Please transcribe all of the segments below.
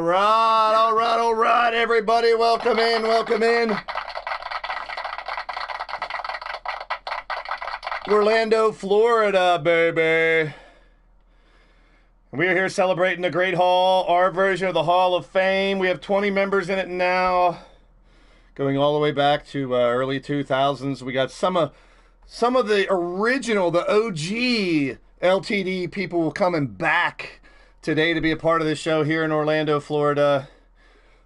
All right, everybody, welcome in. Orlando, Florida, baby. We're here celebrating the Great Hall, our version of the Hall of Fame. We have 20 members in it now, going all the way back to early 2000s. We got some of the original, the OG LTD people coming back today to be a part of this show here in Orlando, Florida.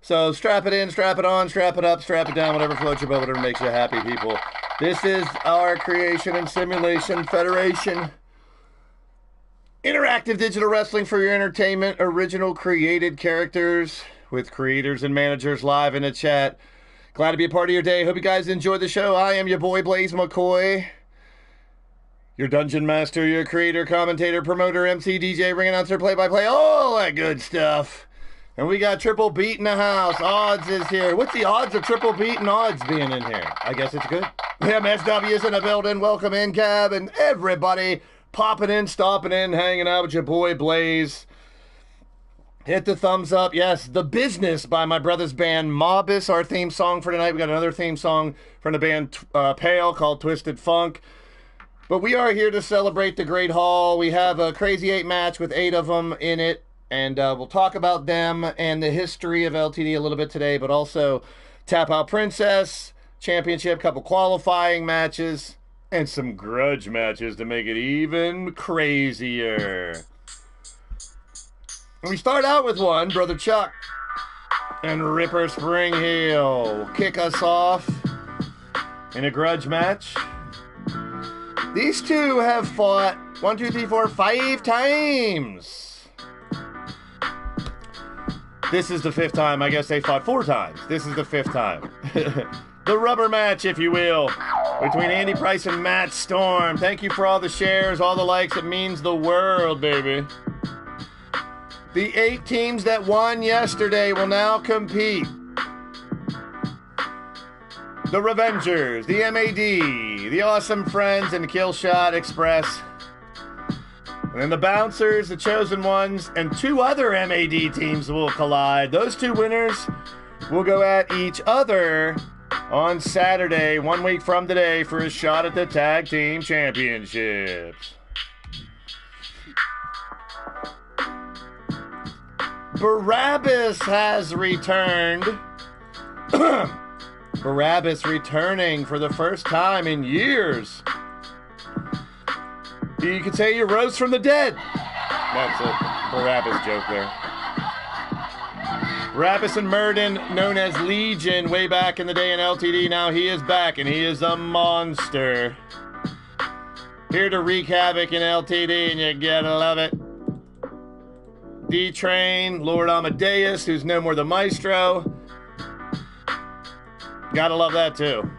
So strap it in, strap it on, strap it up, strap it down, whatever floats your boat, whatever makes you happy, people. This is our Creation and Simulation Federation. Interactive digital wrestling for your entertainment. Original created characters with creators and managers live in the chat. Glad to be a part of your day. Hope you guys enjoy the show. I am your boy, Blaise McCoy. Your dungeon master, your creator, commentator, promoter, MC, DJ, ring announcer, play-by-play, all that good stuff. And we got Triple Beat in the house. Odds is here. What's the odds of Triple Beat and Odds being in here? I guess it's good. MSW is in the building. Welcome in, Cab, and everybody popping in, stopping in, hanging out with your boy, Blaise. Hit the thumbs up. Yes, The Business by my brother's band, Mobus, our theme song for tonight. We got another theme song from the band Pale called Twisted Funk. But we are here to celebrate the Great Hall. We have a Crazy 8 match with 8 of them in it. And we'll talk about them and the history of LTD a little bit today. But also Tap Out Princess, Championship, couple qualifying matches, and some grudge matches to make it even crazier. We start out with one, Brother Chuck and Ripper Spring Heel kick us off in a grudge match. These two have fought 5 times. This is the 5th time. I guess they fought 4 times. This is the 5th time. The rubber match, if you will, between Andy Price and Matt Storm. Thank you for all the shares, all the likes. It means the world, baby. The 8 teams that won yesterday will now compete. The Revengers, the MAD, the Awesome Friends, and the Killshot Express. And then the Bouncers, the Chosen Ones, and 2 other MAD teams will collide. Those 2 winners will go at each other on Saturday, 1 week from today, for a shot at the Tag Team Championships. Barabbas has returned. Barabbas returning for the first time in years. You could say you rose from the dead. That's a Barabbas joke there. Barabbas and Murden, known as Legion way back in the day in LTD. Now he is back, and he is a monster. Here to wreak havoc in LTD, and you gotta love it. D-Train, Lord Amadeus, who's no more the Maestro. Gotta love that, too.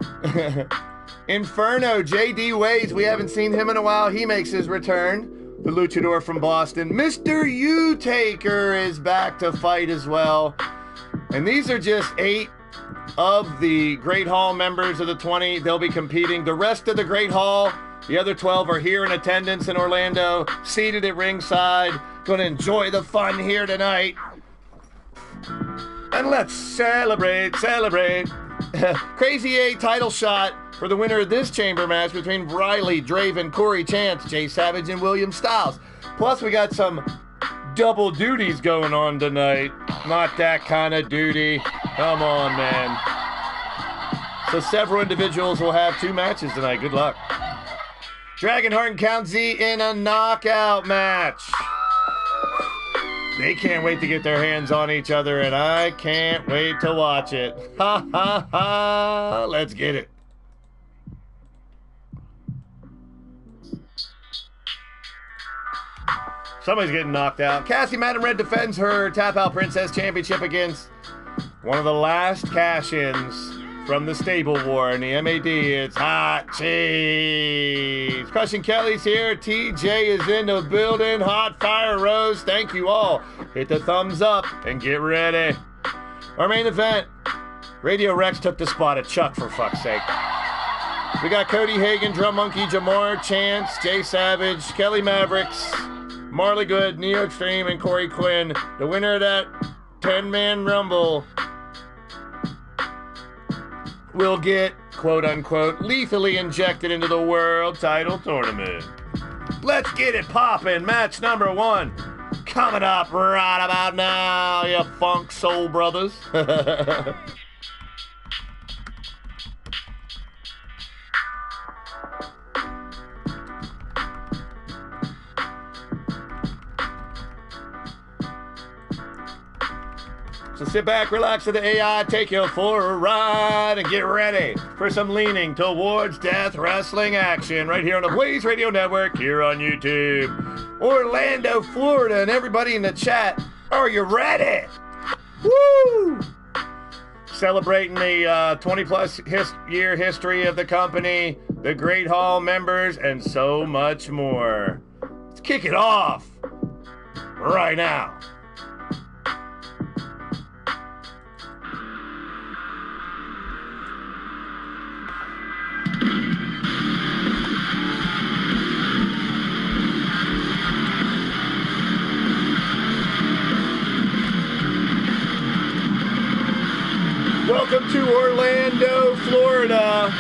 Inferno, J.D. Ways, we haven't seen him in a while. He makes his return. The luchador from Boston. Mr. U-Taker is back to fight as well. And these are just 8 of the Great Hall members of the 20. They'll be competing. The rest of the Great Hall, the other 12, are here in attendance in Orlando, seated at ringside. Going to enjoy the fun here tonight. And let's celebrate. Crazy 8 title shot for the winner of this chamber match between Riley, Draven, Corey Chance, Jay Savage, and William Styles. Plus, we got some double duties going on tonight. Not that kind of duty. Come on, man. So several individuals will have 2 matches tonight. Good luck. Dragonheart and Count Z in a knockout match. They can't wait to get their hands on each other, and I can't wait to watch it. Ha, ha, ha. Let's get it. Somebody's getting knocked out. Cassie Madam Red defends her Tap Out Princess Championship against one of the last cash-ins from the Stable War in the MAD. It's Hot Cheese. Crushing Kelly's here. TJ is in the building. Hot Fire Rose. Thank you all. Hit the thumbs up and get ready. Our main event. Radio Rex took the spot of Chuck, for fuck's sake. We got Cody Hagan, Drum Monkey, Jamar, Chance, Jay Savage, Kelly Mavericks, Marley Good, Neo Extreme, and Corey Quinn. The winner of that 10-man rumble will get, quote-unquote, lethally injected into the World Title Tournament. Let's get it poppin'. Match number 1 coming up right about now, you funk soul brothers. So sit back, relax to the AI, take you for a ride, and get ready for some leaning towards death wrestling action right here on the Blaised Radio Network here on YouTube. Orlando, Florida, and everybody in the chat, are you ready? Woo! Celebrating the 20-plus year history of the company, the Great Hall members, and so much more. Let's kick it off right now. Welcome to Orlando, Florida,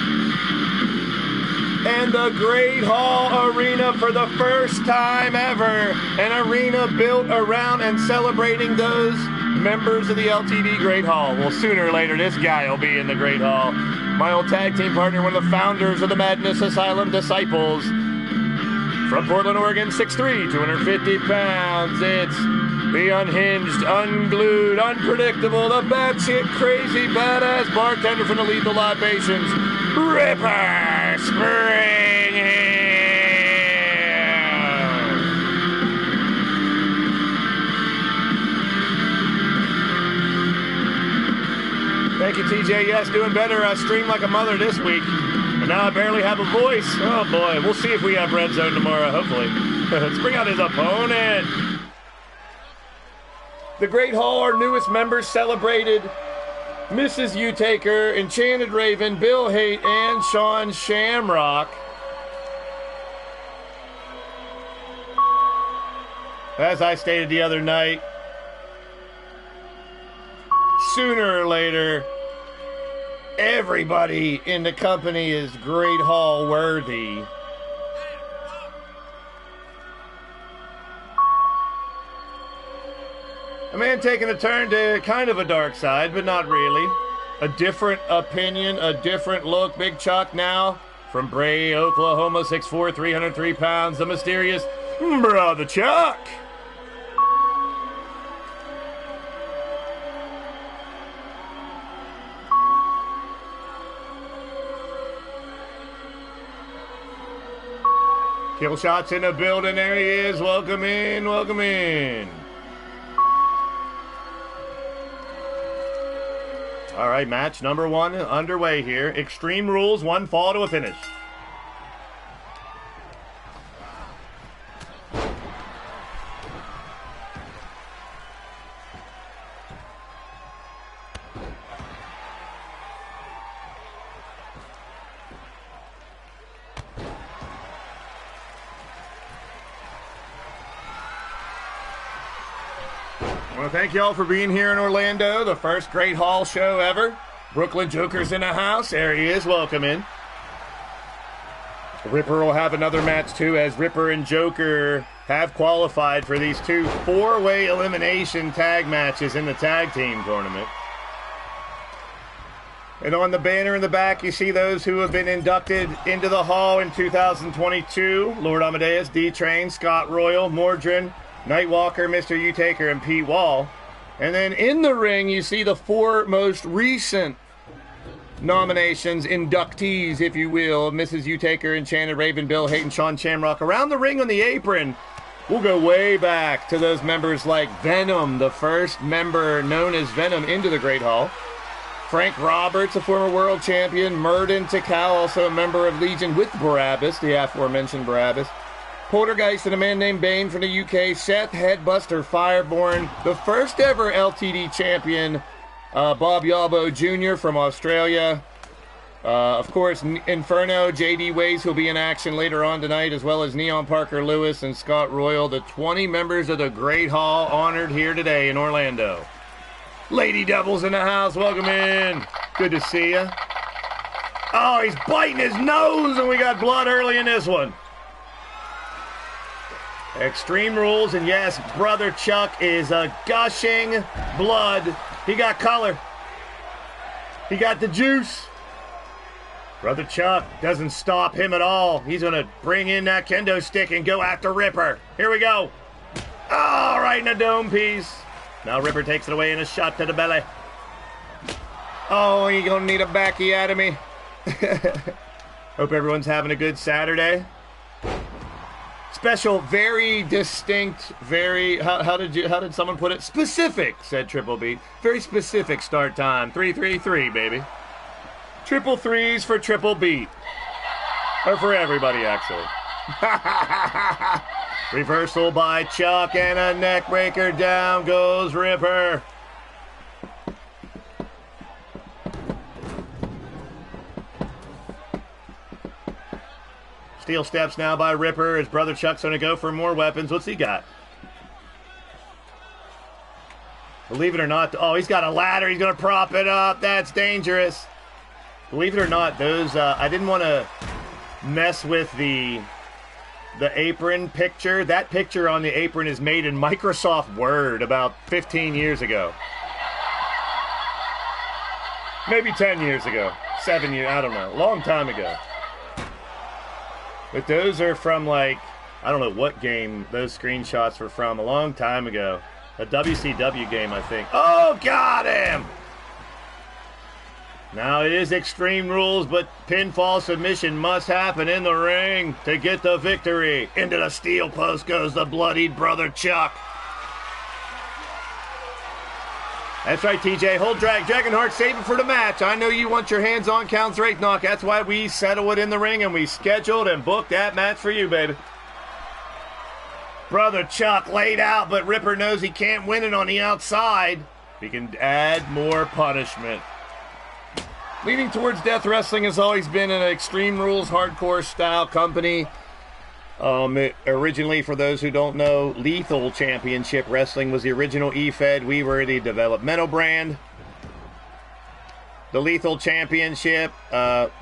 and the Great Hall Arena for the first time ever. An arena built around and celebrating those members of the LTD Great Hall. Well, sooner or later, this guy will be in the Great Hall. My old tag team partner, one of the founders of the Madness Asylum Disciples. From Portland, Oregon, 6'3", 250 pounds. It's the unhinged, unglued, unpredictable, the batshit crazy, badass bartender from the Lethal Libations, Ripper Springhill. Thank you, TJ. Yes, doing better. I streamed like a mother this week, and now I barely have a voice. Oh, boy. We'll see if we have RedZone tomorrow, hopefully. Let's bring out his opponent. The Great Hall, our newest members celebrated Mrs. Utaker, Enchanted Raven, Bill Haight, and Sean Shamrock. As I stated the other night, sooner or later, everybody in the company is Great Hall worthy. A man taking a turn to kind of a dark side, but not really. A different opinion, a different look. Big Chuck now from Bray, Oklahoma, 6'4", 303 pounds. The mysterious Brother Chuck. Kill shots in the building. There he is. Welcome in, welcome in. All right, match number 1 underway here. Extreme Rules, 1 fall to a finish. Well, thank you all for being here in Orlando, the first Great Hall show ever. Brooklyn Joker's in the house. There he is. Welcome in. Ripper will have another match, too, as Ripper and Joker have qualified for these 2 4-way elimination tag matches in the tag team tournament. And on the banner in the back, you see those who have been inducted into the Hall in 2022. Lord Amadeus, D-Train, Scott Royal, Mordrin, Nightwalker, Mr. Utaker, and Pete Wall. And then in the ring, you see the 4 most recent nominations, inductees, if you will, Mrs. Utaker, Enchanted Raven, Bill Haight, and Sean Shamrock. Around the ring on the apron, we'll go way back to those members like Venom, the first member known as Venom into the Great Hall. Frank Roberts, a former world champion. Murden Takao, also a member of Legion with Barabbas, the aforementioned Barabbas. Poltergeist and a man named Bane from the UK. Seth Headbuster Fireborn, the first ever LTD champion, Bob Yalbo Jr. from Australia. Of course, Inferno, JD Ways, who'll be in action later on tonight, as well as Neon Parker Lewis and Scott Royal, the 20 members of the Great Hall honored here today in Orlando. Lady Devil's in the house. Welcome in. Good to see you. Oh, he's biting his nose, and we got blood early in this one. Extreme Rules, and yes, Brother Chuck is gushing blood. He got color. He got the juice. Brother Chuck doesn't stop him at all. He's going to bring in that kendo stick and go after Ripper. Here we go. Oh, right in the dome piece. Now Ripper takes it away in a shot to the belly. Oh, you're going to need a backiotomy. Hope everyone's having a good Saturday. Special, very distinct, very, how did someone put it? Specific, said Triple B. Very specific start time. 3-3-3, baby. Triple threes for Triple B. Or for everybody, actually. Reversal by Chuck and a neck breaker. Down goes Ripper. Steel steps now by Ripper. His brother Chuck's going to go for more weapons. What's he got? Believe it or not, oh, he's got a ladder. He's going to prop it up. That's dangerous. Believe it or not, those, I didn't want to mess with the apron picture. That picture on the apron is made in Microsoft Word about 15 years ago. Maybe 10 years ago. 7 years, I don't know. A long time ago. But those are from, like, I don't know what game those screenshots were from. A long time ago. A WCW game, I think. Oh, got him! Now it is Extreme Rules, but pinfall submission must happen in the ring to get the victory. Into the steel post goes the bloodied Brother Chuck. That's right, TJ. Hold drag. Dragonheart, save it for the match. I know you want your hands on Count's Rake Knock. That's why we settle it in the ring and we scheduled and booked that match for you, baby. Brother Chuck laid out, but Ripper knows he can't win it on the outside. He can add more punishment. Leaning towards death, wrestling has always been an Extreme Rules hardcore style company. Originally, for those who don't know, Lethal Championship Wrestling was the original Efed. We were the developmental brand. The Lethal Championship,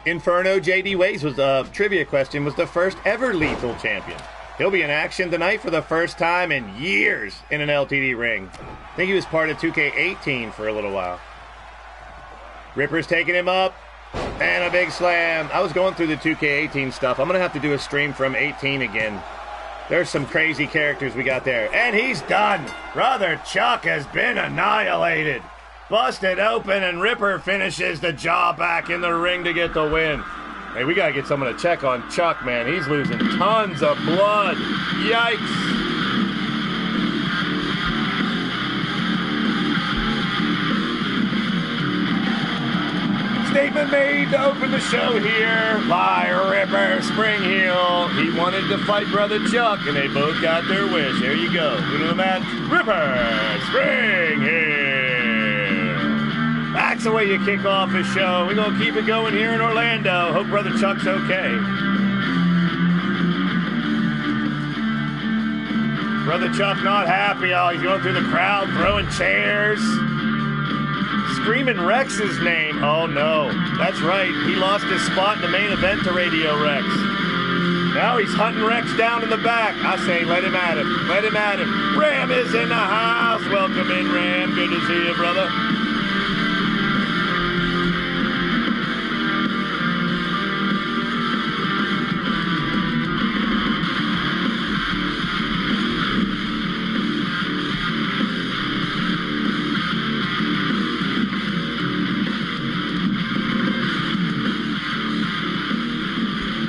Inferno JD Ways was a trivia question, was the first ever Lethal Champion. He'll be in action tonight for the first time in years in an LTD ring. I think he was part of 2K18 for a little while. Ripper's taking him up, and a big slam. I was going through the 2K18 stuff. I'm going to have to do a stream from 18 again. There's some crazy characters we got there. And he's done. Brother Chuck has been annihilated. Busted open, and Ripper finishes the jaw back in the ring to get the win. Hey, we got to get someone to check on Chuck, man. He's losing tons of blood. Yikes. Statement made to open the show here by Ripper Spring Heel. He wanted to fight Brother Chuck, and they both got their wish. There you go. Who knew the match? Ripper Spring Heel. That's the way you kick off a show. We're going to keep it going here in Orlando. Hope Brother Chuck's okay. Brother Chuck not happy. Oh, he's going through the crowd, throwing chairs. Screaming Rex's name. Oh, no. That's right. He lost his spot in the main event to Radio Rex. Now he's hunting Rex down in the back. I say, let him at him. Let him at him. Ram is in the house. Welcome in, Ram. Good to see you, brother.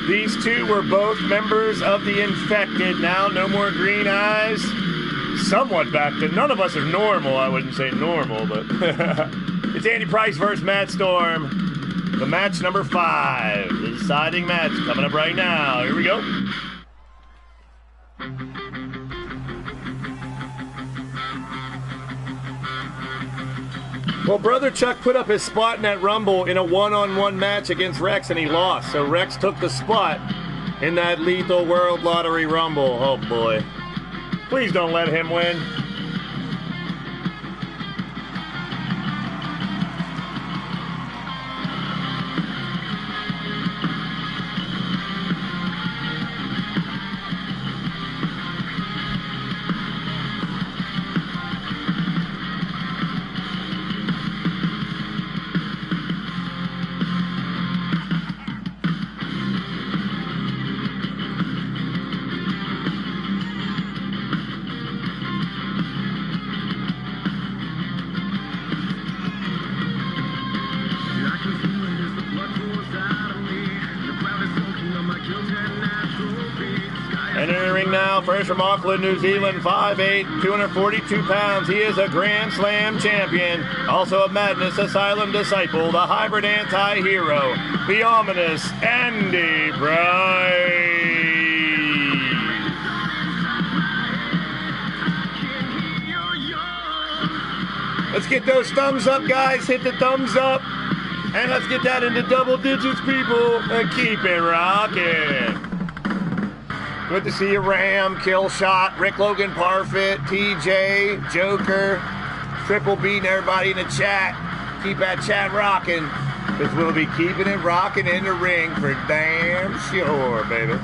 These two were both members of the Infected. Now, no more green eyes. Somewhat back to, none of us are normal. I wouldn't say normal, but it's Andy Price versus Matt Storm. The match number 5. The deciding match coming up right now. Here we go. Well, Brother Chuck put up his spot in that Rumble in a one-on-one match against Rex, and he lost. So Rex took the spot in that Lethal World Lottery Rumble. Oh, boy. Please don't let him win. now. First from Auckland, New Zealand, 5'8", 242 pounds. He is a Grand Slam champion. Also a Madness Asylum disciple, the hybrid anti-hero, the ominous Andy Price. Let's get those thumbs up, guys. Hit the thumbs up. And let's get that into double digits, people. And keep it rocking. Good to see you, Ram, Killshot, Rick Logan Parfit, TJ, Joker, Triple B, and everybody in the chat. Keep that chat rocking. Because we'll be keeping it rocking in the ring for damn sure, baby.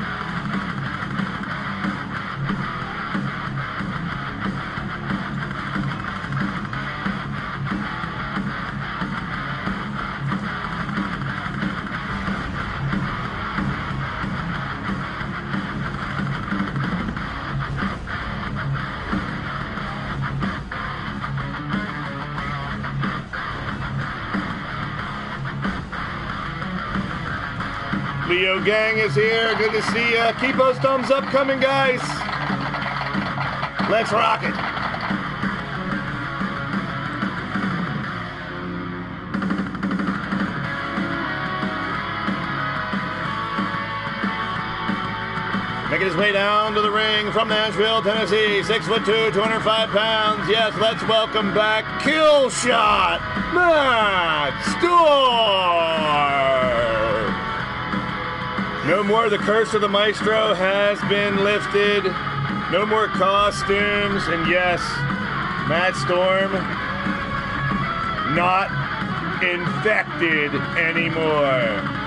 Leo Gang is here. Good to see you. Keep those thumbs up coming, guys. Let's rock it. Making his way down to the ring from Nashville, Tennessee. 6'2", 205 pounds. Yes, let's welcome back Killshot Matt Storm. No more the curse of the Maestro has been lifted. No more costumes. And yes, Matt Storm not infected anymore.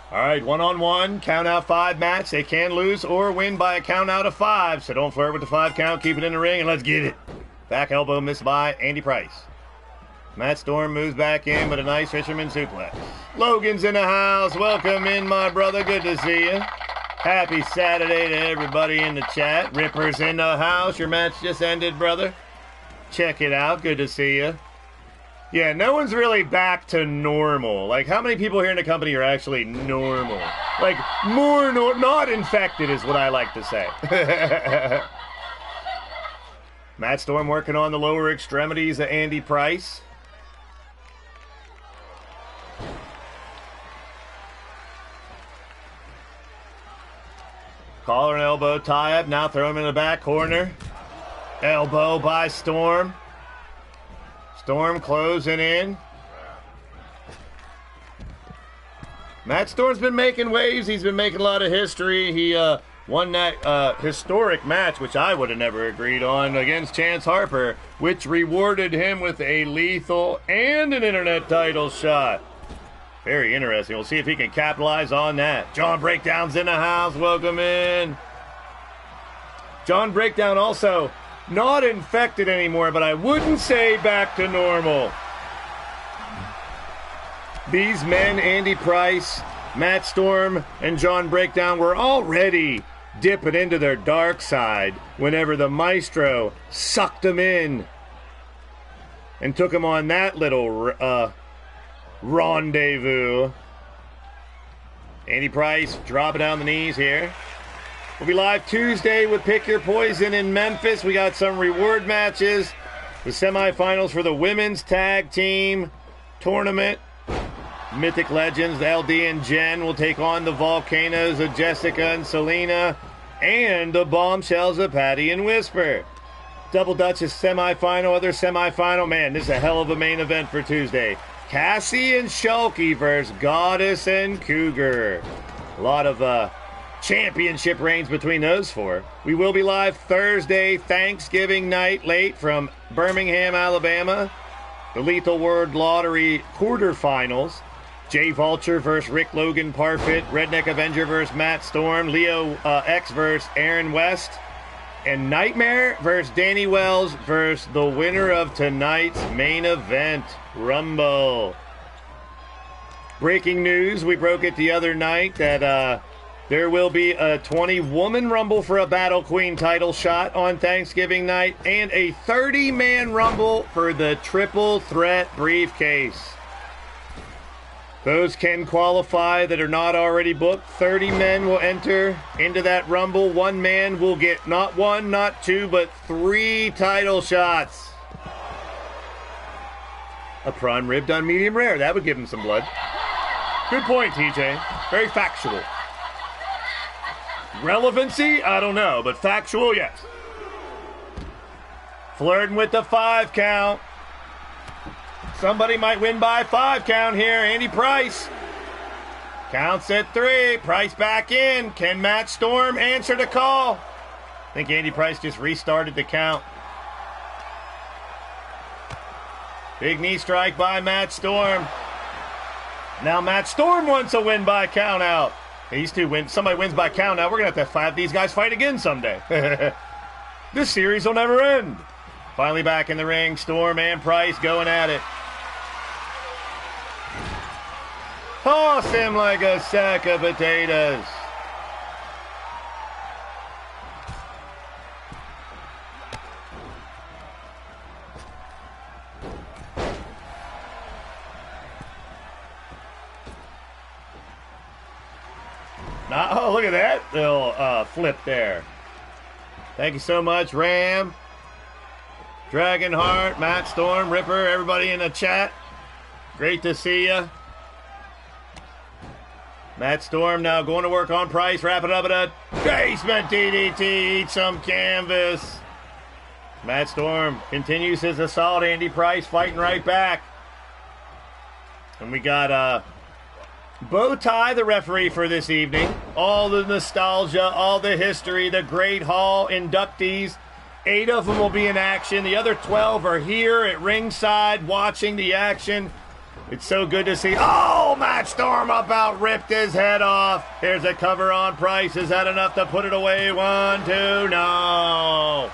All right, one-on-one, count out 5 match. They can lose or win by a count out of 5, so don't flirt with the 5 count. Keep it in the ring, and let's get it. Back elbow missed by Andy Price. Matt Storm moves back in with a nice fisherman suplex. Logan's in the house. Welcome in, my brother. Good to see you. Happy Saturday to everybody in the chat. Ripper's in the house. Your match just ended, brother. Check it out. Good to see you. Yeah, no one's really back to normal. Like, how many people here in the company are actually normal? Like, not infected is what I like to say. Matt Storm working on the lower extremities of Andy Price. Collar and elbow tie-up. Now throw him in the back corner. Elbow by Storm. Storm closing in. Matt Storm's been making waves. He's been making a lot of history. He won that historic match, which I would have never agreed on, against Chance Harper, which rewarded him with a lethal and an internet title shot. Very interesting. We'll see if he can capitalize on that. John Breakdown's in the house. Welcome in. John Breakdown also not infected anymore, but I wouldn't say back to normal. These men, Andy Price, Matt Storm, and John Breakdown, were already dipping into their dark side whenever the Maestro sucked them in and took them on that little rendezvous. Andy Price dropping down the knees here. We'll be live Tuesday with Pick Your Poison in Memphis. We got some reward matches. The semifinals for the women's tag team tournament. Mythic Legends, LD and Jen will take on the Volcanoes of Jessica and Selena and the Bombshells of Patty and Whisper. Double Dutchess semifinal, other semifinal. Man, this is a hell of a main event for Tuesday. Cassie and Shulky versus Goddess and Cougar. A lot of championship reigns between those 4. We will be live Thursday, Thanksgiving night, late from Birmingham, Alabama. The Lethal Word Lottery quarterfinals. Jay Vulture versus Rick Logan Parfit. Redneck Avenger versus Matt Storm. Leo X versus Aaron West. And Nightmare versus Danny Wells versus the winner of tonight's main event, Rumble. Breaking news, we broke it the other night that there will be a 20-woman Rumble for a Battle Queen title shot on Thanksgiving night and a 30-man Rumble for the Triple Threat briefcase. Those can qualify that are not already booked. 30 men will enter into that Rumble. One man will get not one, not two, but 3 title shots. A prime rib done medium rare. That would give him some blood. Good point, TJ. Very factual. Relevancy? I don't know, but factual, yes. Flirting with the 5 count. Somebody might win by 5 count here. Andy Price. Counts at 3. Price back in. Can Matt Storm answer the call? I think Andy Price just restarted the count. Big knee strike by Matt Storm. Now Matt Storm wants a win by count out. These two win. Somebody wins by count out. We're going to have these guys fight again someday. This series will never end. Finally back in the ring. Storm and Price going at it. Toss him like a sack of potatoes. Oh, look at that little flip there. Thank you so much, Ram, Dragonheart, Matt Storm, Ripper, everybody in the chat. Great to see you. Matt Storm now going to work on Price. Wrap it up at a basement DDT. Eat some canvas. Matt Storm continues his assault. Andy Price fighting right back. And we got Bow Tie, the referee for this evening. All the nostalgia, all the history, the Great Hall inductees. 8 of them will be in action. The other 12 are here at ringside watching the action. It's so good to see. Oh, Matt Storm about ripped his head off. Here's a cover on Price. Is that enough to put it away? 1, 2, no.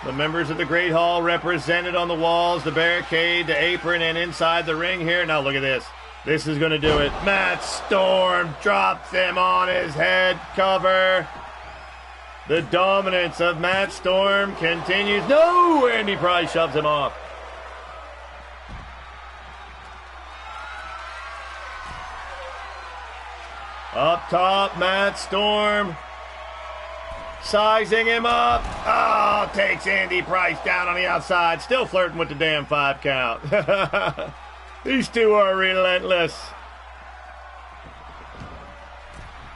The members of the Great Hall represented on the walls, the barricade, the apron, and inside the ring here. Now look at this. This is going to do it. Matt Storm drops him on his head. Cover. The dominance of Matt Storm continues. No! Andy Price shoves him off. Up top, Matt Storm. Sizing him up. Oh, takes Andy Price down on the outside. Still flirting with the damn 5 count. These two are relentless.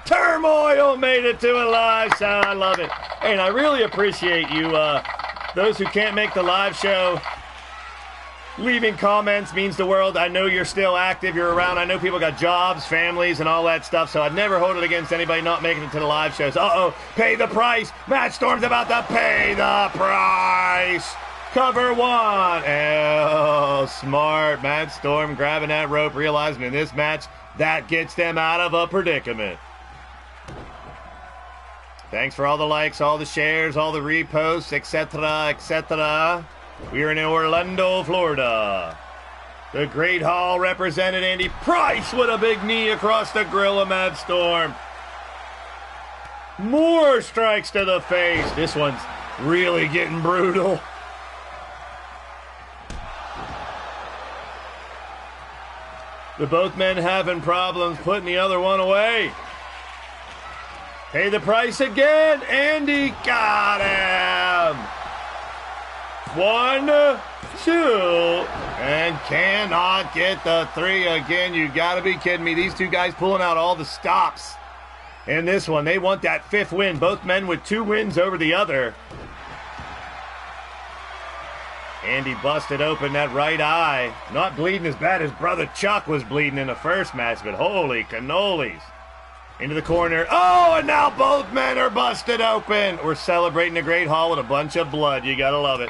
Turmoil made it to a live show. I love it. And I really appreciate you, those who can't make the live show. Leaving comments means the world. I know you're still active. You're around. I know people got jobs, families, and all that stuff, so I'd never hold it against anybody not making it to the live shows. Uh-oh. Pay the price. Matt Storm's about to pay the price. Cover 1. Oh, smart. Matt Storm grabbing that rope, realizing in this match, that gets them out of a predicament. Thanks for all the likes, all the shares, all the reposts, etc., etc. We are in Orlando, Florida. The Great Hall represented Andy Price with a big knee across the grill of Matt Storm. More strikes to the face. This one's really getting brutal. The both men having problems putting the other one away. Pay the price again. Andy got him. 1, 2, and cannot get the 3 again. You gotta be kidding me. These two guys pulling out all the stops in this one. They want that 5th win. Both men with 2 wins over the other. Andy busted open that right eye. Not bleeding as bad as brother Chuck was bleeding in the first match, but holy cannolis. Into the corner. Oh, and now both men are busted open. We're celebrating the Great Hall with a bunch of blood. You gotta love it.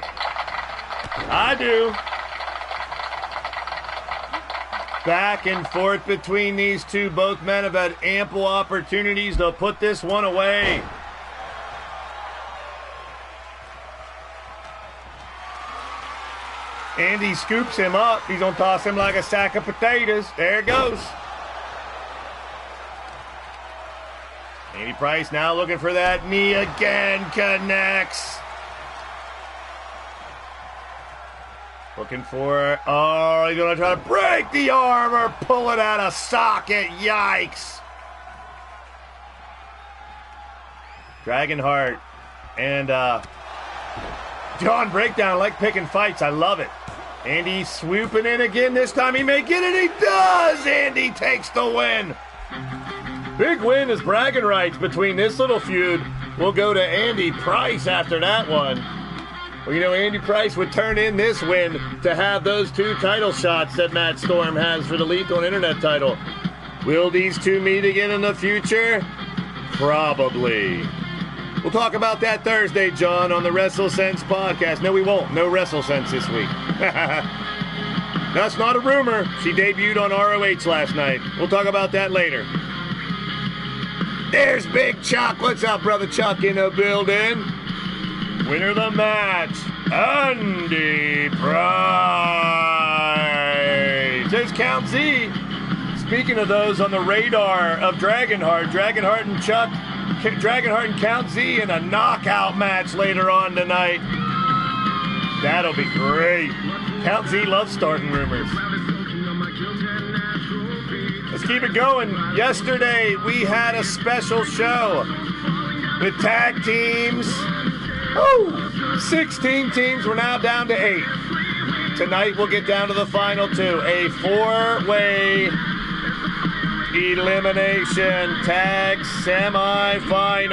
I do. Back and forth between these two. Both men have had ample opportunities to put this one away. Andy scoops him up. He's going to toss him like a sack of potatoes. There it goes. Andy Price now looking for that knee again. Connects. Looking for, oh, he's going to try to break the arm or pull it out of socket. Yikes. Dragonheart and John Breakdown like picking fights. I love it. Andy swooping in again. This time he may get it. He does. Andy takes the win. Big win is bragging rights between this little feud. We'll go to Andy Price after that one. Well, you know, Andy Price would turn in this win to have those two title shots that Matt Storm has for the Lethal Internet title. Will these two meet again in the future? Probably. We'll talk about that Thursday, John, on the WrestleSense Podcast. No, we won't. No WrestleSense this week. That's not a rumor. She debuted on ROH last night. We'll talk about that later. There's Big Chuck. What's up, Brother Chuck, in the building? Winner of the match, Andy Price. There's Count Z. Speaking of those on the radar of Dragonheart and Count Z in a knockout match later on tonight. That'll be great. Count Z loves starting rumors. Let's keep it going. Yesterday we had a special show. The tag teams. 16 teams. We're now down to 8. Tonight we'll get down to the final 2. A 4-way elimination tag semifinal.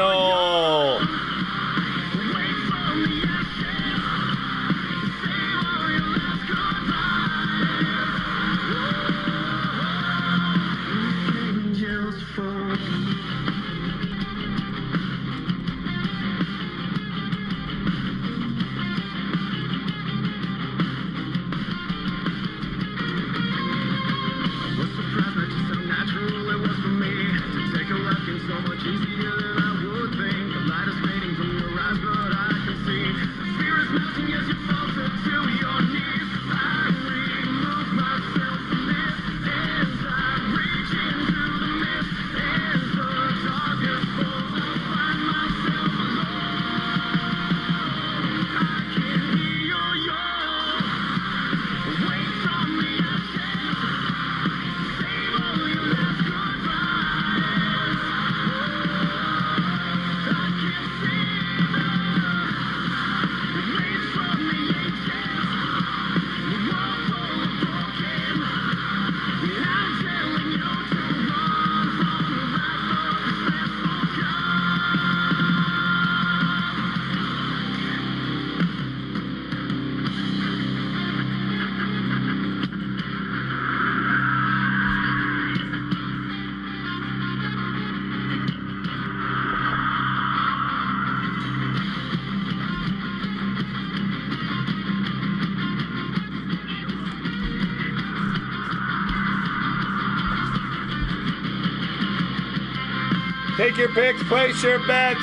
Take your picks, place your bets.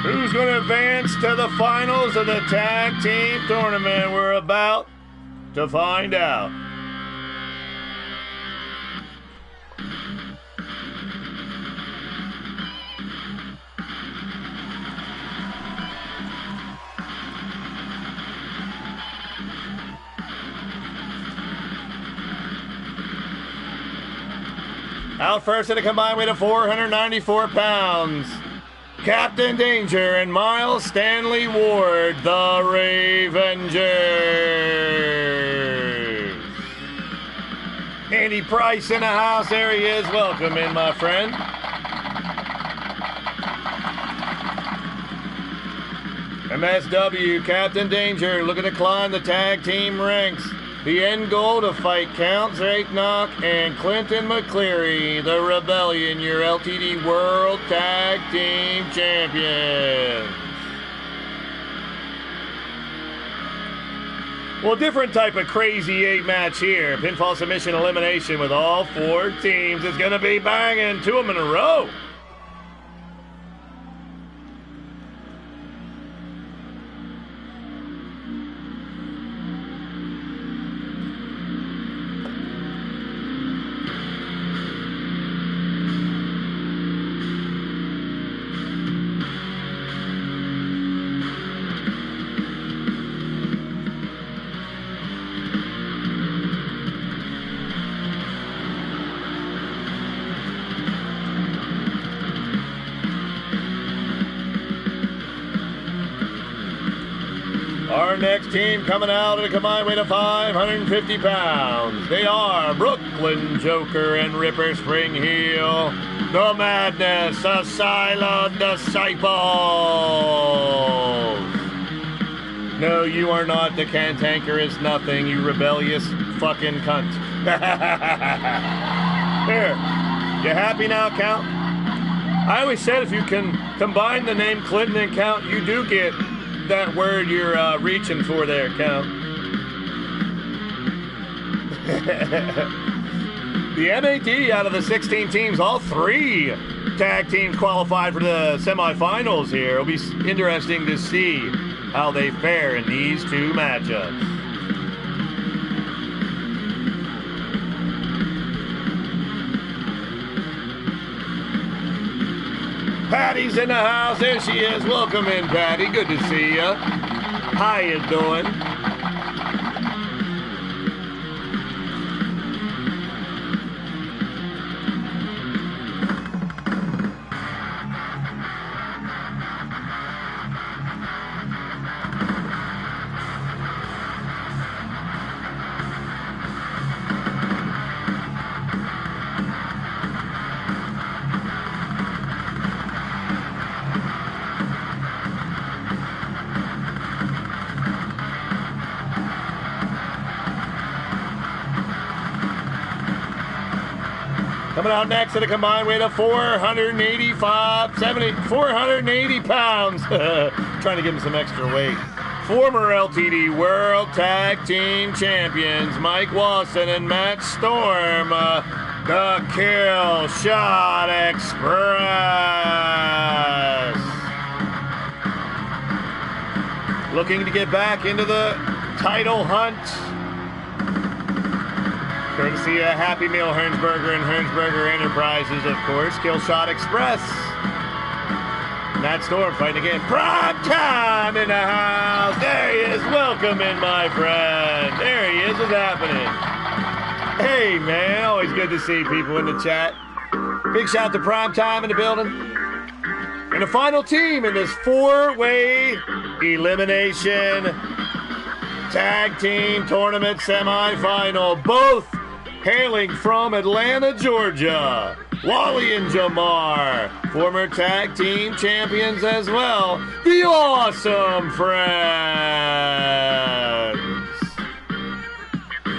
Who's going to advance to the finals of the tag team tournament? We're about to find out. Out first at a combined weight of 494 pounds, Captain Danger and Miles Stanley Ward, the Ravengers. Andy Price in the house. There he is. Welcome in, my friend. MSW, Captain Danger looking to climb the tag team ranks. The end goal to fight Count Zaitnock and Clinton McCleary, the Rebellion, your LTD World Tag Team Champions. Well, different type of crazy 8 match here. Pinfall submission elimination with all 4 teams. It's going to be banging 2 of them in a row. Our next team coming out at a combined weight of 550 pounds. They are Brooklyn Joker and Ripper Spring Heel, the Madness Asylum Disciples. No, you are not the cantankerous nothing, you rebellious fucking cunt. Here, you happy now, Count? I always said if you can combine the name Clinton and Count, you do get that word you're reaching for there, Count. The MAD out of the 16 teams, all 3 tag teams qualified for the semifinals here. It'll be interesting to see how they fare in these 2 matchups. Patty's in the house. There she is. Welcome in, Patty. Good to see you. How you doing? Coming out next at a combined weight of 480 pounds. Trying to give him some extra weight. Former LTD World Tag Team Champions Mike Watson and Matt Storm. The Kill Shot Express. Looking to get back into the title hunt. Courtesy of Happy Meal Hernsberger and Hernsberger Enterprises, of course. Kill Shot Express. Matt Storm fighting again. Prime time in the house. There he is. Welcome in, my friend. There he is. What's happening? Hey, man. Always good to see people in the chat. Big shout out to Prime Time in the building. And the final team in this 4-way elimination tag team tournament semifinal. Both hailing from Atlanta, Georgia. Wally and Jamar, former tag team champions as well. The Awesome Friends.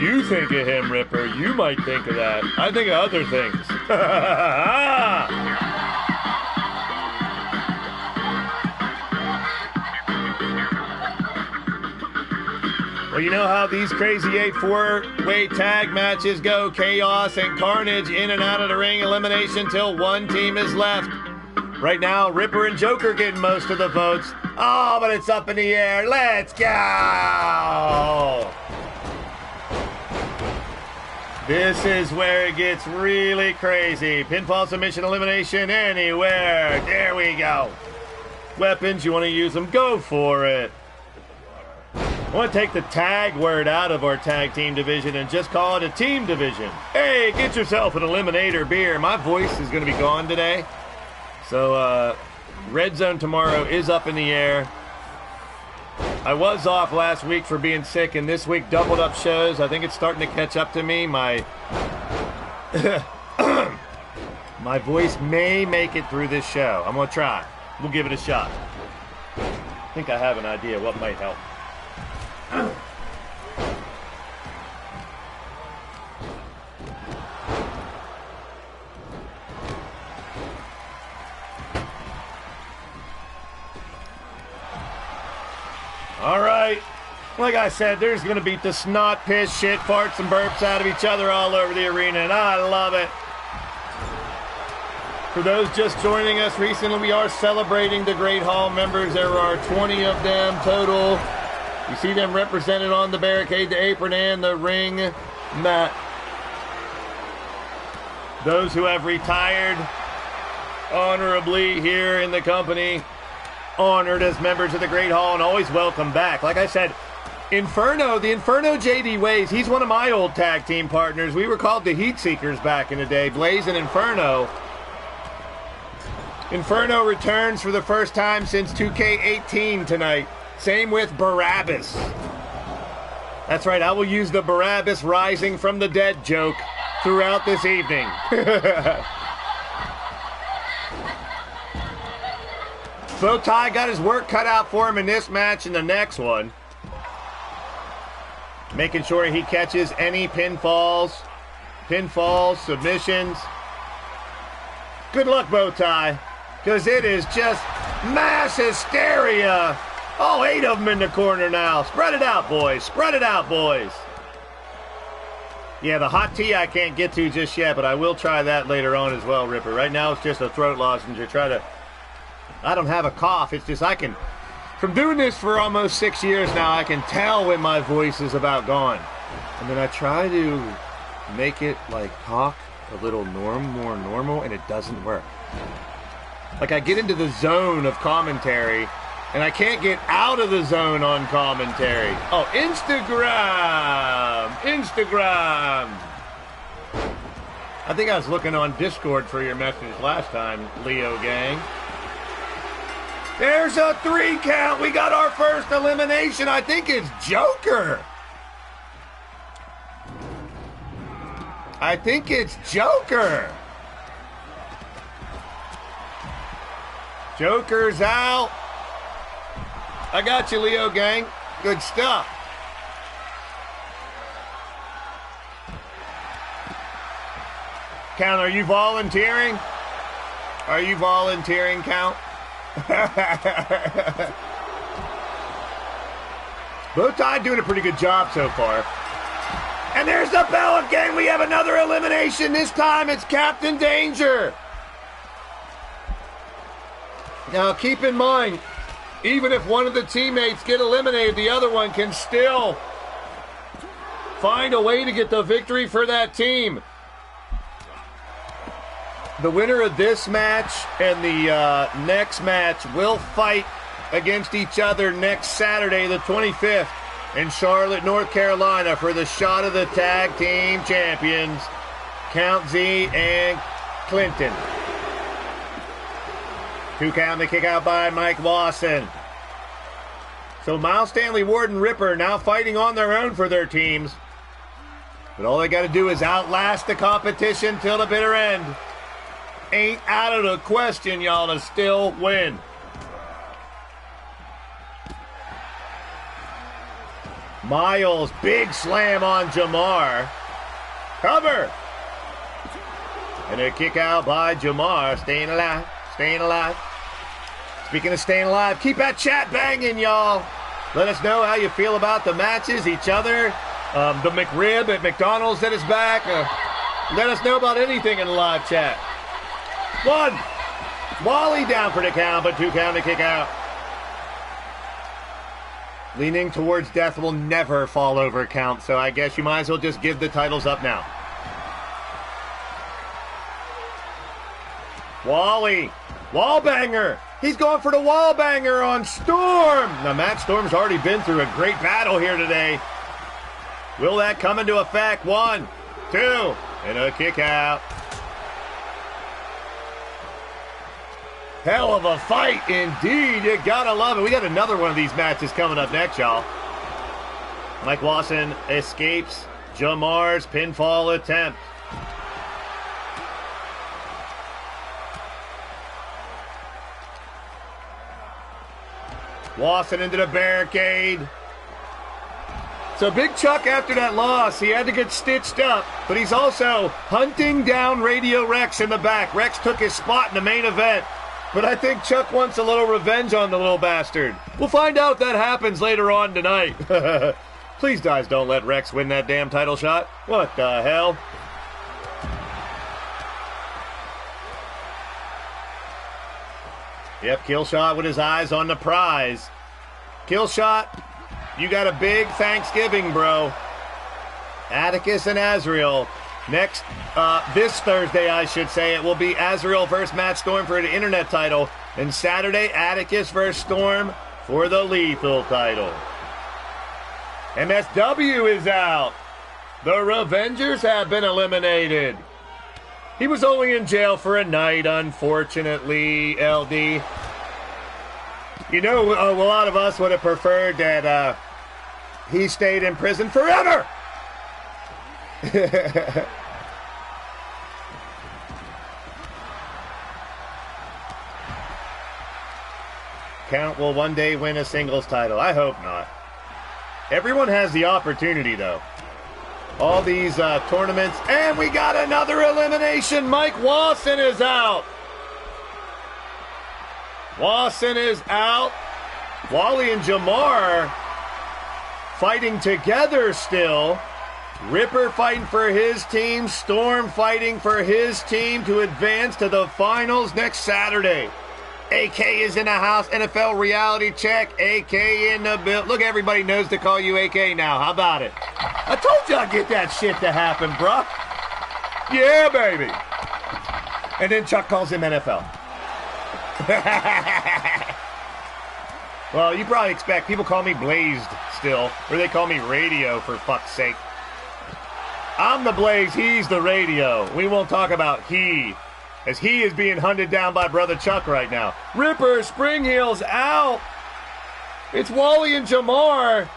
You think of him, Ripper. You might think of that. I think of other things. Well, you know how these crazy 8 4-way tag matches go. Chaos and carnage in and out of the ring. Elimination till 1 team is left. Right now, Ripper and Joker getting most of the votes. Oh, but it's up in the air. Let's go! This is where it gets really crazy. Pinfall submission elimination anywhere. There we go. Weapons, you want to use them, go for it. I want to take the tag word out of our tag team division and just call it a team division. Hey, get yourself an Eliminator beer. My voice is going to be gone today. So, RedZone tomorrow is up in the air. I was off last week for being sick, and this week doubled up shows. I think it's starting to catch up to me. My voice may make it through this show. I'm going to try. We'll give it a shot. I think I have an idea what might help. All right, Like I said, there's going to beat the snot, piss, shit, farts, and burps out of each other all over the arena, and I love it. For those just joining us recently, we are celebrating the Great Hall members. There are 20 of them total. You see them represented on the barricade, the apron, and the ring mat. Those who have retired honorably here in the company, honored as members of the Great Hall, and always welcome back. Like I said, Inferno, the Inferno JD Ways, he's one of my old tag team partners. We were called the Heat Seekers back in the day, Blaise and Inferno. Inferno returns for the first time since 2K18 tonight. Same with Barabbas. That's right, I will use the Barabbas rising from the dead joke throughout this evening. Bowtie got his work cut out for him in this match and the next one. Making sure he catches any pinfalls, submissions. Good luck, Bowtie, because it is just mass hysteria. All 8 of them in the corner now. Spread it out, boys. Spread it out, boys. Yeah, the hot tea I can't get to just yet, but I will try that later on as well, Ripper. Right now it's just a throat lozenge. I don't have a cough. It's just from doing this for almost 6 years now, I can tell when my voice is about gone. And then I try to make it talk a little more normal, and it doesn't work. I get into the zone of commentary, and I can't get out of the zone on commentary. Oh, Instagram. I think I was looking on Discord for your message last time, Leo Gang. There's a 3 count. We got our first elimination. I think it's Joker. Joker's out. I got you, Leo Gang. Good stuff. Count, are you volunteering? Count? Bowtie doing a pretty good job so far. And there's the bell again. We have another elimination. This time it's Captain Danger. Now keep in mind, even if one of the teammates get eliminated, the other one can still find a way to get the victory for that team. The winner of this match and the next match will fight against each other next Saturday, the 25th, in Charlotte, North Carolina, for the shot of the tag team champions, Count Z and Clinton. 2 count, the kick out by Mike Lawson. So Miles Stanley, Ward, and Ripper now fighting on their own for their teams. But all they got to do is outlast the competition till the bitter end. Ain't out of the question, y'all, to still win. Miles, big slam on Jamar. Cover. And a kick out by Jamar. Staying alive. Speaking of staying alive, keep that chat banging, y'all. Let us know how you feel about the matches, each other, the McRib at McDonald's that is back. Let us know about anything in the live chat. 1. Wally down for the count, but 2 count to kick out. Leaning towards death will never fall over count, so I guess you might as well just give the titles up now. Wally. Wallbanger. He's going for the wallbanger on Storm. Now, Matt Storm's already been through a great battle here today. Will that come into effect? 1, 2, and a kick out. Hell of a fight indeed. You gotta love it. We got another one of these matches coming up next, y'all. Mike Lawson escapes Jamar's pinfall attempt. Lawson into the barricade. So Big Chuck, after that loss, he had to get stitched up, but he's also hunting down Radio Rex in the back. Rex took his spot in the main event. But I think Chuck wants a little revenge on the little bastard. We'll find out if that happens later on tonight. Please, guys, don't let Rex win that damn title shot. What the hell? Yep, Killshot with his eyes on the prize. Killshot, you got a big Thanksgiving, bro. Atticus and Azrael. Next, this Thursday, I should say, it will be Azrael versus Matt Storm for the Internet title. And Saturday, Atticus versus Storm for the Lethal title. MSW is out. The Revengers have been eliminated. He was only in jail for a night, unfortunately, LD. You know, a lot of us would have preferred that he stayed in prison forever. Count will one day win a singles title. I hope not. Everyone has the opportunity, though. All these tournaments. And we got another elimination. Mike Wasson is out. Wasson is out. Wally and Jamar fighting together still. Ripper fighting for his team. Storm fighting for his team to advance to the finals next Saturday. AK is in the house. NFL reality check. AK in the build. Look, everybody knows to call you AK now. How about it? I told you I'd get that shit to happen, bruh. Yeah, baby. And then Chuck calls him NFL. Well, you probably expect people call me Blaised still, or they call me Radio, for fuck's sake. I'm the Blaze, he's the Radio. We won't talk about he, as he is being hunted down by Brother Chuck right now. Ripper, Spring Heel's out. It's Wally and Jamar,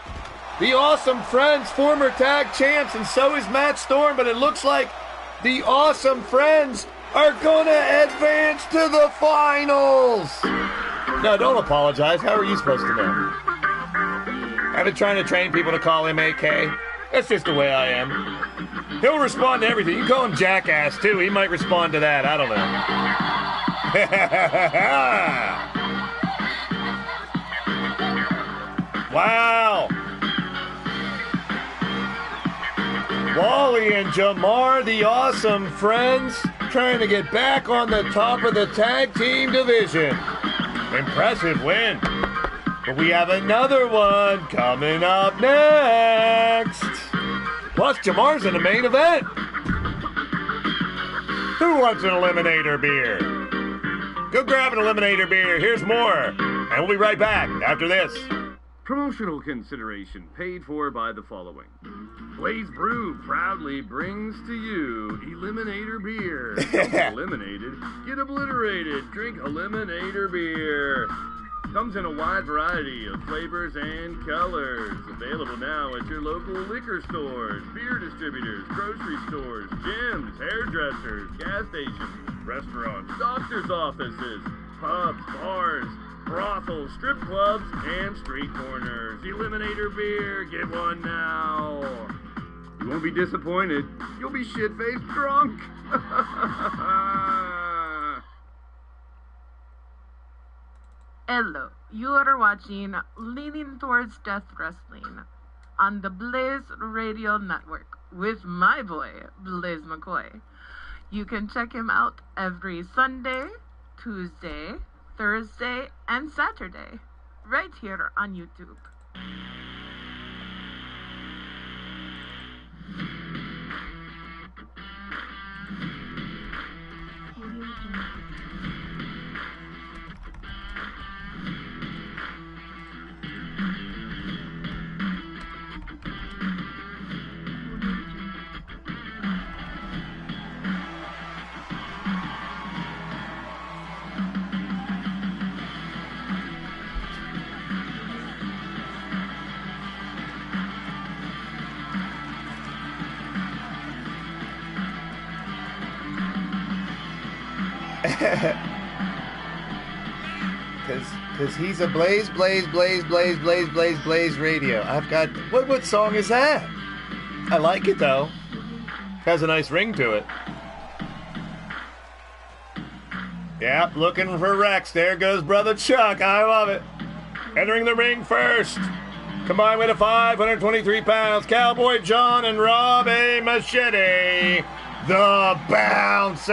the Awesome Friends, former tag champs, and so is Matt Storm, but it looks like the Awesome Friends are gonna advance to the finals. No, don't apologize. How are you supposed to know? I've been trying to train people to call him AK. That's just the way I am. He'll respond to everything. You can call him Jackass, too. He might respond to that. I don't know. Wow. Wally and Jamar, the Awesome Friends, trying to get back on the top of the tag team division. Impressive win. But we have another one coming up next. Plus, Jamar's in the main event. Who wants an Eliminator beer? Go grab an Eliminator beer. Here's more. And we'll be right back after this. Promotional consideration paid for by the following. Blaze Brew proudly brings to you Eliminator Beer. Don't get eliminated, get obliterated. Drink Eliminator Beer. Comes in a wide variety of flavors and colors. Available now at your local liquor stores, beer distributors, grocery stores, gyms, hairdressers, gas stations, restaurants, doctor's offices, pubs, bars, brothels, strip clubs, and street corners. Eliminator Beer, get one now. You won't be disappointed. You'll be shit-faced drunk. Hello, you are watching Leaning Towards Death Wrestling on the Blaised Radio Network with my boy, Blaise McCoy. You can check him out every Sunday, Tuesday, Thursday, and Saturday, right here on YouTube. Cause he's a Blaze Radio. I've got, what song is that? I like it though. Has a nice ring to it. Yep, looking for Rex. There goes Brother Chuck. I love it. Entering the ring first. Combined weight of 523 pounds. Cowboy John and Rob A. Machete. The Bouncers.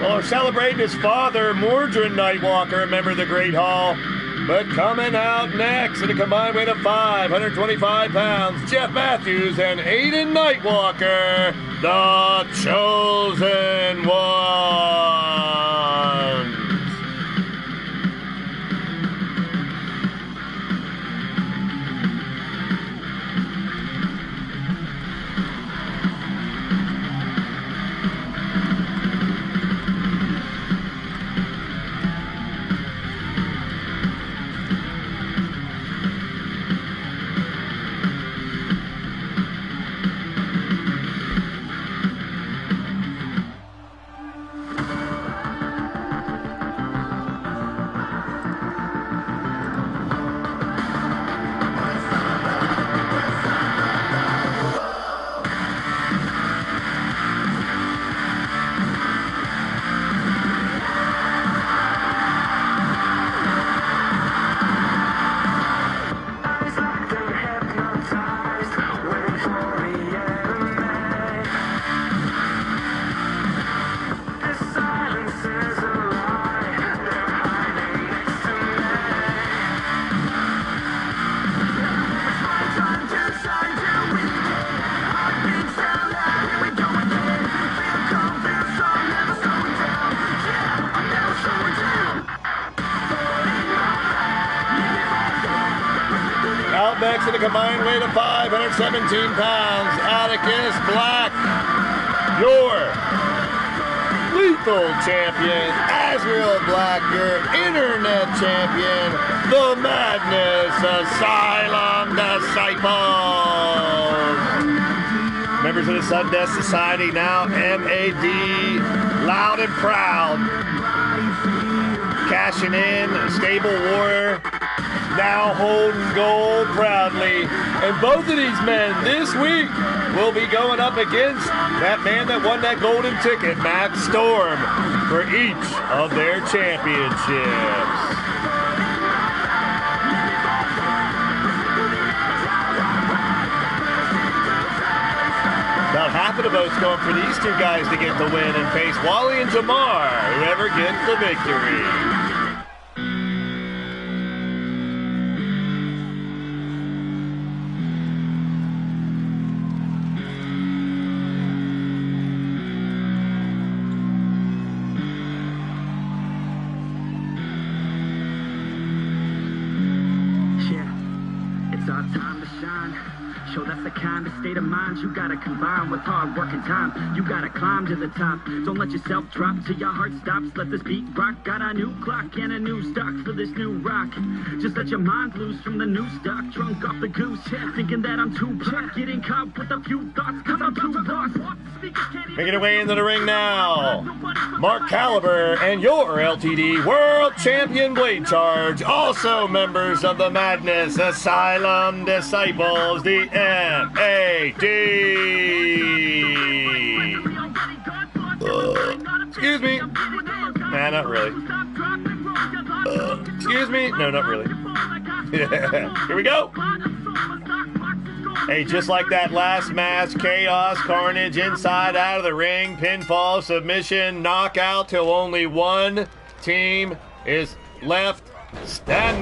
Well, we're celebrating his father, Mordred Nightwalker, a member of the Great Hall. But coming out next at a combined weight of 525 pounds, Jeff Matthews and Aiden Nightwalker, the Chosen Ones. Next at a combined weight of 517 pounds, Atticus Black, your lethal champion, Azrael Black, your internet champion, the Madness Asylum Disciples. Members of the Sundeath Society, now MAD, loud and proud, cashing in, Stable Warrior, now holding gold proudly. And both of these men this week will be going up against that man that won that golden ticket, Matt Storm, for each of their championships. About half of the votes going for these two guys to get the win and face Wally and Jamar, whoever gets the victory. State of mind you gotta combine with hard work and time. You gotta climb to the top. Don't let yourself drop till your heart stops. Let this beat rock. Got a new clock and a new stock for this new rock. Just let your mind loose from the new stock. Drunk off the goose, thinking that I'm too black. Getting caught with a few thoughts cause I'm too lost. Making their way into the ring now, Mark Caliber and your LTD World Champion Blade Charge, also members of the Madness Asylum Disciples, the MAD. Excuse me. Nah, not really. Excuse me. No, not really. Here we go. Hey, just like that last match, chaos, carnage, inside, out of the ring, pinfall, submission, knockout, till only one team is left standing.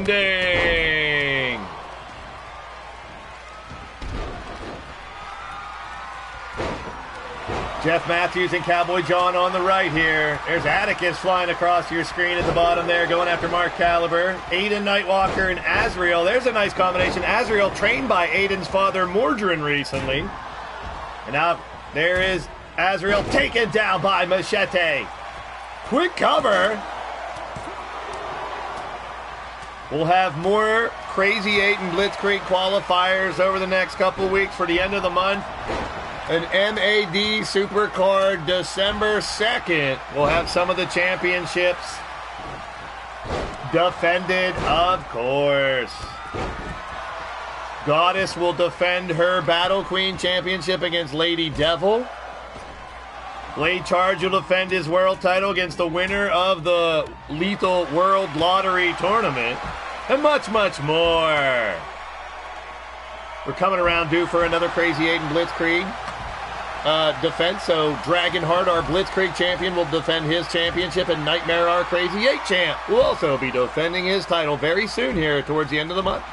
Jeff Matthews and Cowboy John on the right here. There's Atticus flying across your screen at the bottom there, going after Mark Caliber. Aiden Nightwalker and Azrael. There's a nice combination. Azrael trained by Aiden's father, Mordrin, recently. And now there is Azrael taken down by Machete. Quick cover. We'll have more Crazy 8 and Blitzkrieg qualifiers over the next couple weeks for the end of the month. An MAD Supercard December 2nd. We'll have some of the championships defended, of course. Goddess will defend her Battle Queen Championship against Lady Devil. Blade Charge will defend his world title against the winner of the Lethal World Lottery Tournament. And much, much more. We're coming around due for another Crazy 8 and Blitzkrieg defense. So Dragonheart, our Blitzkrieg champion, will defend his championship, and Nightmare, our Crazy 8 champ, will also be defending his title very soon here towards the end of the month.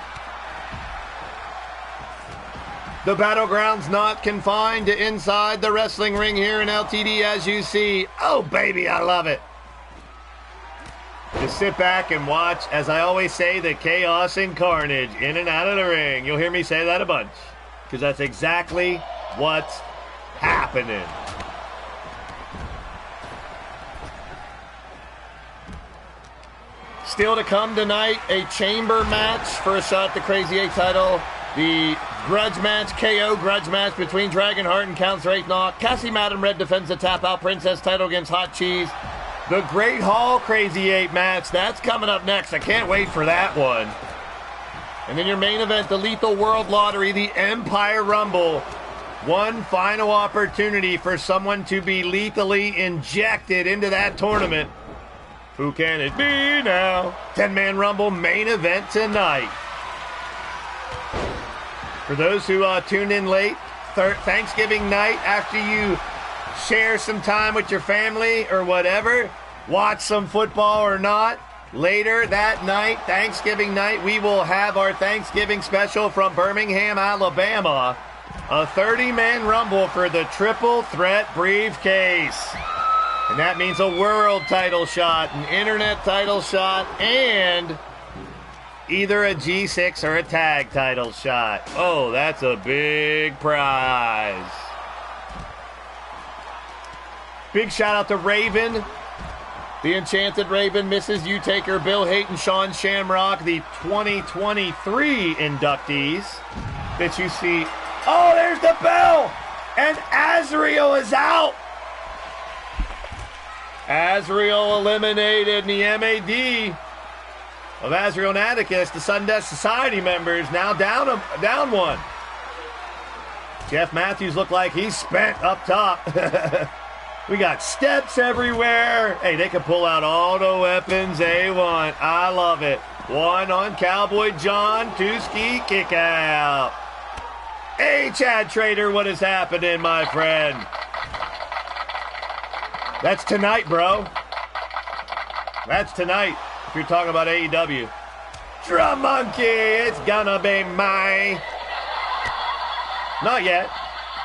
The battleground's not confined to inside the wrestling ring here in LTD, as you see. Oh, baby, I love it. Just sit back and watch, as I always say, the chaos and carnage in and out of the ring. You'll hear me say that a bunch, because that's exactly what's happening. Still to come tonight, a chamber match for a shot at the Crazy 8 title. The grudge match, KO grudge match between Dragonheart and Count Thrakenok. Cassie Madam Red defends the Tap Out Princess title against Hot Cheese. The Great Hall Crazy 8 match, that's coming up next. I can't wait for that one. And then your main event, the Lethal World Lottery, the Empire Rumble. One final opportunity for someone to be lethally injected into that tournament. Who can it be now? 10-man Rumble main event tonight. For those who tuned in late, Thanksgiving night, after you share some time with your family or whatever, watch some football or not, later that night, Thanksgiving night, we will have our Thanksgiving special from Birmingham, Alabama. A 30-man Rumble for the Triple Threat Briefcase. And that means a world title shot, an internet title shot, and either a G6 or a tag title shot. Oh, that's a big prize. Big shout out to Raven, the Enchanted Raven, Mrs. U-Taker, Bill Hayton, Sean Shamrock, the 2023 inductees that you see. Oh, there's the bell! And Azrael is out! Azrael eliminated in the MAD of Azrael and Atticus, the Sundeath Society members, now down one. Jeff Matthews looked like he's spent up top. We got steps everywhere. Hey, they can pull out all the weapons they want. I love it. One on Cowboy John, two-ski kick out. Hey, Chad Trader, what is happening, my friend? That's tonight, bro. That's tonight, if you're talking about AEW. Drum Monkey, it's gonna be my... Not yet.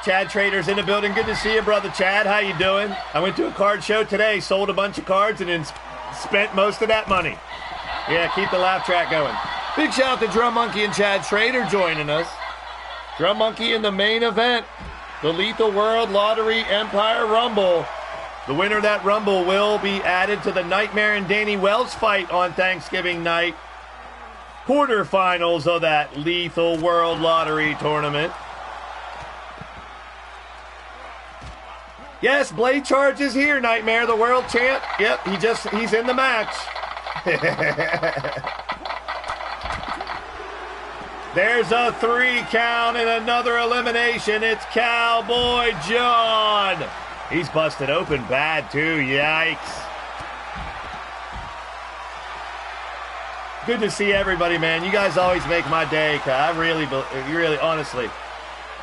Chad Trader's in the building. Good to see you, brother Chad. How you doing? I went to a card show today, sold a bunch of cards, and then spent most of that money. Yeah, keep the laugh track going. Big shout out to Drum Monkey and Chad Trader joining us. Drum Monkey in the main event, the Lethal World Lottery Empire Rumble. The winner of that Rumble will be added to the Nightmare and Danny Wells fight on Thanksgiving night. Quarterfinals of that Lethal World Lottery tournament. Yes, Blade Charge is here, Nightmare, the world champ. Yep, he's in the match. There's a 3 count and another elimination. It's Cowboy John. He's busted open bad too, yikes. Good to see everybody, man. You guys always make my day. I really, honestly,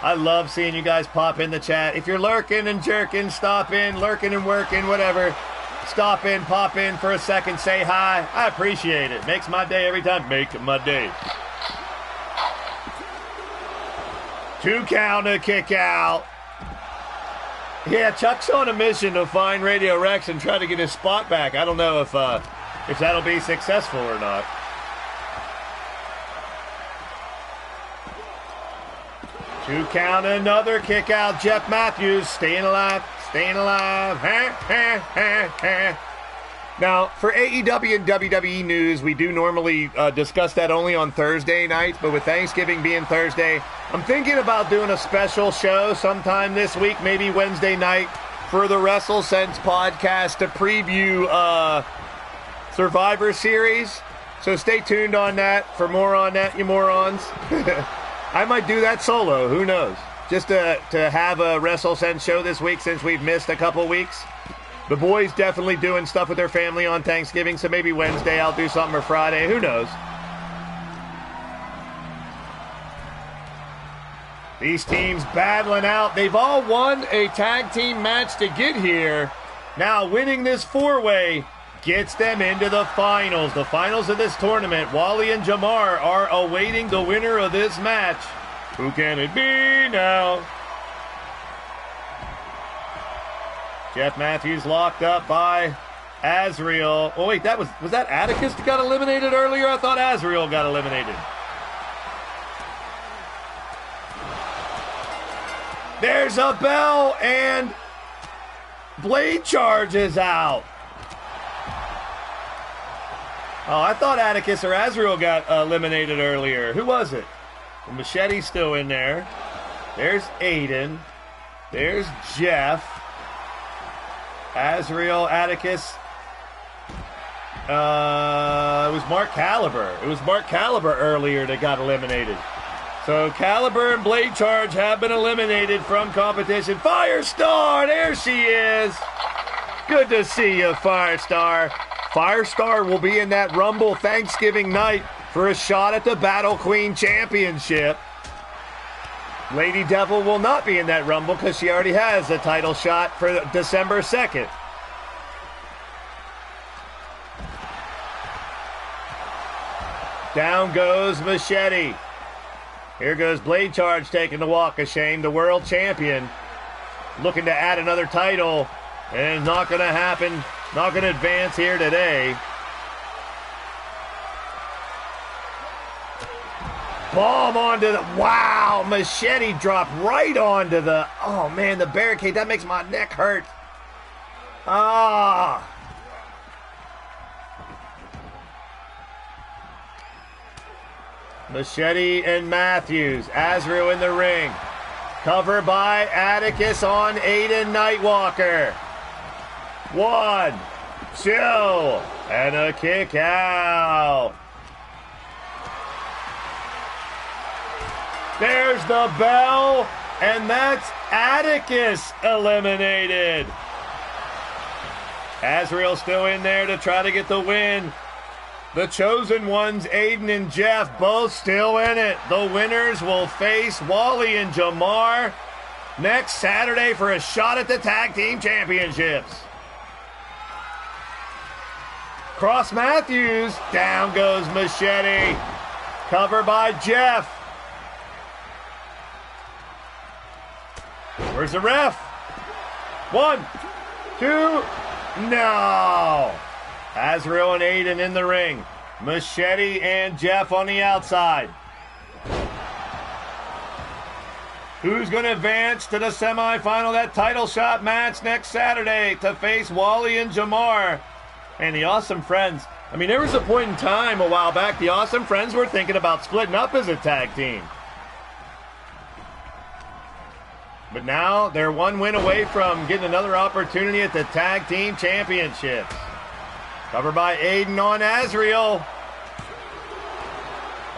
I love seeing you guys pop in the chat. If you're lurking and jerking, stop in, lurking and working, whatever. Stop in, pop in for a second, say hi. I appreciate it. Makes my day every time. Make my day. 2 count, a kick out. Yeah, Chuck's on a mission to find Radio Rex and try to get his spot back. I don't know if that'll be successful or not. Two count, another kick out. Jeff Matthews staying alive, staying alive. Now, for AEW and WWE news, we do normally discuss that only on Thursday nights, but with Thanksgiving being Thursday, I'm thinking about doing a special show sometime this week, maybe Wednesday night, for the WrestleSense Podcast to preview Survivor Series. So stay tuned on that for more on that, you morons. I might do that solo, who knows? Just to have a WrestleSense show this week since we've missed a couple weeks. The boys definitely doing stuff with their family on Thanksgiving, so maybe Wednesday I'll do something, or Friday, who knows? These teams battling out. They've all won a tag team match to get here. Now winning this four-way gets them into the finals. The finals of this tournament. Wally and Jamar are awaiting the winner of this match. Who can it be now? Jeff Matthews locked up by Azrael. Oh, wait, was that Atticus that got eliminated earlier? I thought Azrael got eliminated. There's a bell, and Blade charges out. Oh, I thought Atticus or Azrael got eliminated earlier. Who was it? The Machete's still in there. There's Aiden. There's Jeff. Azrael, Atticus. It was Mark Caliber. It was Mark Caliber earlier that got eliminated. So Caliber and Blade Charge have been eliminated from competition. Firestar, there she is. Good to see you, Firestar. Firestar will be in that Rumble Thanksgiving night for a shot at the Battle Queen Championship. Lady Devil will not be in that Rumble because she already has a title shot for December 2nd. Down goes Machete. Here goes Blade Charge taking the walk of shame, the world champion. Looking to add another title, and it's not going to happen, not going to advance here today. Bomb onto the, wow, Machete dropped right onto the, oh man, the barricade, that makes my neck hurt. Ah. Machete and Matthews, Azrael in the ring. Cover by Atticus on Aiden Nightwalker. 1, 2, and a kick out. There's the bell, and that's Atticus eliminated. Azrael still in there to try to get the win. The chosen ones, Aiden and Jeff, both still in it. The winners will face Wally and Jamar next Saturday for a shot at the Tag Team Championships. Cross Matthews, down goes Machete. Cover by Jeff. Where's the ref? 1, 2, no. Azrael and Aiden in the ring. Machete and Jeff on the outside. Who's going to advance to the semifinal, that title shot match next Saturday to face Wally and Jamar? And the Awesome Friends. I mean, there was a point in time a while back, the Awesome Friends were thinking about splitting up as a tag team. But now they're one win away from getting another opportunity at the Tag Team Championships. Covered by Aiden on Azrael.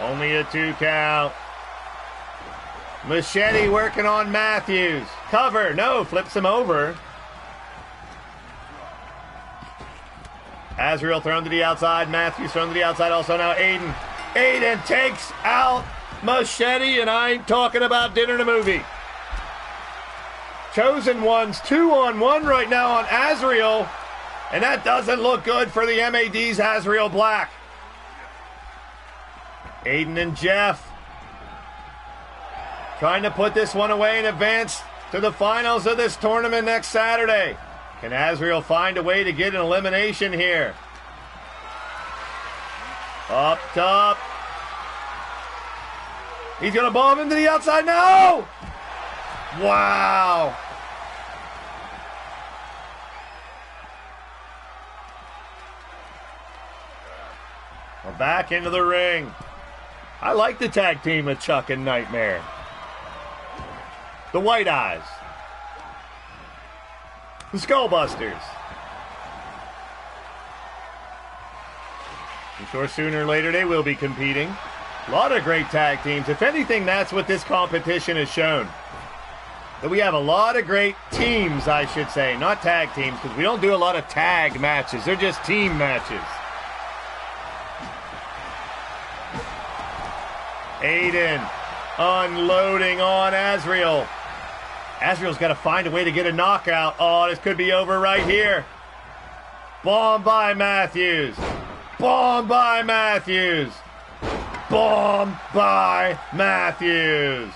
Only a 2 count. Machete working on Matthews. Cover, no, flips him over. Azrael thrown to the outside. Matthews thrown to the outside also. Now Aiden. Aiden takes out Machete, and I ain't talking about dinner and a movie. Chosen ones 2-on-1 right now on Azrael. And that doesn't look good for the MAD's Azrael Black. Aiden and Jeff trying to put this one away and advance to the finals of this tournament next Saturday. Can Azrael find a way to get an elimination here? Up top. He's going to bomb him to the outside. No! Wow. We're back into the ring. I like the tag team of Chuck and Nightmare. The White Eyes. The Skullbusters. I'm sure sooner or later they will be competing. A lot of great tag teams. If anything, that's what this competition has shown. That we have a lot of great teams, I should say. Not tag teams, because we don't do a lot of tag matches. They're just team matches. Aiden unloading on Azrael. Azrael's got to find a way to get a knockout. Oh, this could be over right here. Bomb by Matthews. Bomb by Matthews. Bomb by Matthews.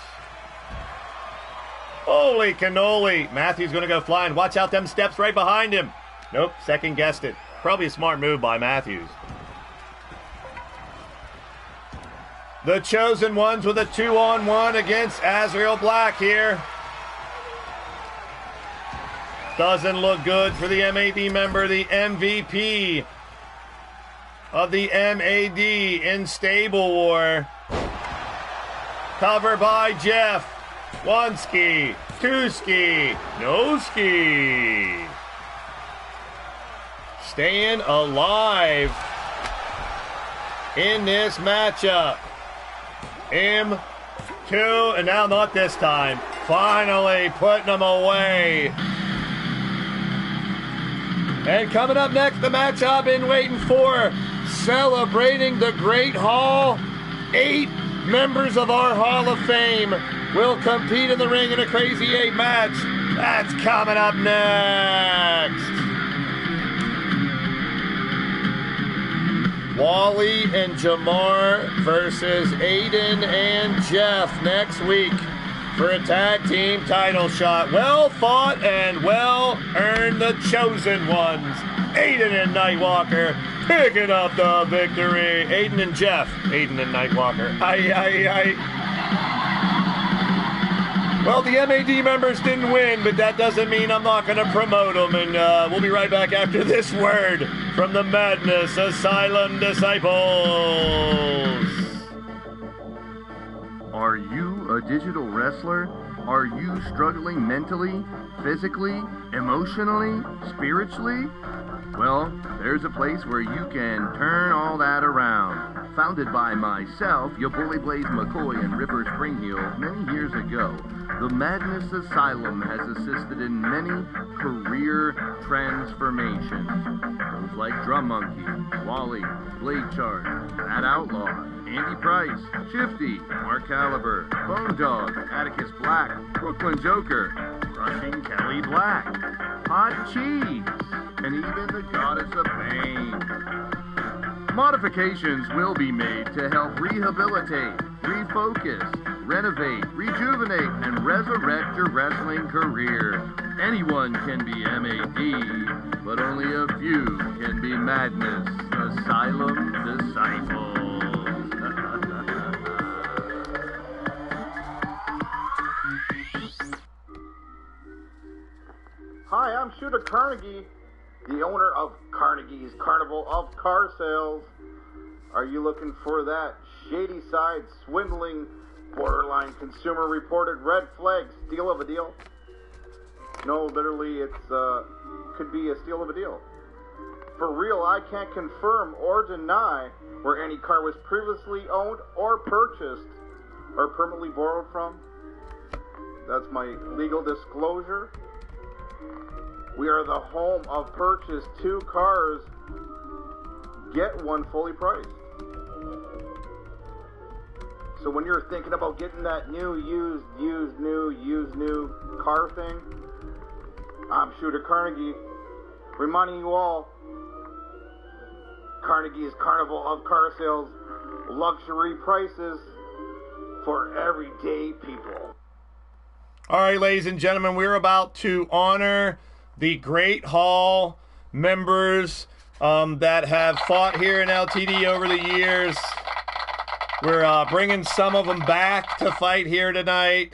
Holy cannoli. Matthews going to go flying. Watch out them steps right behind him. Nope, second guessed it. Probably a smart move by Matthews. The Chosen Ones with a 2-on-1 against Azrael Black here. Doesn't look good for the MAD member, the MVP of the MAD in Stable War. Cover by Jeff. One ski, two ski, no ski. Staying alive in this matchup. M2, and now not this time. Finally putting them away. And coming up next, the match I've been waiting for. Celebrating the Great Hall. 8 members of our Hall of Fame will compete in the ring in a Crazy 8 match. That's coming up next. Wally and Jamar versus Aiden and Jeff next week for a tag team title shot. Well fought and well earned, the Chosen Ones. Aiden and Nightwalker picking up the victory. Aiden and Jeff. Aiden and Nightwalker. Well, the MAD members didn't win, but that doesn't mean I'm not going to promote them. And we'll be right back after this word from the Madness Asylum Disciples. Are you a digital wrestler? Are you struggling mentally, physically, emotionally, spiritually? Well, there's a place where you can turn all that around. Founded by myself, your bully Blaise McCoy in River Spring Hill many years ago, the Madness Asylum has assisted in many career transformations. Those like Drum Monkey, Wally, Blade Charge, Matt Outlaw, Andy Price, Shifty, Mark Caliber, Bone Dog, Atticus Black, Brooklyn Joker, Crushing Kelly Black, Hot Cheese, and even the Goddess of Pain. Modifications will be made to help rehabilitate, refocus, renovate, rejuvenate, and resurrect your wrestling career. Anyone can be MAD, but only a few can be Madness Asylum Disciples. Hi, I'm Shooter Carnegie, the owner of Carnegie's Carnival of Car Sales. Are you looking for that shady side, swindling, borderline consumer reported red flag steal of a deal? No, literally, could be a steal of a deal. For real, I can't confirm or deny where any car was previously owned or purchased or permanently borrowed from. That's my legal disclosure. We are the home of purchase 2 cars, get 1 fully priced. So when you're thinking about getting that new, used, new car thing, I'm Shooter Carnegie, reminding you all, Carnegie's Carnival of Car Sales, luxury prices for everyday people. All right, ladies and gentlemen, we're about to honor the Great Hall members that have fought here in LTD over the years. We're bringing some of them back to fight here tonight.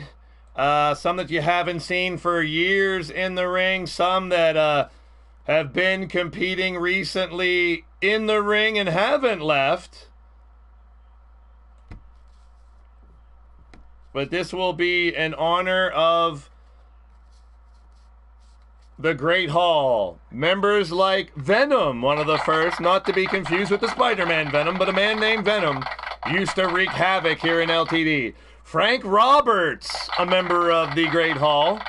Some that you haven't seen for years in the ring. Some that have been competing recently in the ring and haven't left. But this will be in honor of the Great Hall. Members like Venom, one of the first, not to be confused with the Spider-Man Venom, but a man named Venom used to wreak havoc here in LTD. Frank Roberts, a member of the Great Hall.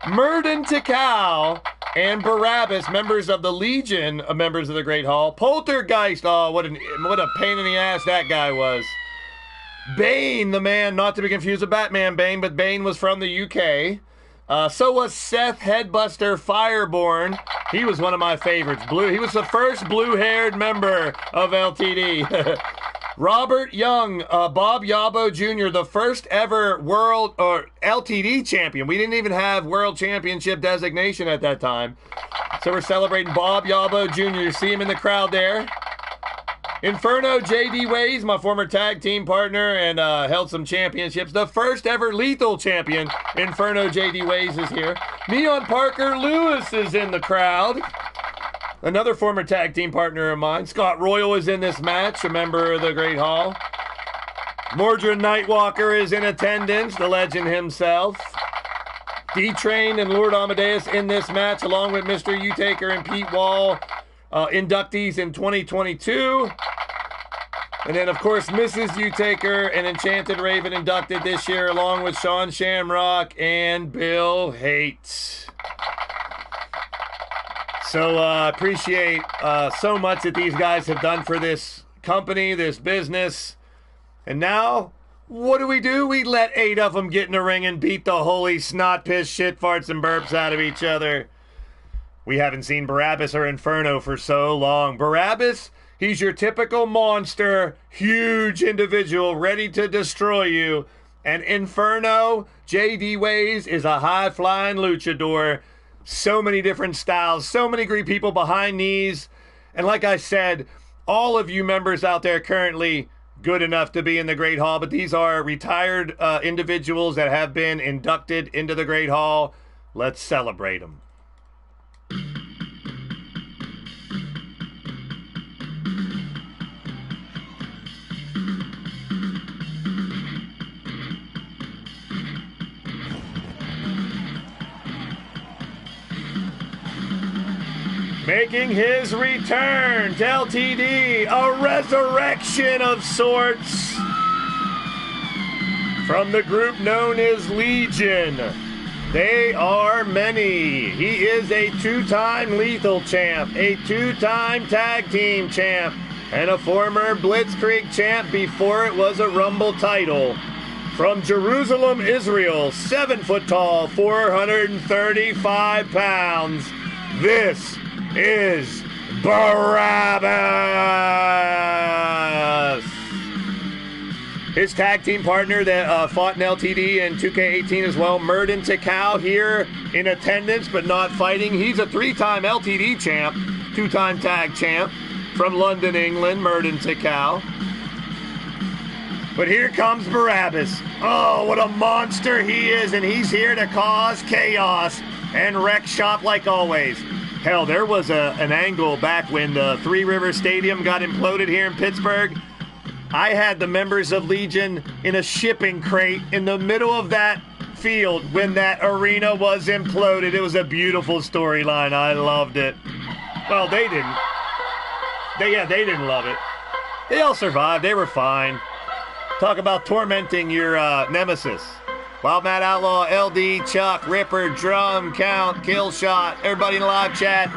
Murden Tikal and Barabbas, members of the Legion of members of the Great Hall. Poltergeist, oh, what a pain in the ass that guy was. Bane, the man, not to be confused with Batman Bane, but Bane was from the UK. So was Seth Headbuster Fireborn. He was one of my favorites. He was the first blue-haired member of LTD. Robert Young, Bob Yabo Jr., the first ever world or LTD champion. We didn't even have world championship designation at that time. So we're celebrating Bob Yabo Jr. You see him in the crowd there. Inferno J.D. Ways, my former tag team partner, and held some championships. The first ever lethal champion, Inferno J.D. Ways, is here. Neon Parker Lewis is in the crowd. Another former tag team partner of mine. Scott Royal is in this match, a member of the Great Hall. Mordred Nightwalker is in attendance, the legend himself. D-Train and Lord Amadeus in this match, along with Mr. U-Taker and Pete Wall, inductees in 2022. And then, of course, Mrs. U-Taker and Enchanted Raven inducted this year, along with Sean Shamrock and Bill Haight. So I appreciate so much that these guys have done for this company, this business. And now, what do? We let 8 of them get in the ring and beat the holy snot, piss, shit, farts, and burps out of each other. We haven't seen Barabbas or Inferno for so long. Barabbas, he's your typical monster, huge individual, ready to destroy you. And Inferno, J.D. Ways, is a high-flying luchador. So many different styles, so many great people behind these. And like I said, all of you members out there currently good enough to be in the Great Hall, but these are retired individuals that have been inducted into the Great Hall. Let's celebrate them. Making his return to LTD, a resurrection of sorts from the group known as Legion. They are many. He is a 2-time lethal champ, a 2-time tag team champ, and a former Blitzkrieg champ before it was a Rumble title. From Jerusalem, Israel, 7 foot tall, 435 pounds, this is Barabbas. His tag team partner that fought in LTD and 2K18 as well, Murden Tikal, here in attendance but not fighting. He's a 3-time LTD champ, 2-time tag champ from London, England, Murden Tikal. But here comes Barabbas. Oh, what a monster he is, and he's here to cause chaos and wreck shop like always. Hell, there was an angle back when the Three River Stadium got imploded here in Pittsburgh. I had the members of Legion in a shipping crate in the middle of that field when that arena was imploded. It was a beautiful storyline. I loved it. Well, they didn't. They didn't love it. They all survived. They were fine. Talk about tormenting your nemesis. Wild Mad Outlaw, LD, Chuck, Ripper, Drum, Count, Killshot, everybody in the live chat.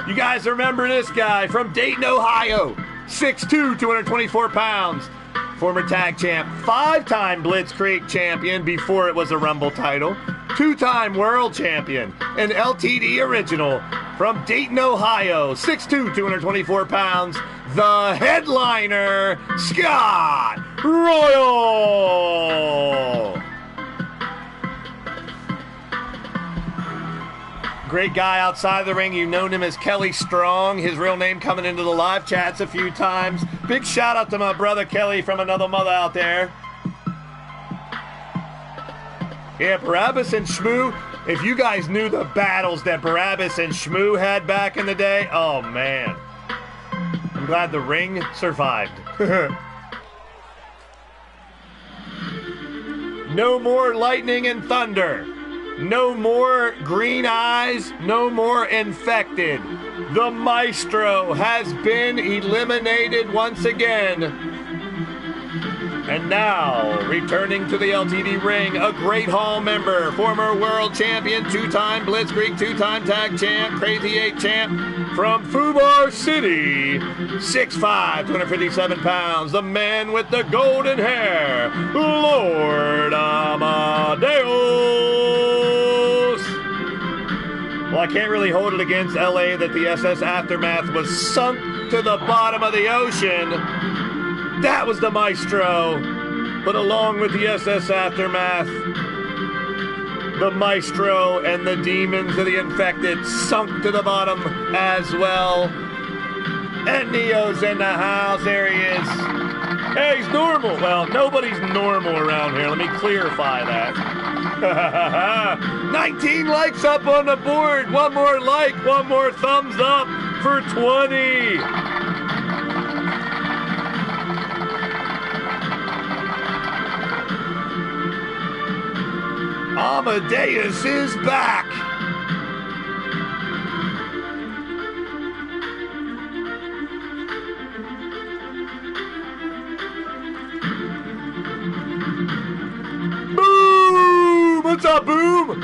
You guys remember this guy from Dayton, Ohio. 6'2", 224 pounds. Former tag champ, 5-time Blitzkrieg champion before it was a Rumble title. 2-time world champion, an LTD original from Dayton, Ohio. 6'2", 224 pounds. The headliner, Scott Royal. Great guy outside of the ring. You've known him as Kelly Strong. His real name coming into the live chats a few times. Big shout out to my brother Kelly from another mother out there. Yeah, Barabbas and Shmoo. If you guys knew the battles that Barabbas and Shmoo had back in the day, oh man. I'm glad the ring survived. No more lightning and thunder. No more green eyes. No more infected. The Maestro has been eliminated once again. And now, returning to the LTD ring, a Great Hall member, former world champion, two-time Blitzkrieg, two-time tag champ, Crazy 8 champ, from Fubar City, 6'5", 257 pounds, the man with the golden hair, Lord Amadeus. Well, I can't really hold it against LA that the SS Aftermath was sunk to the bottom of the ocean. That was the Maestro, but along with the SS Aftermath, the Maestro and the demons of the infected sunk to the bottom as well. And Neo's in the house. There he is. Hey, he's normal. Well, nobody's normal around here. Let me clarify that. 19 likes up on the board. One more like, one more thumbs up for 20. Amadeus is back. Boom! What's up, Boom?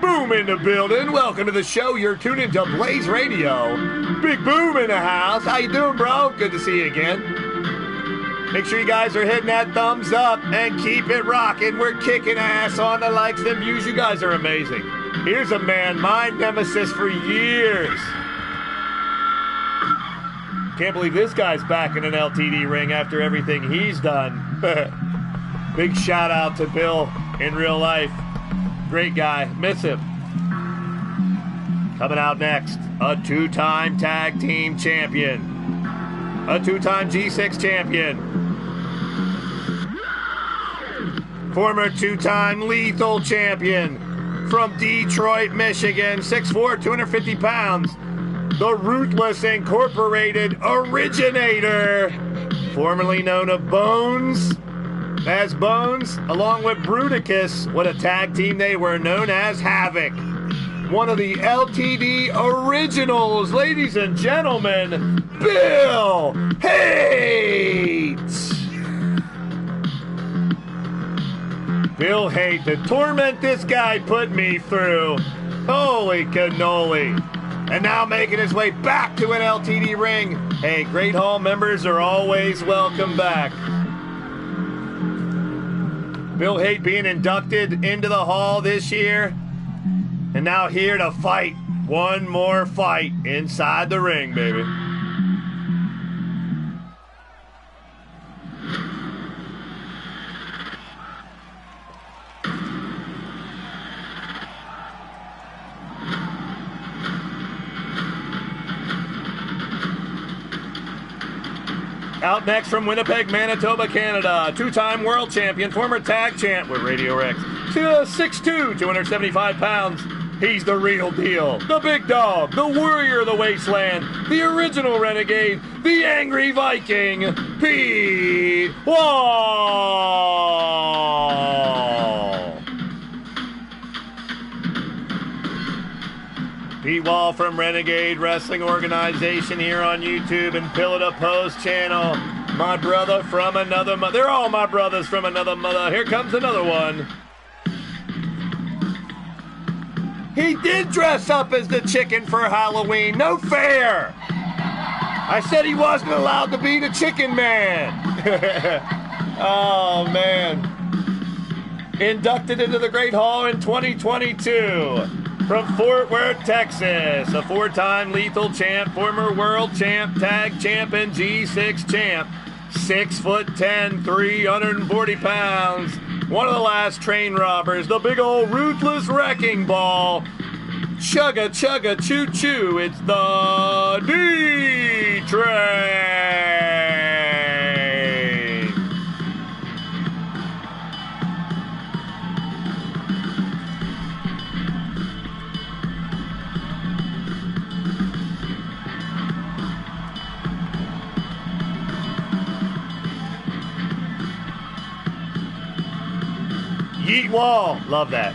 Boom in the building. Welcome to the show. You're tuned into Blaised Radio. Big Boom in the house. How you doing, bro? Good to see you again. Make sure you guys are hitting that thumbs up and keep it rocking. We're kicking ass on the likes and views. You guys are amazing. Here's a man, my nemesis for years. Can't believe this guy's back in an LTD ring after everything he's done. Big shout out to Bill in real life. Great guy. Miss him. Coming out next, a two-time tag team champion. A two-time G6 champion. Former two-time lethal champion from Detroit, Michigan, 6'4", 250 pounds. The Ruthless Incorporated originator, formerly known as Bones, along with Bruticus. What a tag team they were, known as Havoc. One of the LTD originals, ladies and gentlemen, Bill Haight. Bill Haight, the torment this guy put me through. Holy cannoli. And now making his way back to an LTD ring. Hey, Great Hall members are always welcome back. Bill Haight being inducted into the Hall this year. And now here to fight one more fight inside the ring, baby. Out next from Winnipeg, Manitoba, Canada, two-time world champion, former tag champ with Radio Rex, 6'2", 275 pounds. He's the real deal, the big dog, the warrior of the wasteland, the original renegade, the angry Viking, Pete Wall. Pete Wall from Renegade Wrestling Organization here on YouTube and Pillow to Post channel. My brother from another mother. They're all my brothers from another mother. Here comes another one. He did dress up as the chicken for Halloween. No fair. I said he wasn't allowed to be the chicken man. Oh, man. Inducted into the Great Hall in 2022. From Fort Worth, Texas, a four-time lethal champ, former world champ, tag champ, and G6 champ. 6'10", 340 pounds. One of the last train robbers, the big old ruthless wrecking ball. Chugga, chugga, choo, choo. It's the D-Train. Yeet wall. Love that.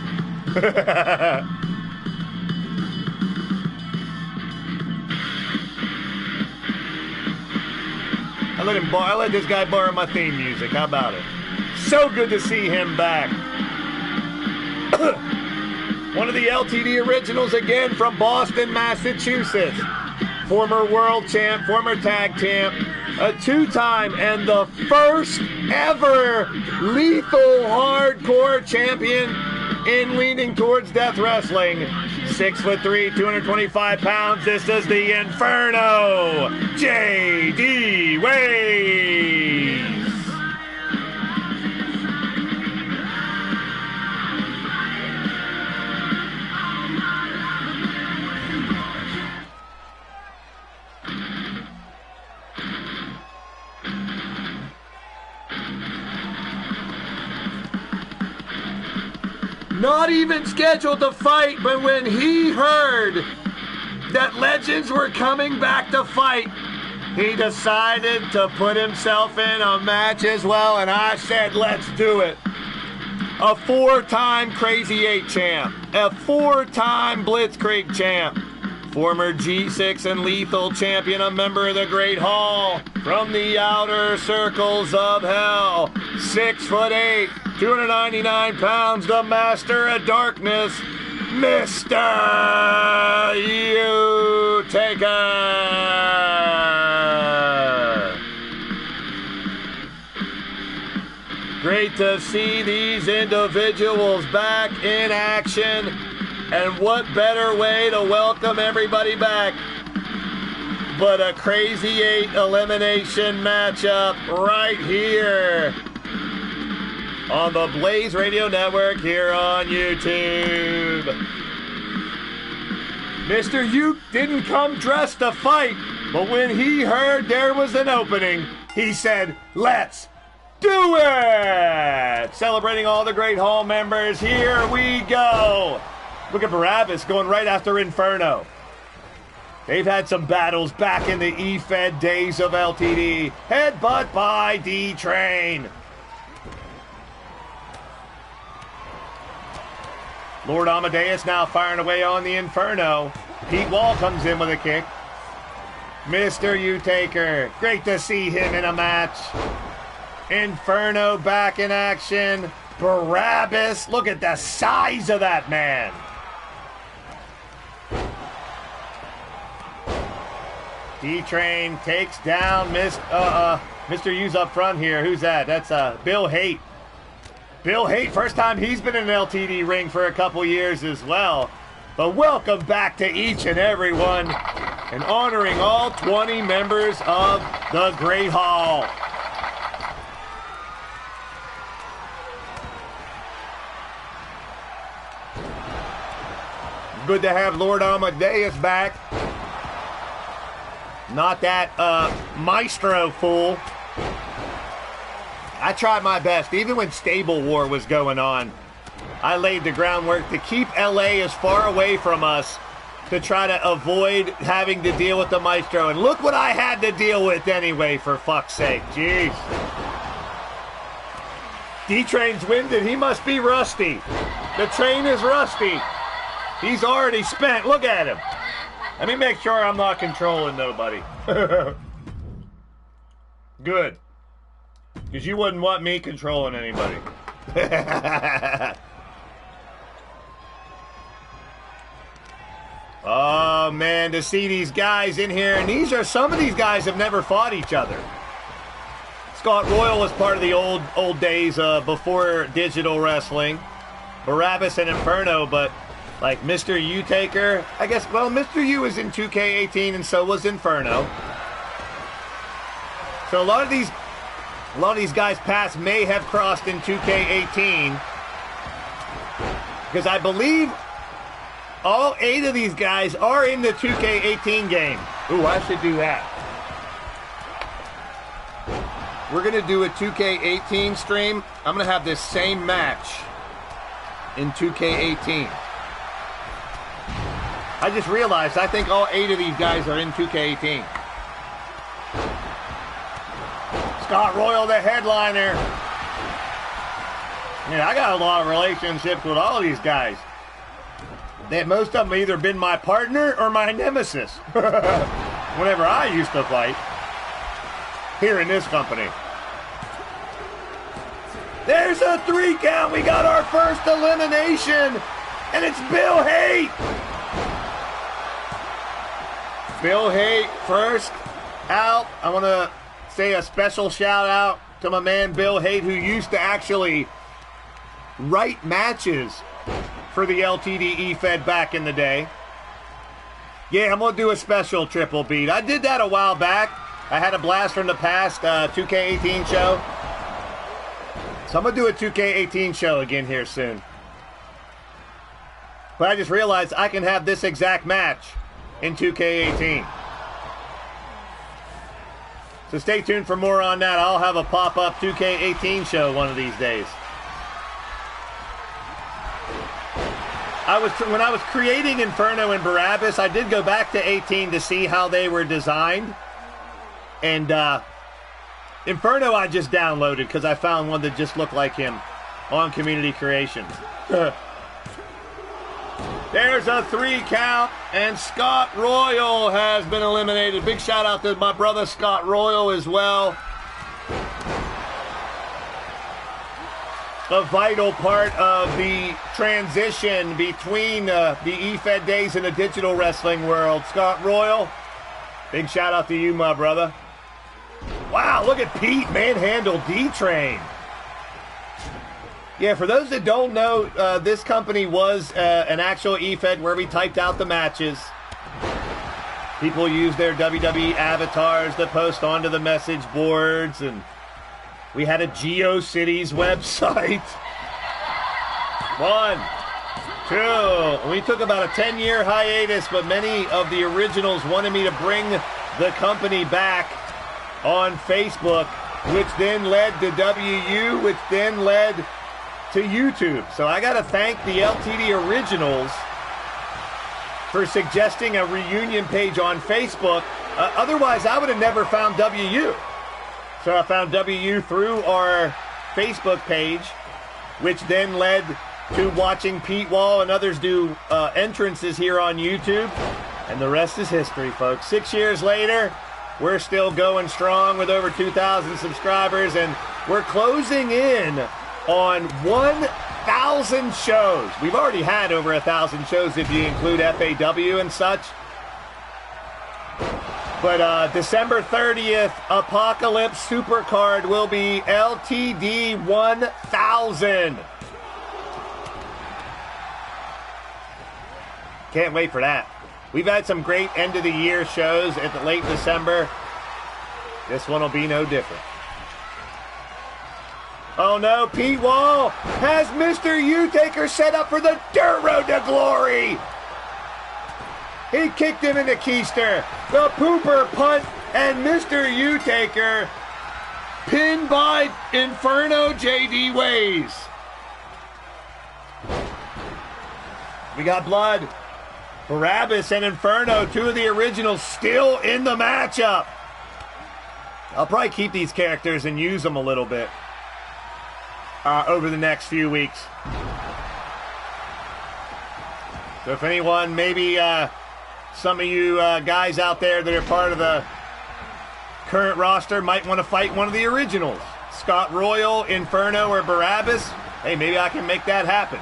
I let this guy borrow my theme music. How about it? So good to see him back. One of the LTD originals again from Boston, Massachusetts. Former world champ, former tag champ, a two-time and the first ever lethal hardcore champion in leaning towards death wrestling. 6'3", 225 pounds. This is the Inferno, J.D. Ways. Not even scheduled to fight, but when he heard that legends were coming back to fight, he decided to put himself in a match as well, and I said, let's do it. A 4-time Crazy 8 champ, a 4-time Blitzkrieg champ, former G6 and Lethal champion, a member of the Great Hall, from the outer circles of hell, 6'8", 299 pounds, the Master of Darkness, Mr. U-Taker. Great to see these individuals back in action, and what better way to welcome everybody back but a Crazy 8 elimination matchup right here on the Blaised Radio Network here on YouTube. Mr. Uke didn't come dressed to fight, but when he heard there was an opening, he said, let's do it! Celebrating all the Great Hall members, here we go! Look at Barabbas going right after Inferno. They've had some battles back in the Efed days of LTD. Headbutt by D-Train. Lord Amadeus now firing away on the Inferno. Pete Wall comes in with a kick. Mr. U-Taker, great to see him in a match. Inferno back in action. Barabbas, look at the size of that man. D-Train takes down Mr. U's up front here. Who's that? That's Bill Haight. Bill Haight, first time he's been in an LTD ring for a couple years as well. But welcome back to each and every one, and honoring all 20 members of the Great Hall. Good to have Lord Amadeus back. Not that maestro fool. I tried my best. Even when Stable War was going on, I laid the groundwork to keep LA as far away from us to try to avoid having to deal with the maestro. And look what I had to deal with anyway, for fuck's sake. Jeez. D-Train's winded. He must be rusty. The train is rusty. He's already spent. Look at him. Let me make sure I'm not controlling nobody. Good. Because you wouldn't want me controlling anybody. Oh, man, to see these guys in here. And some of these guys have never fought each other. Scott Royal was part of the old days before digital wrestling. Barabbas and Inferno, but like Mr. U-Taker, I guess, well, Mr. U was in 2K18 and so was Inferno. So a lot of these guys past may have crossed in 2K18, because I believe all 8 of these guys are in the 2K18 game. Ooh, I should do that. We're going to do a 2K18 stream. I'm going to have this same match in 2K18. I just realized I think all 8 of these guys are in 2K18. Scott Royal, the headliner. Yeah, I got a lot of relationships with all these guys. Most of them either been my partner or my nemesis. Whenever I used to fight. Here in this company. There's a 3 count. We got our first elimination. And it's Bill Haight. Bill Haight first out. I want to say a special shout out to my man Bill Haight, who used to actually write matches for the LTD Efed back in the day. Yeah, I'm going to do a special triple beat. I did that a while back. I had a blast from the past 2K18 show. So I'm going to do a 2K18 show again here soon. But I just realized I can have this exact match in 2K18. So stay tuned for more on that. I'll have a pop-up 2K18 show one of these days. When I was creating Inferno and Barabbas, I did go back to 18 to see how they were designed. And Inferno I just downloaded because I found one that just looked like him on Community Creations. There's a 3 count, and Scott Royal has been eliminated. Big shout out to my brother Scott Royal as well. A vital part of the transition between the Efed days and the digital wrestling world. Scott Royal, big shout out to you, my brother. Wow, look at Pete manhandle D-Train. Yeah, for those that don't know, this company was an actual Efed where we typed out the matches. People use their WWE avatars to post onto the message boards, and we had a GeoCities website. 1, 2. We took about a 10-year hiatus, but many of the originals wanted me to bring the company back on Facebook, which then led to WU, which then led to YouTube. So I got to thank the LTD Originals for suggesting a reunion page on Facebook. Otherwise, I would have never found WU. So I found WU through our Facebook page, which then led to watching Pete Wall and others do entrances here on YouTube. And the rest is history, folks. 6 years later, we're still going strong with over 2,000 subscribers, and we're closing in on 1,000 shows. We've already had over 1,000 shows if you include FAW and such. But December 30th, Apocalypse Supercard will be LTD 1000. Can't wait for that. We've had some great end-of-the-year shows at the late December. This one will be no different. Oh no, Pete Wall has Mr. U-Taker set up for the dirt road to glory. He kicked him in the keister. The pooper punt, and Mr. U-Taker pinned by Inferno JD Ways. We got blood. Barabbas and Inferno, 2 of the originals, still in the matchup. I'll probably keep these characters and use them a little bit over the next few weeks. So if anyone, maybe some of you guys out there that are part of the current roster might want to fight one of the originals, Scott Royal, Inferno, or Barabbas, hey, maybe I can make that happen.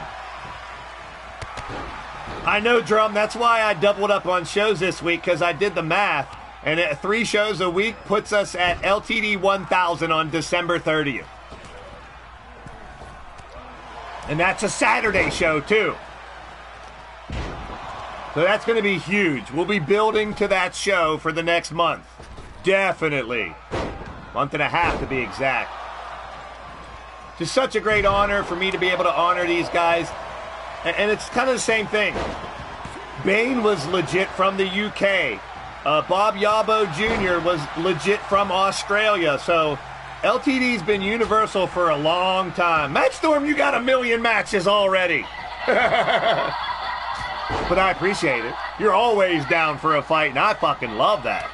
I know, Drum, that's why I doubled up on shows this week, because I did the math, and 3 shows a week puts us at LTD 1000 on December 30th. And that's a Saturday show, too. So that's going to be huge. We'll be building to that show for the next month. Definitely. Month and a half, to be exact. Just such a great honor for me to be able to honor these guys. And it's kind of the same thing. Bane was legit from the UK. Bob Yabo Jr. was legit from Australia. So LTD's been universal for a long time. Matchstorm, you got 1 million matches already. But I appreciate it. You're always down for a fight, and I fucking love that.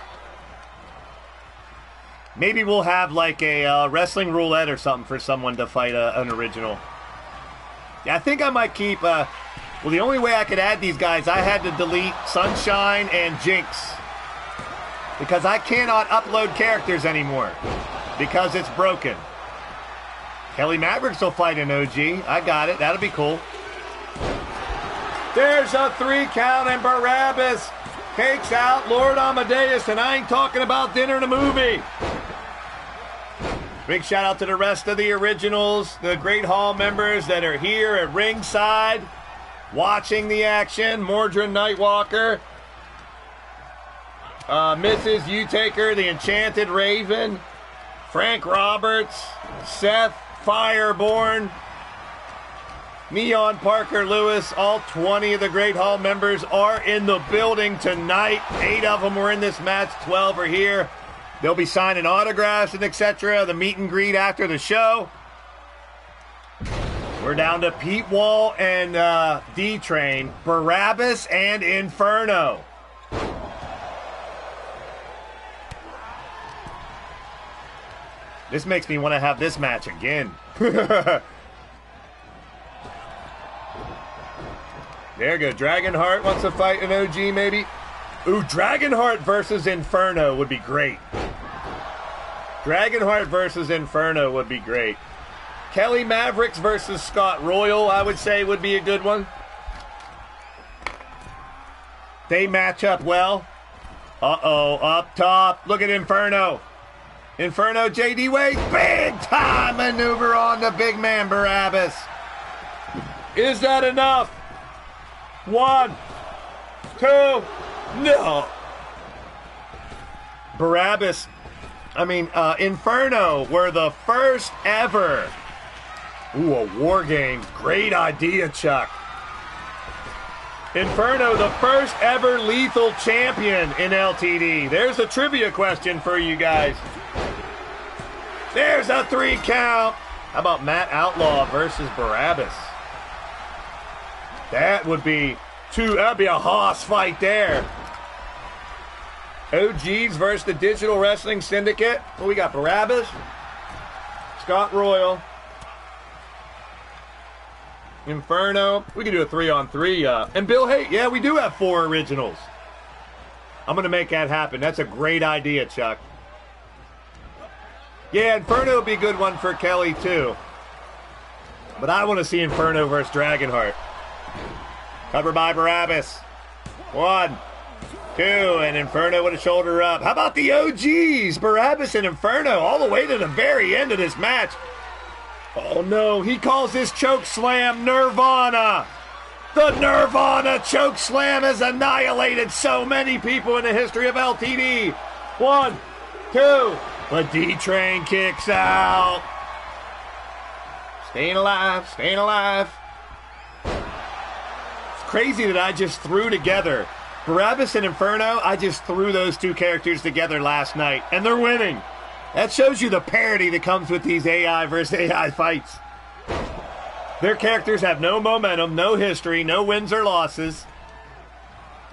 Maybe we'll have like a wrestling roulette or something for someone to fight an original. I think I might keep, well, the only way I could add these guys, I had to delete Sunshine and Jinx. Because I cannot upload characters anymore. Because it's broken. Kelly Mavericks will fight an OG. I got it. That'll be cool. There's a 3 count, and Barabbas takes out Lord Amadeus, and I ain't talking about dinner and a movie. Big shout out to the rest of the originals, the Great Hall members that are here at ringside, watching the action. Mordred Nightwalker, Mrs. Utaker, the Enchanted Raven, Frank Roberts, Seth Fireborn, Neon Parker Lewis. All 20 of the Great Hall members are in the building tonight. 8 of them were in this match, 12 are here. They'll be signing autographs and etc. The meet and greet after the show. We're down to Pete Wall and D-Train, Barabbas and Inferno. This makes me want to have this match again. There you go. Dragonheart wants to fight an OG maybe. Ooh, Dragonheart versus Inferno would be great. Dragonheart versus Inferno would be great. Kelly Mavericks versus Scott Royal, I would say, would be a good one. They match up well. Uh-oh, up top. Look at Inferno. Inferno, J.D. Wade, big time maneuver on the big man, Barabbas. Is that enough? 1, 2, no. Barabbas, Inferno were the first ever. Ooh, a war game. Great idea, Chuck. Inferno, the first ever lethal champion in LTD. There's a trivia question for you guys. There's a 3 count. How about Matt Outlaw versus Barabbas? That would be that'd be a hoss fight there. OGs versus the Digital Wrestling Syndicate. Well, we got Barabbas, Scott Royal, Inferno. We can do a 3-on-3. And Bill Haight. Yeah, we do have 4 originals. I'm going to make that happen. That's a great idea, Chuck. Yeah, Inferno would be a good one for Kelly, too. But I want to see Inferno versus Dragonheart. Covered by Barabbas. 1, 2, and Inferno with a shoulder up. How about the OGs? Barabbas and Inferno all the way to the very end of this match. Oh, no. He calls this choke slam Nirvana. The Nirvana choke slam has annihilated so many people in the history of LTD. 1, 2. But D-Train kicks out. Staying alive, staying alive. It's crazy that I just threw together Barabbas and Inferno. I just threw those 2 characters together last night, and they're winning. That shows you the parity that comes with these AI versus AI fights. Their characters have no momentum, no history, no wins or losses.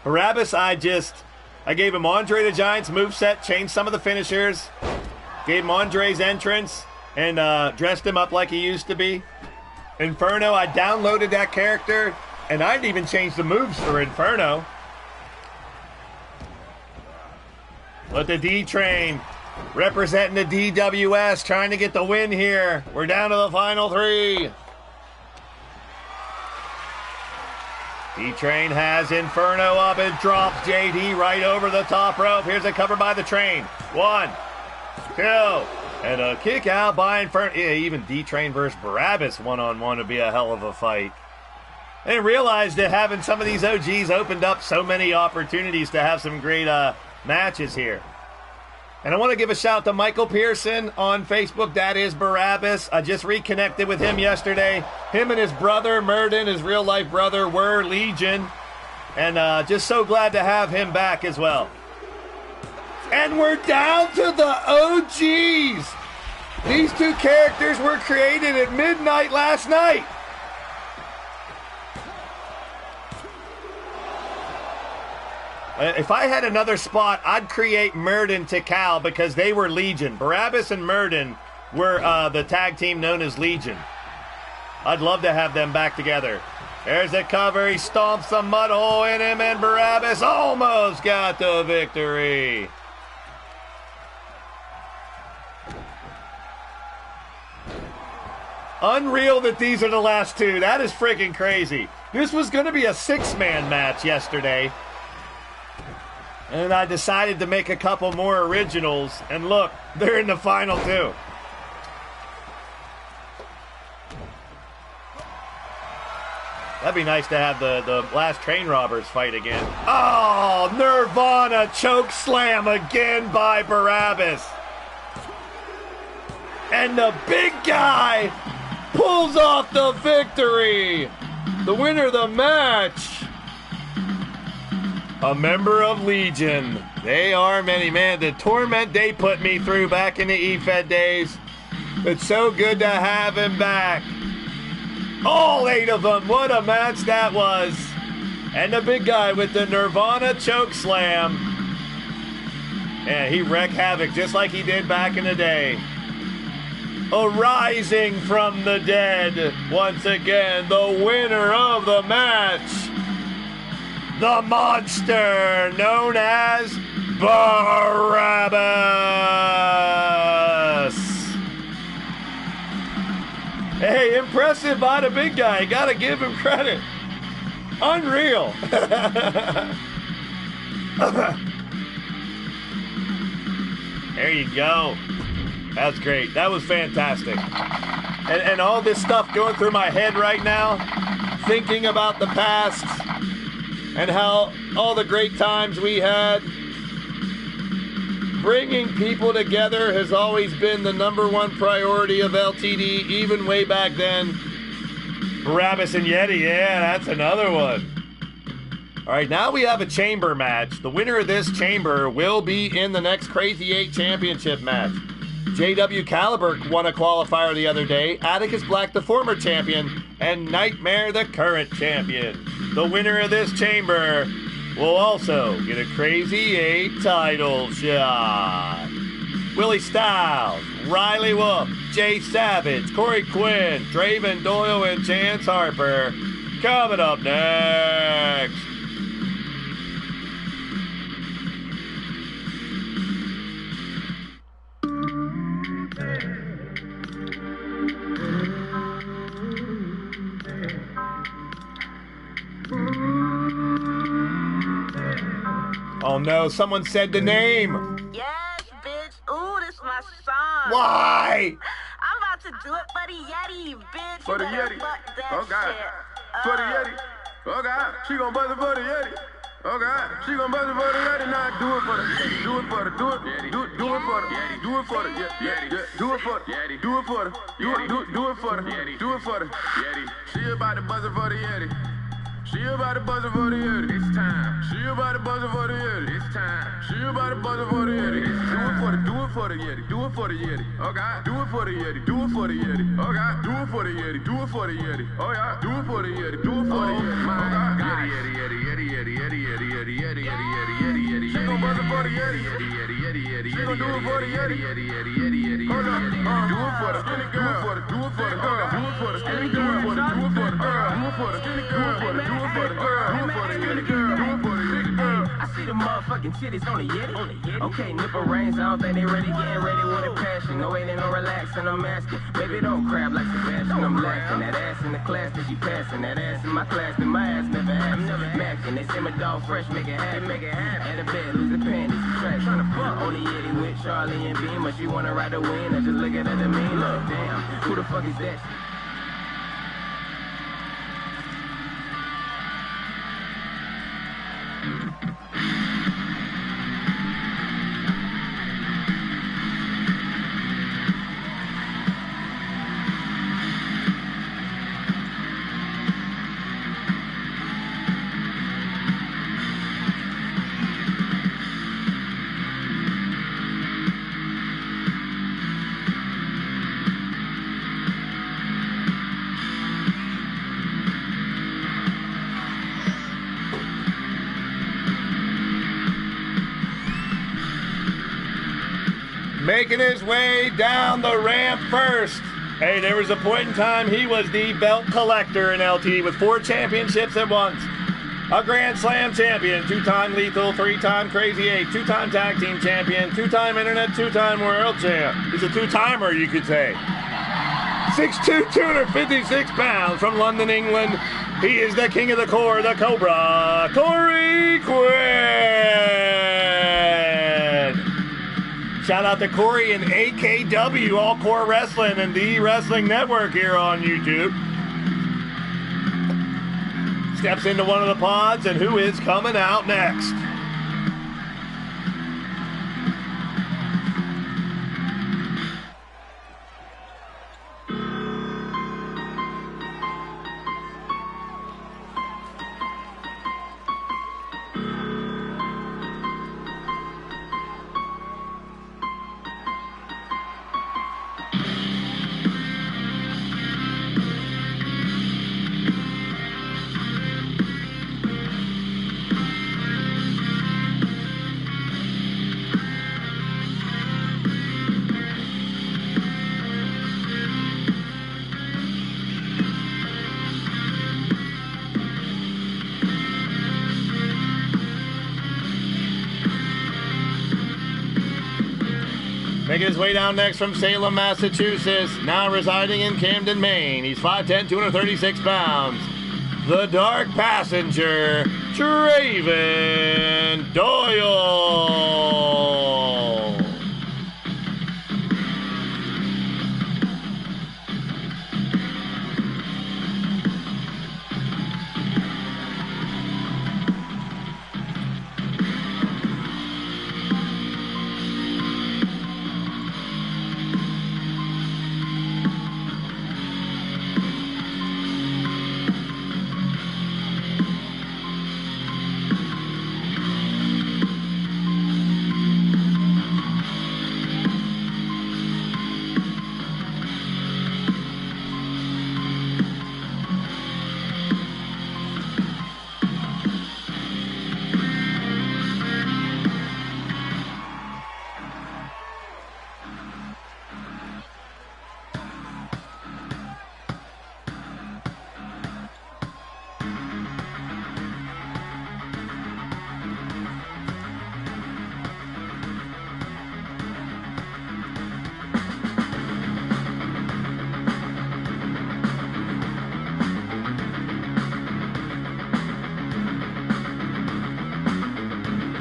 Barabbas, I gave him Andre the Giant's moveset, changed some of the finishers, gave him Andre's entrance, and dressed him up like he used to be. Inferno, I downloaded that character, and I didn't even change the moves for Inferno. But the D-Train representing the DWS, trying to get the win here. We're down to the final 3. D-Train has Inferno up and drops JD right over the top rope. Here's a cover by the Train. 1, 2, and a kick out by Inferno. Yeah, even D-Train versus Barabbas one-on-one would be a hell of a fight. I didn't realize that having some of these OGs opened up so many opportunities to have some great matches here. And I want to give a shout to Michael Pearson on Facebook. That is Barabbas. I just reconnected with him yesterday. Him and his brother, Murden, his real-life brother, were Legion. And just so glad to have him back as well. And we're down to the OGs. These 2 characters were created at midnight last night. If I had another spot, I'd create Murden to Cal because they were Legion. Barabbas and Murden were the tag team known as Legion. I'd love to have them back together. There's the cover. He stomps the mud hole in him, and Barabbas almost got the victory. Unreal that these are the last two. That is freaking crazy. This was going to be a 6-man match yesterday. And I decided to make a couple more originals. And look, they're in the final two. That'd be nice to have the last train robbers fight again. Oh, Nirvana choke slam again by Barabbas. And the big guy pulls off the victory. The winner of the match, a member of Legion. They are many, man. The torment they put me through back in the Efed days. It's so good to have him back. All 8 of them. What a match that was. And the big guy with the Nirvana choke slam. And he wreaked havoc just like he did back in the day. Arising from the dead, once again, the winner of the match, the monster known as Barabbas. Hey, impressive by the big guy. Gotta give him credit. Unreal. There you go. That's great. That was fantastic. And all this stuff going through my head right now, thinking about the past and how all the great times we had. Bringing people together has always been the #1 priority of LTD, even way back then. Barabbas and Yeti, yeah, that's another one. All right, now we have a chamber match. The winner of this chamber will be in the next Crazy 8 championship match. JW Caliber won a qualifier the other day, Atticus Black the former champion, and Nightmare the current champion. The winner of this chamber will also get a Crazy 8 title shot. Willie Styles, Riley Wolf, Jay Savage, Corey Quinn, Draven Doyle, and Chance Harper. Coming up next. Oh no, someone said the name. Yes, bitch. Ooh, this my song. Why? I'm about to do it for the Yeti, bitch. For the You better Yeti. fuck that Oh God. shit. For the Yeti. Oh God. She gon' buzz it for the Yeti. Oh God. She gon' buzz it for the Yeti. Now do it for the Yeti. Do it for the. Do it. Do it for the Yeti. Do it for the Yeti. Do it for the Yeti. Do it for the. Do it for the Yeti. Do it for the Yeti. She about to buzz it for the Yeti. She about to buzz it for the Yeti. It's time. She about to buzz it for the Yeti. It's time. She about to buzz it for the Yeti. Do it for the. Do it for the Yeti. Do it for the Yeti. Oh God. Do it for the Yeti. Do it for the Yeti. Oh God. Do it for the Yeti. Do it for the Yeti. Oh yeah. Do it for the Yeti. Do it for the Yeti. Oh God. Yeti. She gon' buzz it for the Yeti. She gon' do it for the Yeti. Hold up. Do it for the skinny girl. Do it for the girl. Do it for the skinny girl. Do it for the girl. Do it for the skinny girl. Do it for the girl. Do it for the skinny girl. Do it for the skinny girl. I see the motherfucking titties on the Yeti. Okay, nipple rings, I don't think they ready, getting ready with a passion. No, ain't no relaxing, I'm asking. Baby, don't crab like Sebastian, I'm laughing. That ass in the class that she passing. That ass in my class that my ass never had. Macking, they say my dog fresh, make it happen. At the bed, lose the panties, trash. Tryna fuck on the Yeti with Charlie and Beam, but she wanna ride the wind. I just look at her to me, look, damn, who the fuck is that? Making his way down the ramp first Hey, there was a point in time he was the belt collector in LTD with 4 championships at once. A Grand Slam champion, 2-time Lethal, 3-time Crazy 8, 2-time Tag Team champion, 2-time Internet, 2-time World champ. He's a 2-timer, you could say. 6'2", 256 pounds from London, England. He is the king of the core, the Cobra, Corey Quinn. Shout out to Corey and AKW, All Core Wrestling, and the Wrestling Network here on YouTube. Steps into one of the pods, and who is coming out next? Making his way down next from Salem, Massachusetts, now residing in Camden, Maine. He's 5'10", 236 pounds. The Dark Passenger, Draven Doyle.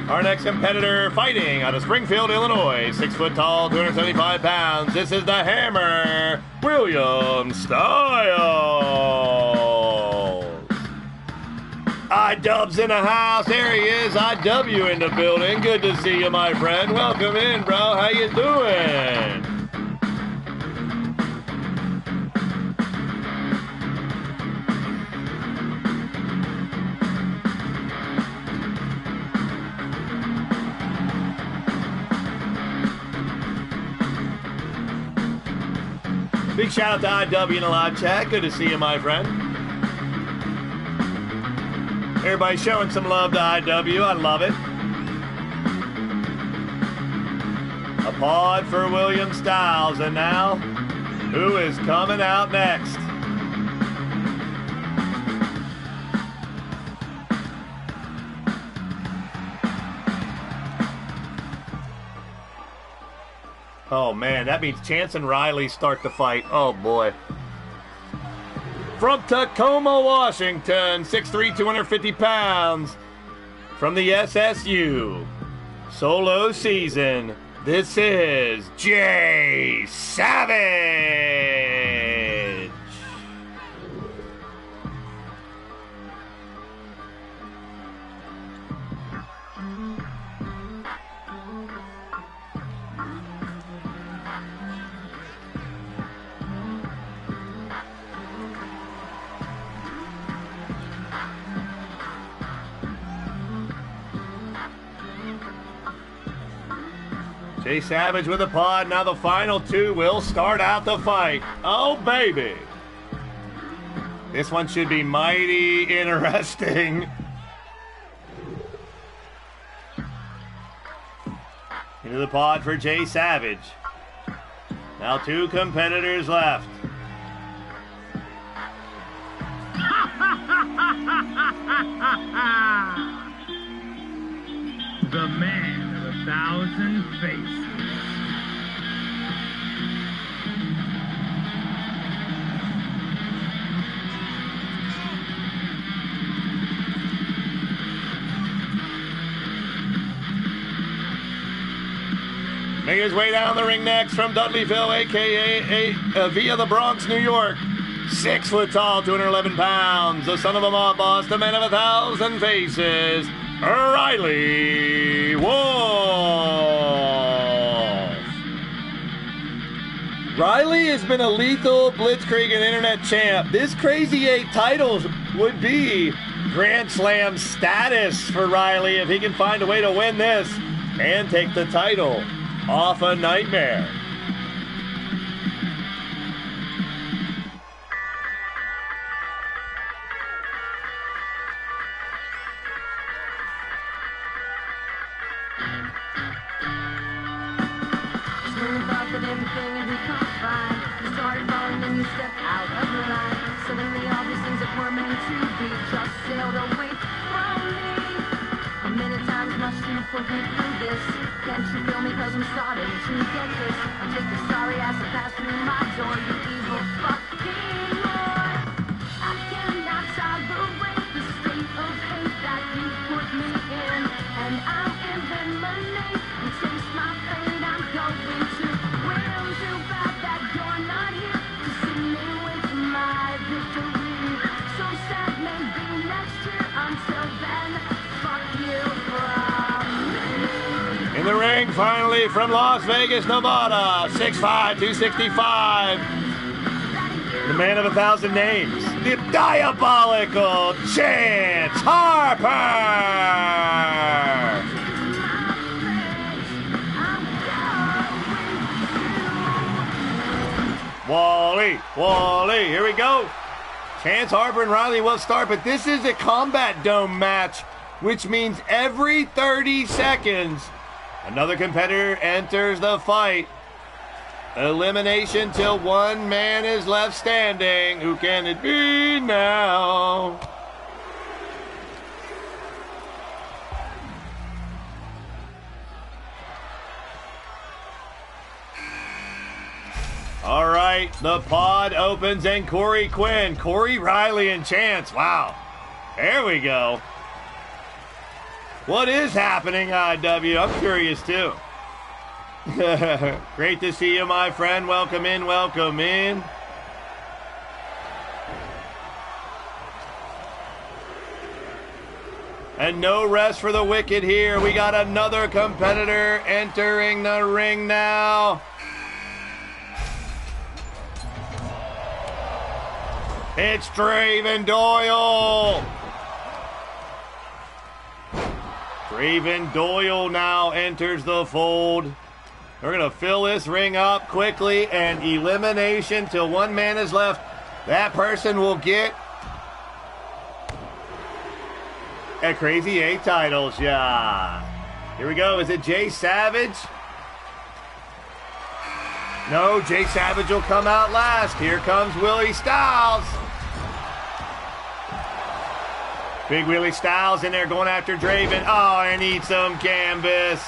Our next competitor fighting out of Springfield, Illinois, 6 foot tall, 275 pounds. This is the Hammer, William Styles. I-Dub's in the house. There he is. IW in the building. Good to see you, my friend. Welcome in, bro. How you doing? Big shout out to IW in the live chat. Good to see you, my friend. Everybody showing some love to IW. I love it. A pod for William Styles. And now, who is coming out next? Oh, man, that means Chance and Riley start the fight. Oh, boy. From Tacoma, Washington, 6'3", 250 pounds. From the SSU, solo season, this is Jay Savage. Jay Savage with a pod. Now the final two will start out the fight. Oh, baby. This one should be mighty interesting. Into the pod for Jay Savage. Now 2 competitors left. The man of 1,000 faces. Making his way down the ring next from Dudleyville, a.k.a. via the Bronx, New York. 6 foot tall, 211 pounds. The son of a mob boss, the man of 1,000 faces, Riley Wolf. Riley has been a lethal Blitzkrieg and internet champ. This Crazy 8 titles would be Grand Slam status for Riley if he can find a way to win this and take the title off a Nightmare. In the ring, finally, from Las Vegas, Nevada, 6'5", 265. The man of 1,000 names, the diabolical Chance Harper. Wally, here we go. Chance Harper and Riley will start, but this is a combat dome match, which means every 30 seconds, another competitor enters the fight. Elimination till one man is left standing. Who can it be now? All right, the pod opens and Corey Quinn, Corey Riley, and Chance. Wow, there we go. What is happening, IW? I'm curious too. Great to see you, my friend. Welcome in, welcome in. And no rest for the wicked here. We got another competitor entering the ring now. It's Draven Doyle. Draven Doyle now enters the fold. We're going to fill this ring up quickly, and elimination till one man is left. That person will get a Crazy 8 titles, yeah. Here we go. Is it Jay Savage? No, Jay Savage will come out last. Here comes Willie Styles. Big Willie Styles in there going after Draven. Oh, I need some canvas.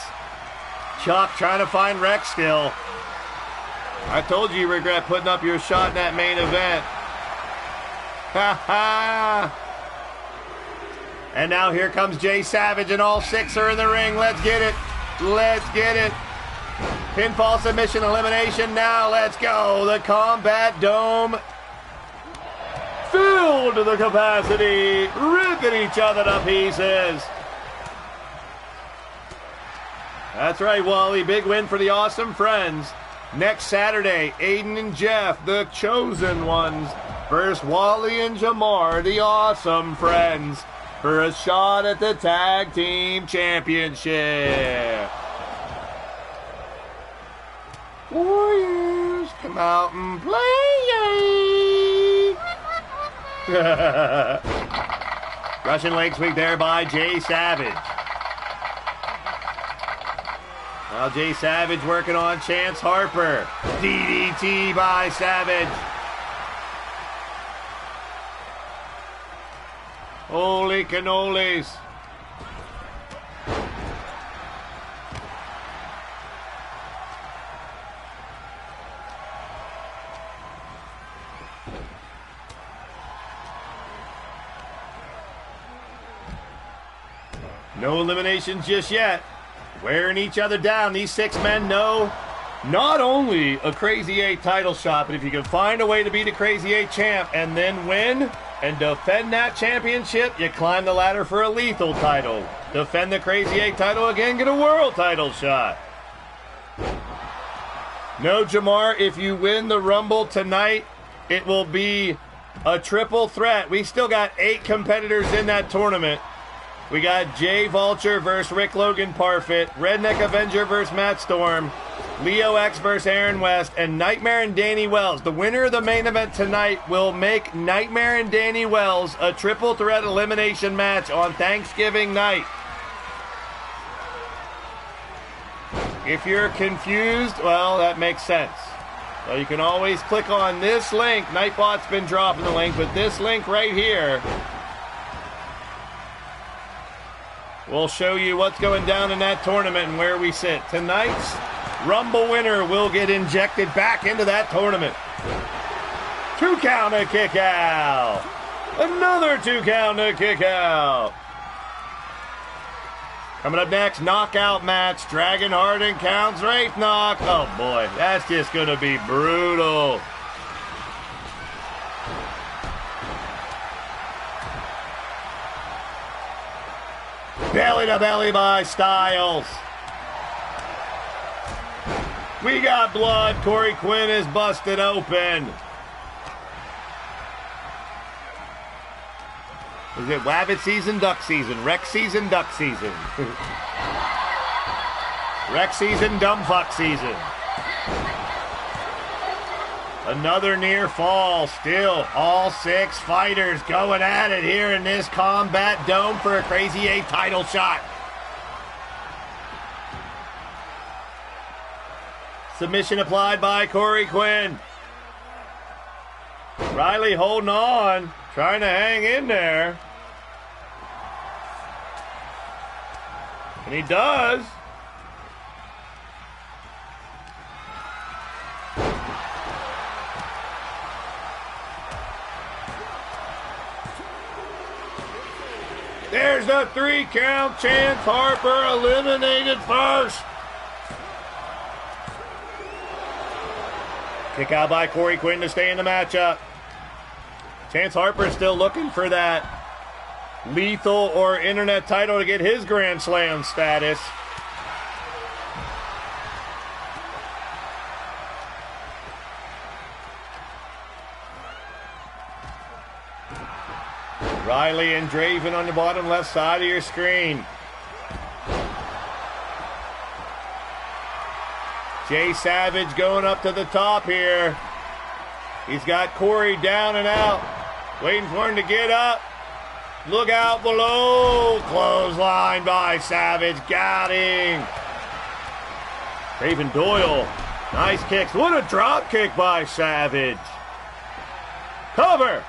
Chuck trying to find Rex still. I told you regret putting up your shot in that main event. Ha ha. And now here comes Jay Savage, and all 6 are in the ring. Let's get it. Let's get it. Pinfall submission elimination now. Let's go. The Combat Dome filled to the capacity, ripping each other to pieces. That's right, Wally. Big win for the Awesome Friends. Next Saturday, Aiden and Jeff, the Chosen Ones, versus Wally and Jamar, the Awesome Friends, for a shot at the Tag Team Championship. Warriors, come out and play. Russian leg sweep there by Jay Savage. Now Jay Savage working on Chance Harper. DDT by Savage. Holy cannolis. No eliminations just yet. Wearing each other down. These 6 men know not only a Crazy 8 title shot, but if you can find a way to be the Crazy 8 champ and then win and defend that championship, you climb the ladder for a lethal title. Defend the Crazy 8 title again, get a world title shot. No, Jamar, if you win the Rumble tonight, it will be a triple threat. We still got 8 competitors in that tournament. We got Jay Vulture versus Rick Logan Parfit, Redneck Avenger versus Matt Storm, Leo X versus Aaron West, and Nightmare and Danny Wells. The winner of the main event tonight will make Nightmare and Danny Wells a triple threat elimination match on Thanksgiving night. If you're confused, well, that makes sense. Well, you can always click on this link. Nightbot's been dropping the link, but this link right here will show you what's going down in that tournament and where we sit. Tonight's Rumble winner will get injected back into that tournament. 2 count to kick out. Another 2 count to kick out. Coming up next, knockout match. Dragon Harden counts Wraith Knock. Oh boy, that's just going to be brutal. Belly to belly by Styles. We got blood. Corey Quinn is busted open. Is it Wabbit season, duck season? Rex season, duck season. Rex season, dumb fuck season. Another near fall. Still all 6 fighters going at it here in this Combat Dome for a Crazy 8 title shot. Submission applied by Corey Quinn. Riley holding on, trying to hang in there. And he does. There's the 3 count. Chance Harper eliminated first. Kick out by Corey Quinn to stay in the matchup. Chance Harper still looking for that lethal or internet title to get his Grand Slam status. Riley and Draven on the bottom left side of your screen. Jay Savage going up to the top here. He's got Corey down and out. Waiting for him to get up. Look out below. Clothesline by Savage. Got him. Raven Doyle. Nice kicks. What a drop kick by Savage. Cover.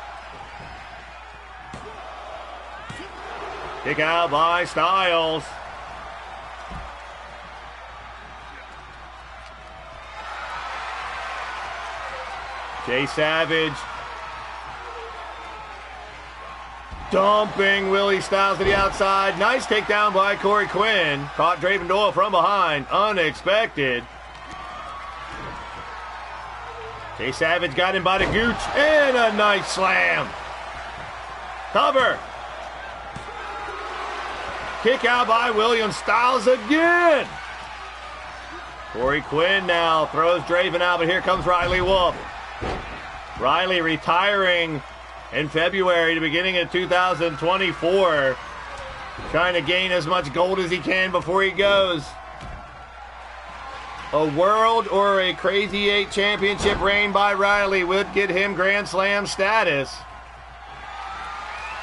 Kick out by Styles. Jay Savage dumping Willie Styles to the outside. Nice takedown by Corey Quinn. Caught Draven Doyle from behind. Unexpected. Jay Savage got him by the gooch. And a nice slam. Cover. Kick out by William Styles again. Corey Quinn now throws Draven out, but here comes Riley Wolf. Riley retiring in February, the beginning of 2024. Trying to gain as much gold as he can before he goes. A world or a Crazy 8 championship reign by Riley would get him Grand Slam status.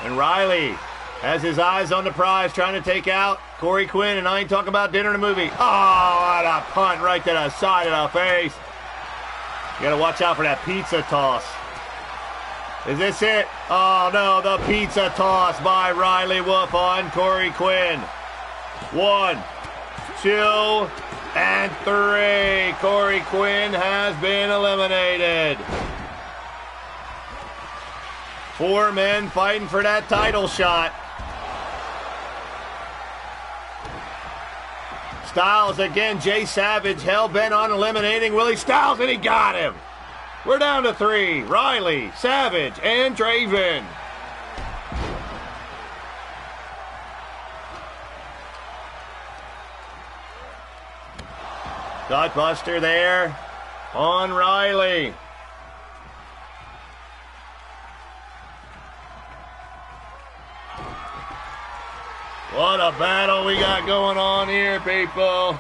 And Riley has his eyes on the prize, trying to take out Corey Quinn, and I ain't talking about dinner in a movie. Oh, what a punt right to the side of the face. You gotta watch out for that pizza toss. Is this it? Oh, no, the pizza toss by Riley Wolf on Corey Quinn. 1, 2, and 3. Corey Quinn has been eliminated. 4 men fighting for that title shot. Styles again. Jay Savage hell-bent on eliminating Willie Styles, and he got him. We're down to 3. Riley, Savage, and Draven. Gutbuster there on Riley. What a battle we got going on here, people.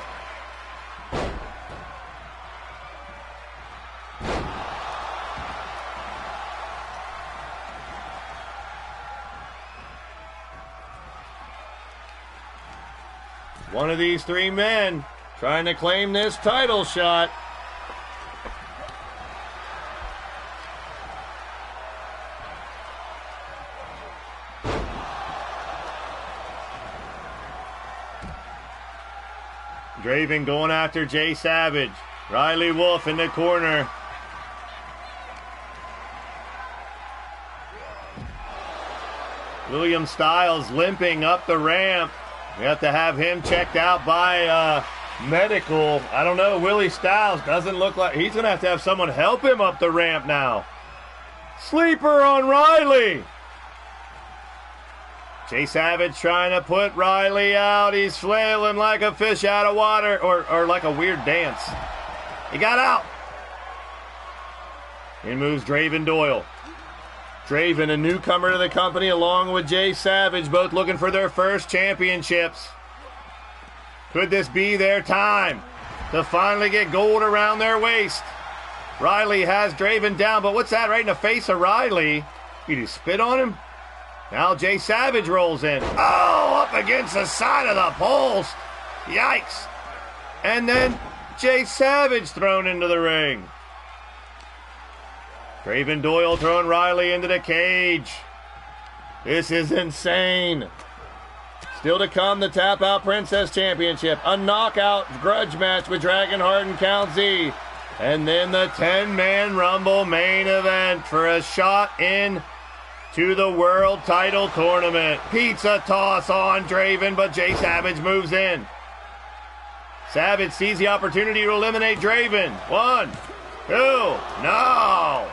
One of these 3 men trying to claim this title shot. Draven going after Jay Savage. Riley Wolf in the corner. William Styles limping up the ramp. We have to have him checked out by medical. I don't know. Willie Styles doesn't look like he's going to have someone help him up the ramp now. Sleeper on Riley. Jay Savage trying to put Riley out. He's flailing like a fish out of water, or like a weird dance. He got out. In moves Draven Doyle. Draven, a newcomer to the company, along with Jay Savage, both looking for their first championships. Could this be their time to finally get gold around their waist? Riley has Draven down, but what's that right in the face of Riley? Did he spit on him? Now Jay Savage rolls in. Oh, up against the side of the poles. Yikes. And then Jay Savage thrown into the ring. Draven Doyle throwing Riley into the cage. This is insane. Still to come, the Tap Out Princess Championship. A knockout grudge match with Dragonheart and Count Z. And then the 10-man Rumble main event for a shot in to the World Title Tournament. Pizza toss on Draven, but Jay Savage moves in. Savage sees the opportunity to eliminate Draven. 1, 2, no!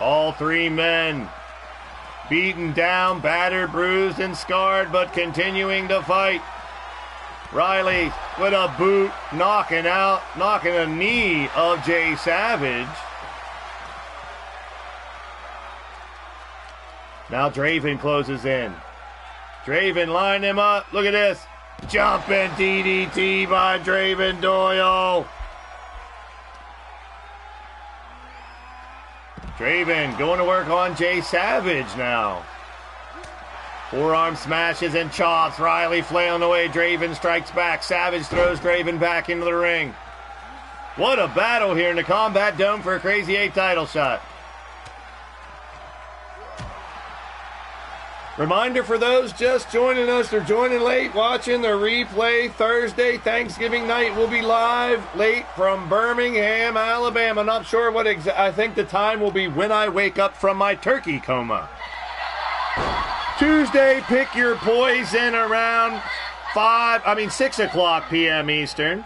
All 3 men beaten down, battered, bruised, and scarred, but continuing to fight. Riley with a boot, knocking a knee of Jay Savage. Now Draven closes in. Draven lined him up. Look at this. Jumping DDT by Draven Doyle. Draven going to work on Jay Savage now. Forearm smashes and chops. Riley flailing away. Draven strikes back. Savage throws Draven back into the ring. What a battle here in the Combat Dome for a Crazy 8 title shot. Reminder for those just joining us or joining late, watching the replay, Thursday, Thanksgiving night, will be live late from Birmingham, Alabama. Not sure what I think the time will be when I wake up from my turkey coma. Tuesday, pick your poison around 6 o'clock p.m. Eastern.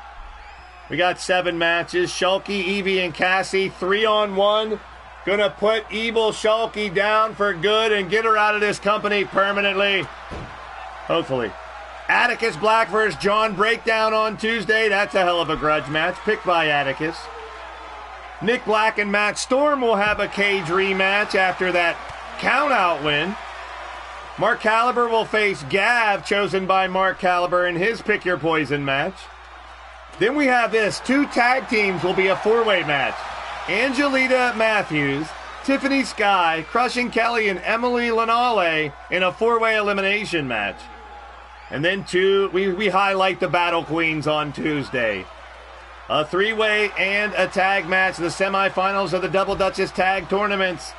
We got 7 matches. Shulky, Evie, and Cassie, 3-on-1. Gonna put Evil Shulky down for good and get her out of this company permanently. Hopefully. Atticus Black versus John Breakdown on Tuesday. That's a hell of a grudge match. Picked by Atticus. Nick Black and Matt Storm will have a cage rematch after that count-out win. Mark Caliber will face Gav, chosen by Mark Caliber in his Pick Your Poison match. Then we have this. 2 tag teams will be a 4-way match. Angelita Matthews, Tiffany Sky, Crushing Kelly, and Emily Lanale in a 4-way elimination match. And then we highlight the Battle Queens on Tuesday. A 3-way and a tag match, the semifinals of the Double Duchess Tag Tournaments.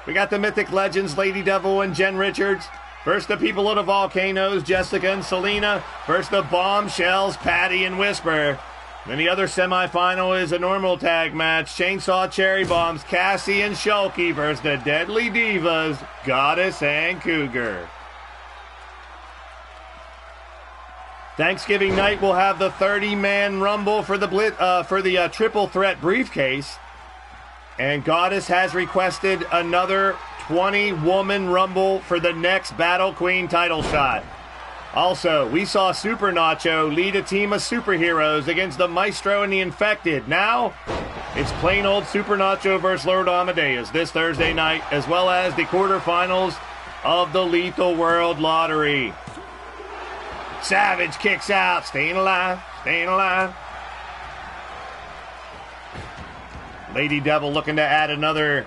We got the Mythic Legends, Lady Devil and Jen Richards. Versus the People of the Volcanoes, Jessica and Selena. Versus the Bombshells, Patty and Whisper. Then the other semifinal is a normal tag match. Chainsaw Cherry Bombs, Cassie and Shulky versus the Deadly Divas, Goddess and Cougar. Thanksgiving night we'll have the 30-man Rumble for the Triple Threat briefcase. And Goddess has requested another 20-woman Rumble for the next Battle Queen title shot. Also, we saw Super Nacho lead a team of superheroes against the Maestro and the Infected. Now, it's plain old Super Nacho versus Lord Amadeus this Thursday night, as well as the quarterfinals of the Lethal World Lottery. Savage kicks out, staying alive, staying alive. Lady Devil looking to add another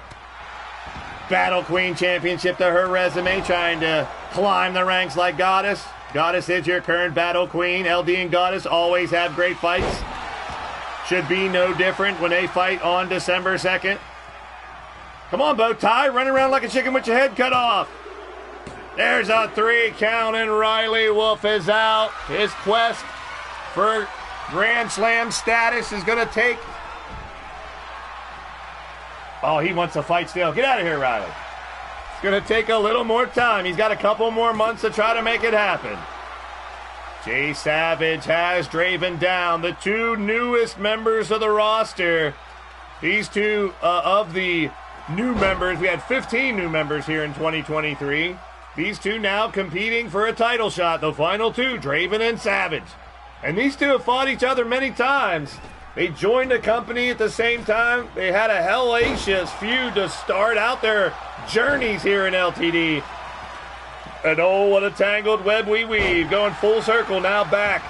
Battle Queen championship to her resume, trying to climb the ranks like Goddess. Goddess is your current Battle Queen. LD and Goddess always have great fights. Should be no different when they fight on December 2nd. Come on, Bow Tie, running around like a chicken with your head cut off. There's a 3 count and Riley Wolf is out. His quest for Grand Slam status is going to take... Oh, he wants to fight still. Get out of here, Riley. It's going to take a little more time. He's got a couple more months to try to make it happen. Jay Savage has Draven down. The 2 newest members of the roster. These 2 of the new members. We had 15 new members here in 2023. These 2 now competing for a title shot. The final 2, Draven and Savage. And these 2 have fought each other many times. They joined the company at the same time. They had a hellacious feud to start out their journeys here in LTD. And oh, what a tangled web we weave. Going full circle now back.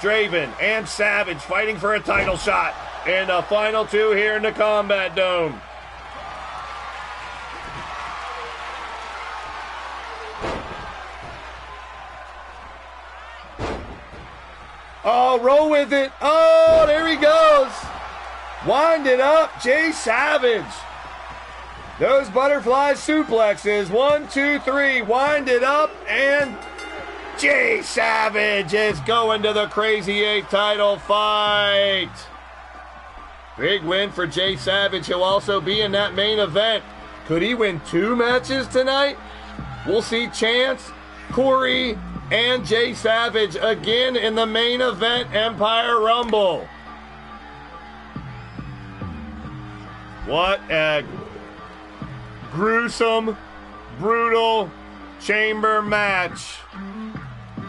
Draven and Savage fighting for a title shot. And the final 2 here in the Combat Dome. Oh, roll with it. Oh, there he goes. Wind it up, Jay Savage. Those butterfly suplexes. 1, 2, 3. Wind it up, and Jay Savage is going to the Crazy 8 title fight. Big win for Jay Savage. He'll also be in that main event. Could he win 2 matches tonight? We'll see Chance, Corey, and Jay Savage again in the main event Empire Rumble. What a gruesome, brutal chamber match.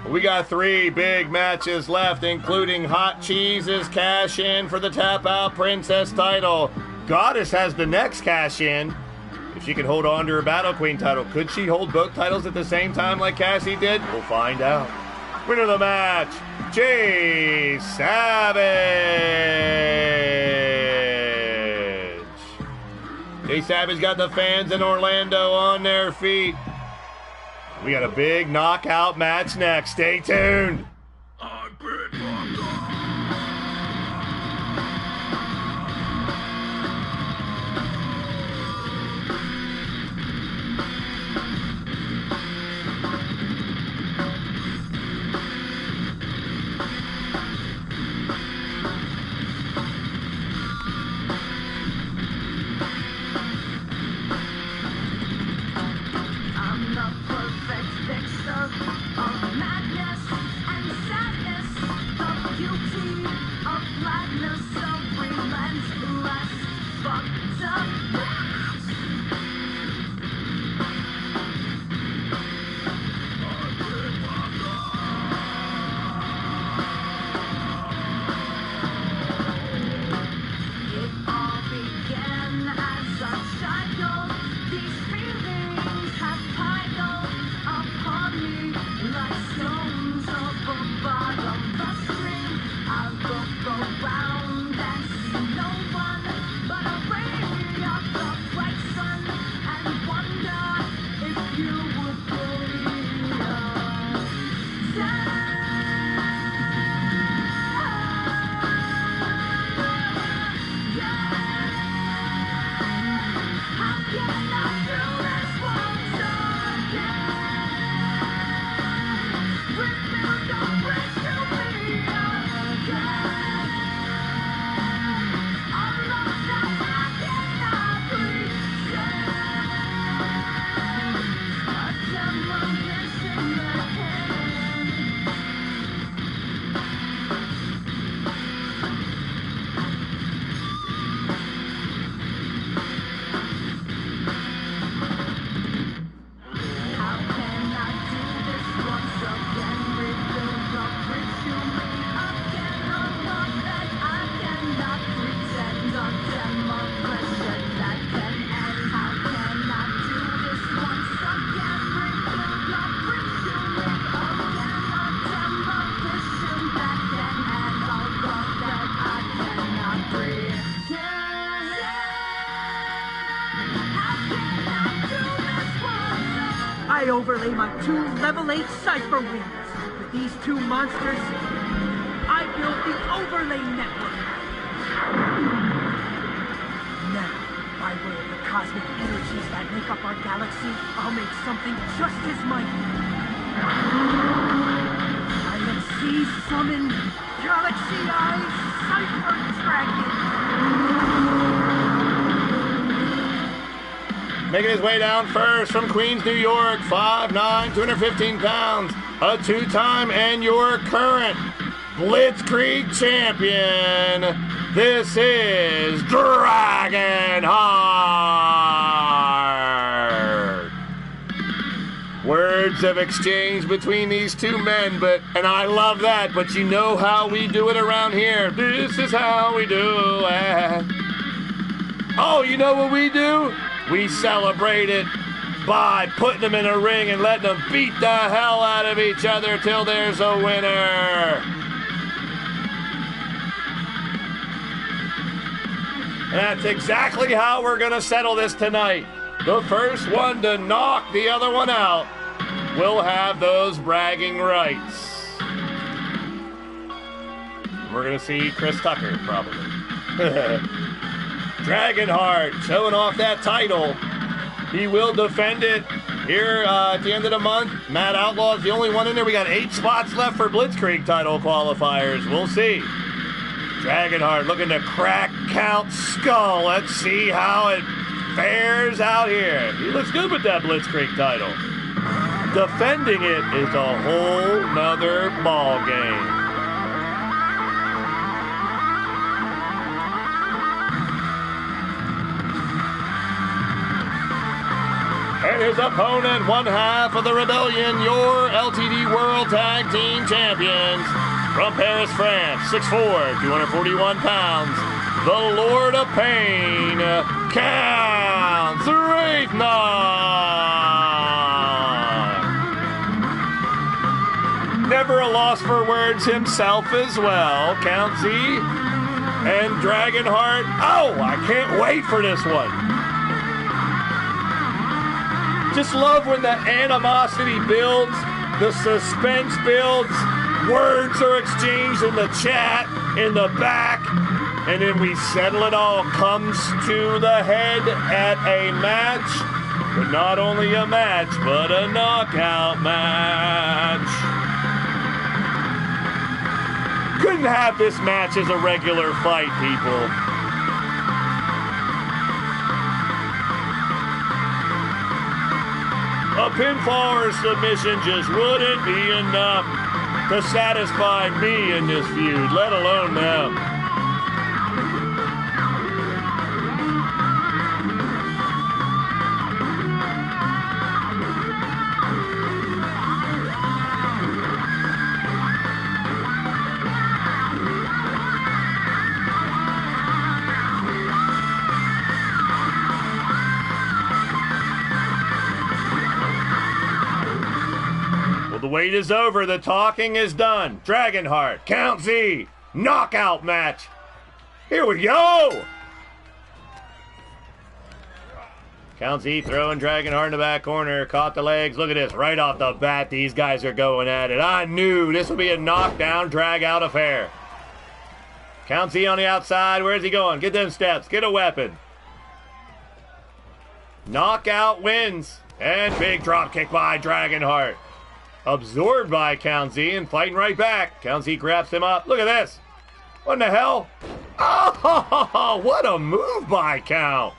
We got 3 big matches left, including Hot Cheese's cash in for the Tap Out Princess title. Goddess has the next cash in. If she could hold on to her Battle Queen title, could she hold both titles at the same time like Cassie did? We'll find out. Winner of the match, Jay Savage. Jay Savage got the fans in Orlando on their feet. We got a big knockout match next. Stay tuned. I'm the perfect mixture of madness and overlay my 2 level 8 Cypher wings. With these 2 monsters, I built the overlay network. Now, by way of the cosmic energies that make up our galaxy, I'll make something just as mighty. I have summoned Galaxy Eye Cypher Dragon. Making his way down first from Queens, New York, 5'9", 215 pounds, a 2-time and your current Blitzkrieg champion. This is Dragonheart. Words have exchanged between these 2 men, and I love that, but you know how we do it around here. This is how we do it. Oh, you know what we do? We celebrate it by putting them in a ring and letting them beat the hell out of each other till there's a winner. That's exactly how we're going to settle this tonight. The first one to knock the other one out will have those bragging rights. We're going to see Chris Tucker, probably. Dragonheart showing off that title. He will defend it here at the end of the month. Matt Outlaw is the only one in there. We got 8 spots left for Blitzkrieg title qualifiers. We'll see. Dragonheart looking to crack Count Skull. Let's see how it fares out here. He looks good with that Blitzkrieg title. Defending it is a whole nother ball game. And his opponent, one half of the Rebellion, your LTD World Tag Team Champions. From Paris, France, 6'4", 241 pounds, the Lord of Pain, Count Wraithknight. Never a loss for words himself as well, Count Z. And Dragonheart, oh, I can't wait for this one. Just love when the animosity builds, the suspense builds, words are exchanged in the chat, in the back, and then we settle it all. Comes to the head at a match, but not only a match, but a knockout match. Couldn't have this match as a regular fight, people. A pinfall or submission just wouldn't be enough to satisfy me in this feud, let alone them. The wait is over. The talking is done. Dragonheart, Count Z, knockout match. Here we go. Count Z throwing Dragonheart in the back corner. Caught the legs. Look at this. Right off the bat, these guys are going at it. I knew this would be a knockdown, drag-out affair. Count Z on the outside. Where's he going? Get them steps. Get a weapon. Knockout wins. And big drop kick by Dragonheart. Absorbed by Count Z and fighting right back. Count Z grabs him up. Look at this. What in the hell? Oh, what a move by Count.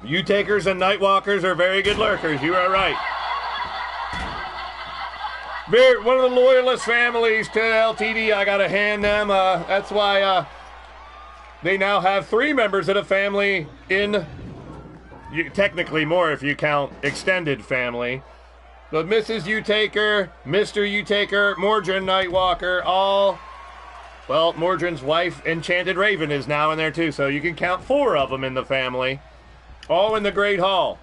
U-takers and Nightwalkers are very good lurkers. You are right. One of the loyalist families to LTD. I got to hand them. That's why they now have 3 members of the family in... technically more if you count extended family. But Mrs. U-Taker, Mr. U-Taker, Mordrin Nightwalker, all... Well, Mordrin's wife, Enchanted Raven, is now in there too, so you can count 4 of them in the family. All in the Great Hall.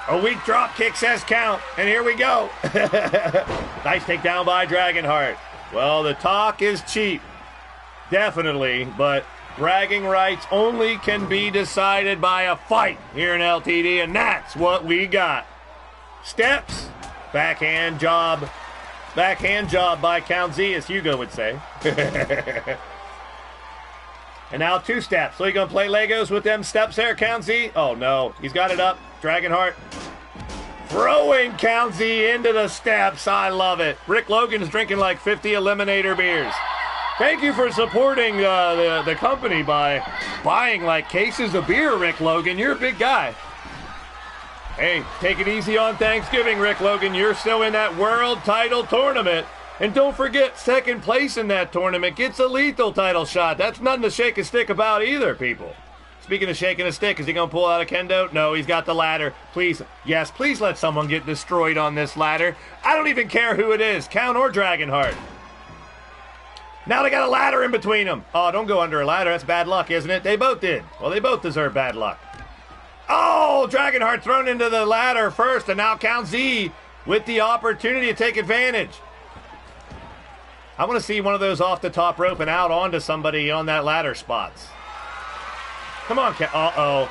A weak drop kick says count, and here we go. Nice takedown by Dragonheart. Well, the talk is cheap. Definitely, but Bragging rights only can be decided by a fight here in LTD, and that's what we got. Steps, backhand job by Count Z, as Hugo would say. And now 2 steps. So you going to play Legos with them steps there, Count Z? Oh, no. He's got it up. Dragonheart throwing Count Z into the steps. I love it. Rick Logan's drinking like 50 Eliminator beers. Thank you for supporting the company by buying like cases of beer, Rick Logan. You're a big guy. Hey, take it easy on Thanksgiving, Rick Logan. You're still in that world title tournament. And don't forget, second place in that tournament gets a lethal title shot. That's nothing to shake a stick about either, people. Speaking of shaking a stick, is he going to pull out a kendo? No, he's got the ladder. Please, yes, please let someone get destroyed on this ladder. I don't even care who it is, Count or Dragonheart. Now they got a ladder in between them. Oh, don't go under a ladder. That's bad luck, isn't it? They both did. Well, they both deserve bad luck. Oh, Dragonheart thrown into the ladder first, and now Count Z with the opportunity to take advantage. I want to see one of those off the top rope and out onto somebody on that ladder spots. Come on, uh-oh.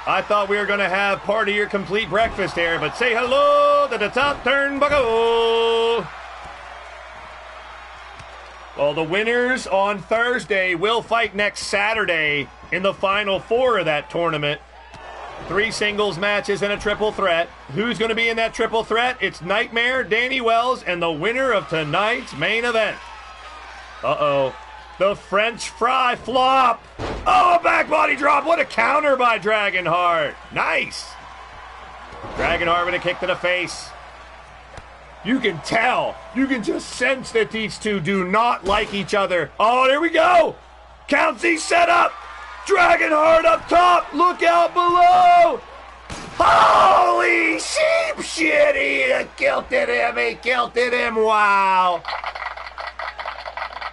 I thought we were going to have part of your complete breakfast here, but say hello to the top turnbuckle. Well, the winners on Thursday will fight next Saturday in the Final Four of that tournament. 3 singles matches and a triple threat. Who's going to be in that triple threat? It's Nightmare, Danny Wells, and the winner of tonight's main event. Uh-oh. The French fry flop. Oh, a back body drop. What a counter by Dragonheart. Nice. Dragonheart with a kick to the face. You can tell. You can just sense that these two do not like each other. Oh, there we go. Count Z set up. Dragonheart up top. Look out below. Holy sheep shit. He kilted him. He kilted him. Wow.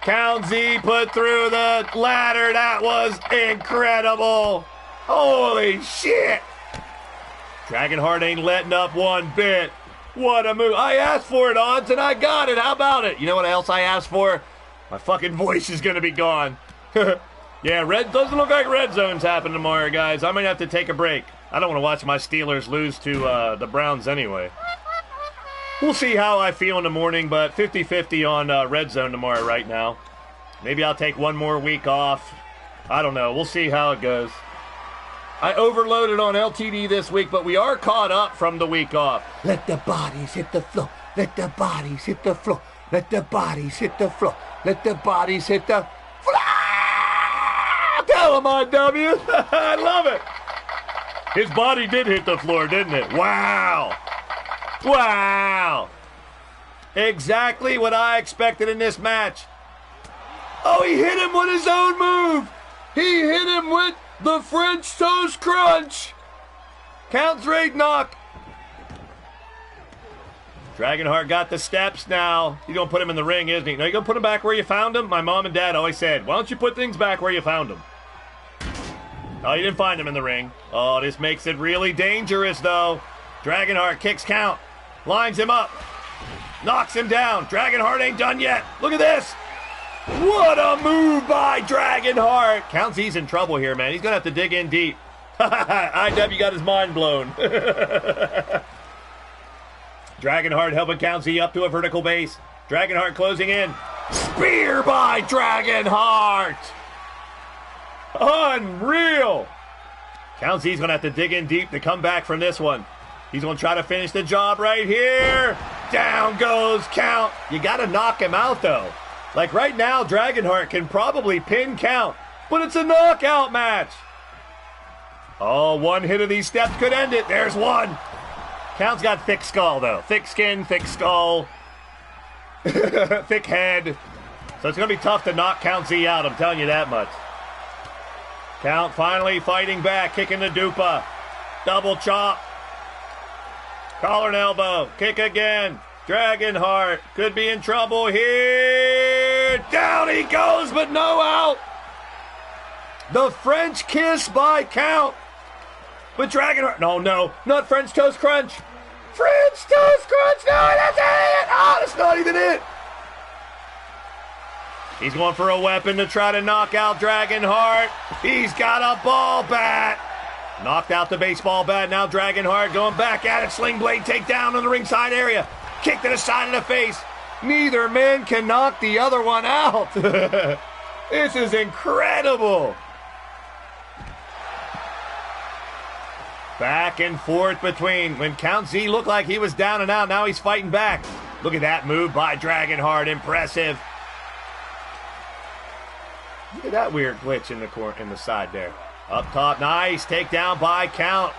Count Z put through the ladder. That was incredible. Holy shit. Dragonheart ain't letting up one bit. What a move. I asked for it, Odds, and I got it. How about it? You know what else I asked for? My fucking voice is going to be gone. Yeah, doesn't look like RedZone's happening tomorrow, guys. I might have to take a break. I don't want to watch my Steelers lose to the Browns anyway. We'll see how I feel in the morning, but 50-50 on RedZone tomorrow right now. Maybe I'll take one more week off. I don't know. We'll see how it goes. I overloaded on LTD this week, but we are caught up from the week off. Let the bodies hit the floor. Let the bodies hit the floor. Let the bodies hit the floor. Let the bodies hit the floor. Tell him on W. I love it. His body did hit the floor, didn't it? Wow. Wow. Exactly what I expected in this match. Oh, he hit him with his own move. He hit him with the French Toast Crunch. Count 3 knock. Dragonheart got the steps now. He's going to put him in the ring, isn't he? No, you're going to put him back where you found him? My mom and dad always said, why don't you put things back where you found them? Oh, you didn't find him in the ring. Oh, this makes it really dangerous, though. Dragonheart kicks Count. Lines him up. Knocks him down. Dragonheart ain't done yet. Look at this. What a move by Dragonheart. Count Z's in trouble here, man. He's going to have to dig in deep. IW got his mind blown. Dragonheart helping Count Z up to a vertical base. Dragonheart closing in. Spear by Dragonheart. Unreal. Count Z's going to have to dig in deep to come back from this one. He's going to try to finish the job right here. Down goes Count. You got to knock him out, though. Like right now, Dragonheart can probably pin Count, but it's a knockout match. Oh, one hit of these steps could end it. There's one. Count's got thick skull, though. Thick skin, thick skull, thick head. So it's going to be tough to knock Count Z out, I'm telling you that much. Count finally fighting back, kicking the dupa. Double chop. Collar and elbow. Kick again. Dragonheart could be in trouble here. Down he goes, but no out. The French kiss by Count. But Dragonheart, no, not French Toast Crunch. French Toast Crunch, no, that's it. Oh, that's not even it. He's going for a weapon to try to knock out Dragonheart. He's got a ball bat. Knocked out the baseball bat. Now Dragonheart going back at it. Sling blade takedown in the ringside area. Kick to the side of the face. Neither man can knock the other one out. This is incredible. Back and forth between when Count Z looked like he was down and out. Now he's fighting back. Look at that move by Dragonheart. Impressive. Look at that weird glitch in the side there. Up top, nice takedown by Count.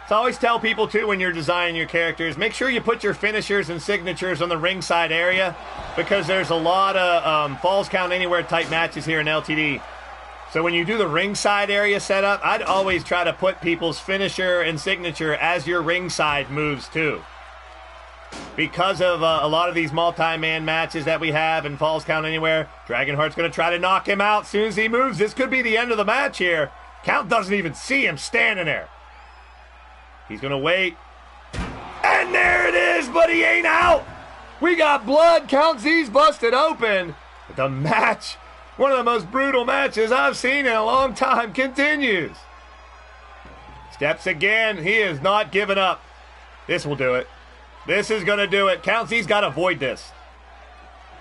So I always tell people too when you're designing your characters, make sure you put your finishers and signatures on the ringside area because there's a lot of falls count anywhere type matches here in LTD. So when you do the ringside area setup, I'd always try to put people's finisher and signature as your ringside moves too. Because of a lot of these multi-man matches that we have in Falls Count Anywhere, Dragonheart's going to try to knock him out as soon as he moves. This could be the end of the match here. Count doesn't even see him standing there. He's going to wait. And there it is, but he ain't out. We got blood. Count Z's busted open. But the match, one of the most brutal matches I've seen in a long time, continues. Steps again. He is not giving up. This will do it. This is going to do it. Count Z's got to avoid this.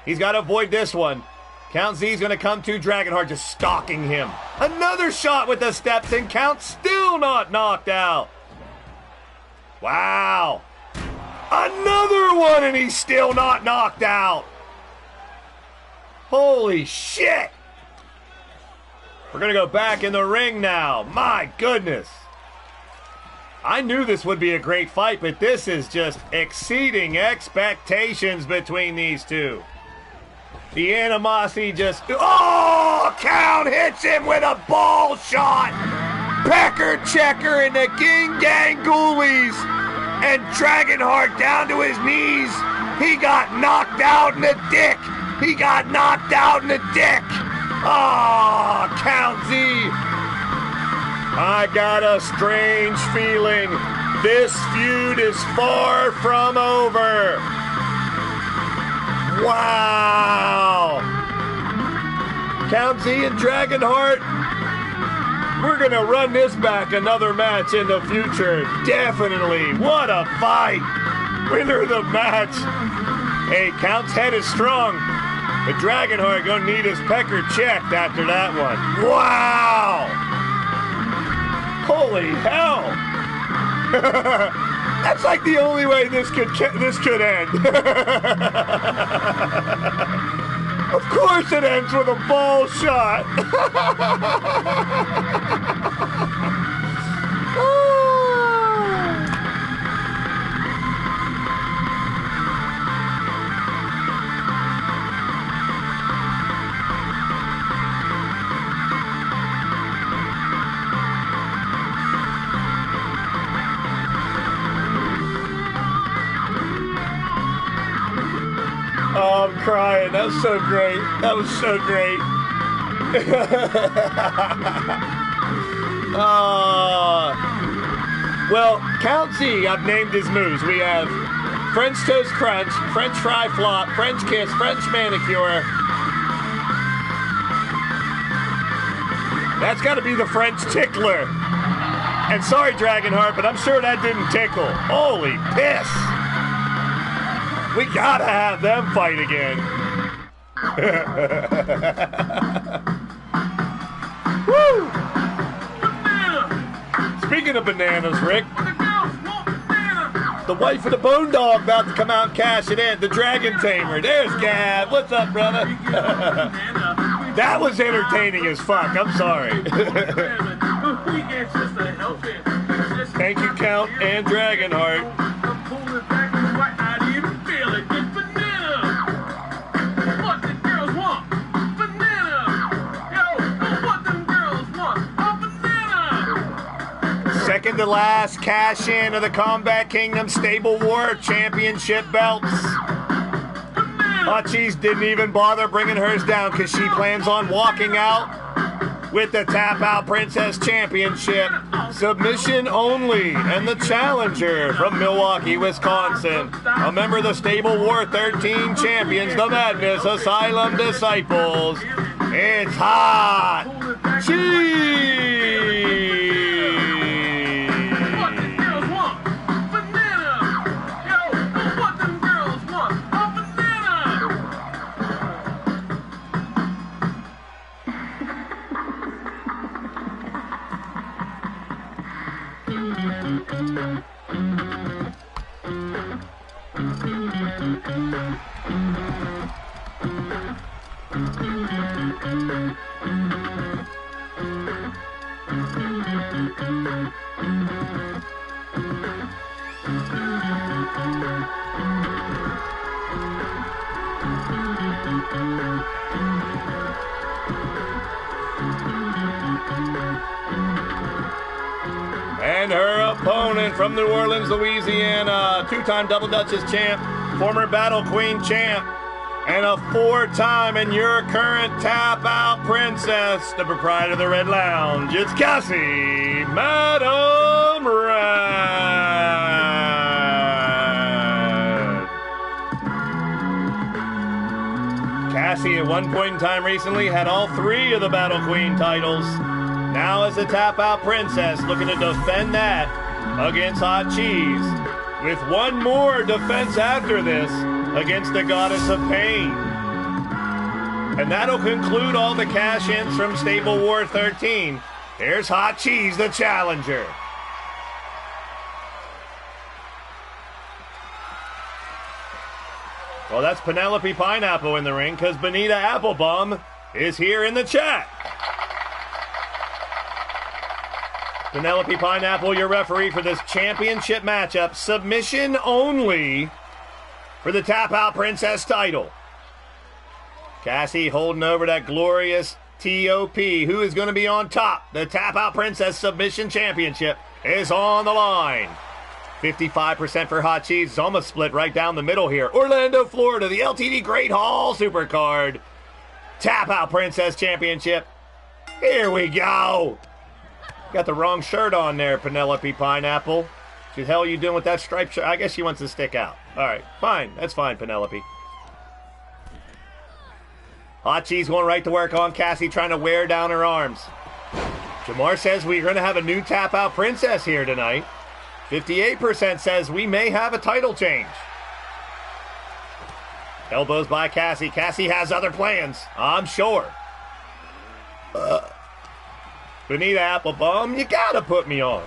He's got to avoid this one. Count Z's going to come to Dragonheart, just stalking him. Another shot with the steps, and Count still not knocked out. Wow. Another one, and he's still not knocked out. Holy shit. We're going to go back in the ring now. My goodness. I knew this would be a great fight, but this is just exceeding expectations between these two. The animosity just... Oh! Count hits him with a ball shot! Pecker checker and the Ging Gang Ghoulies! And Dragonheart down to his knees! He got knocked out in the dick! He got knocked out in the dick! Oh, Count Z! I got a strange feeling. This feud is far from over. Wow. Count Z and Dragonheart, we're going to run this back another match in the future. Definitely. What a fight. Winner of the match. Hey, Count's head is strong, but Dragonheart going to need his pecker checked after that one. Wow. Holy hell! That's like the only way this could end. Of course it ends with a ball shot. Oh, I'm crying. That was so great. That was so great. Well, Count Z, I've named his moves. We have French Toast Crunch, French Fry Flop, French Kiss, French Manicure. That's got to be the French Tickler. And sorry, Dragonheart, but I'm sure that didn't tickle. Holy piss. We gotta have them fight again. Woo! Speaking of bananas, Rick, the wife of the Bone Dog about to come out and cash it in. The Dragon Tamer. There's Gab. What's up, brother? That was entertaining as fuck. I'm sorry. Thank you, Count and Dragonheart. Second to last cash in of the Combat Kingdom Stable War Championship belts. Hutchies didn't even bother bringing hers down because she plans on walking out with the Tap Out Princess Championship, submission only, and the challenger from Milwaukee, Wisconsin, a member of the Stable War 13 champions, the Madness Asylum Disciples. It's Hot Cheese! And her opponent from New Orleans, Louisiana, two-time Double Duchess champ, former Battle Queen champ, and a four-time and your current Tap Out Princess, the proprietor of the Red Lounge. It's Cassie, Madam Red. Cassie, at one point in time recently, had all three of the Battle Queen titles. Now as a Tap Out Princess, looking to defend that against Hot Cheese, with one more defense after this against the Goddess of Pain. And that'll conclude all the cash-ins from Stable War 13. Here's Hot Cheese, the challenger. Well, that's Penelope Pineapple in the ring, because Benita Applebum is here in the chat. Penelope Pineapple, your referee for this championship matchup. Submission only for the Tap Out Princess title. Cassie holding over that glorious TOP. Who is going to be on top? The Tap Out Princess Submission Championship is on the line. 55% for Hot Cheese. It's almost split right down the middle here. Orlando, Florida, the LTD Great Hall Supercard. Tap Out Princess Championship. Here we go. Got the wrong shirt on there, Penelope Pineapple. What the hell are you doing with that striped shirt? I guess she wants to stick out. All right, fine. That's fine, Penelope. Hot Cheese going right to work on Cassie, trying to wear down her arms. Jamar says we're going to have a new Tap Out Princess here tonight. 58% says we may have a title change. Elbows by Cassie. Cassie has other plans, I'm sure. Benita Applebum, you gotta put me on.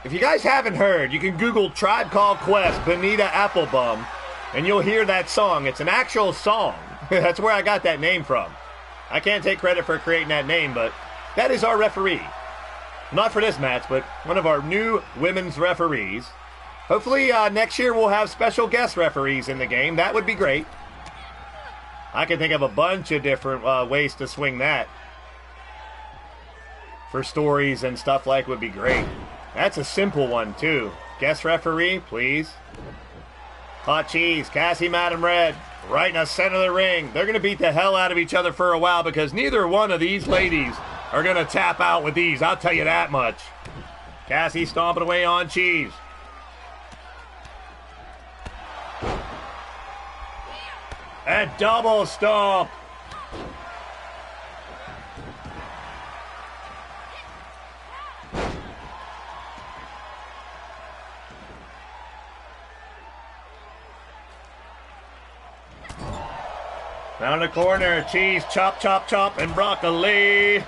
If you guys haven't heard, you can Google Tribe Called Quest, Benita Applebum, and you'll hear that song. It's an actual song. That's where I got that name from. I can't take credit for creating that name, but that is our referee. Not for this match, but one of our new women's referees. Hopefully next year we'll have special guest referees in the game. That would be great. I can think of a bunch of different ways to swing that. For stories and stuff like would be great. That's a simple one, too. Guest referee, please. Hot Cheese, Cassie, Madam Red, right in the center of the ring. They're going to beat the hell out of each other for a while because neither one of these ladies are going to tap out with these. I'll tell you that much. Cassie stomping away on Cheese. A double stomp. Down the corner, Cheese, chop, chop, chop, and broccoli.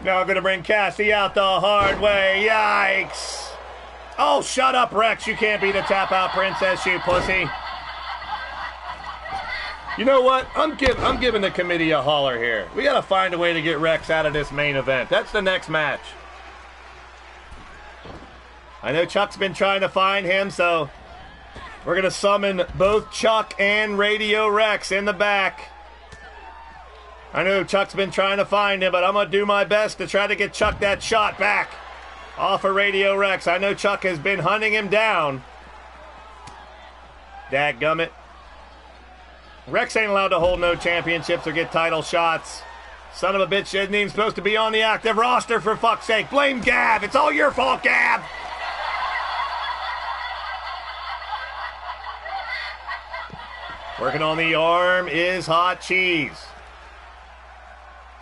Now going to bring Cassie out the hard way. Yikes. Oh, shut up, Rex. You can't be the Tap Out Princess, you pussy. You know what? I'm giving the committee a holler here. We got to find a way to get Rex out of this main event. That's the next match. I know Chuck's been trying to find him, so we're going to summon both Chuck and Radio Rex in the back. I know Chuck's been trying to find him, but I'm going to do my best to try to get Chuck that shot back off of Radio Rex. I know Chuck has been hunting him down. Dadgummit. Rex ain't allowed to hold no championships or get title shots. Son of a bitch isn't even supposed to be on the active roster, for fuck's sake. Blame Gav. It's all your fault, Gav. Working on the arm is Hot Cheese.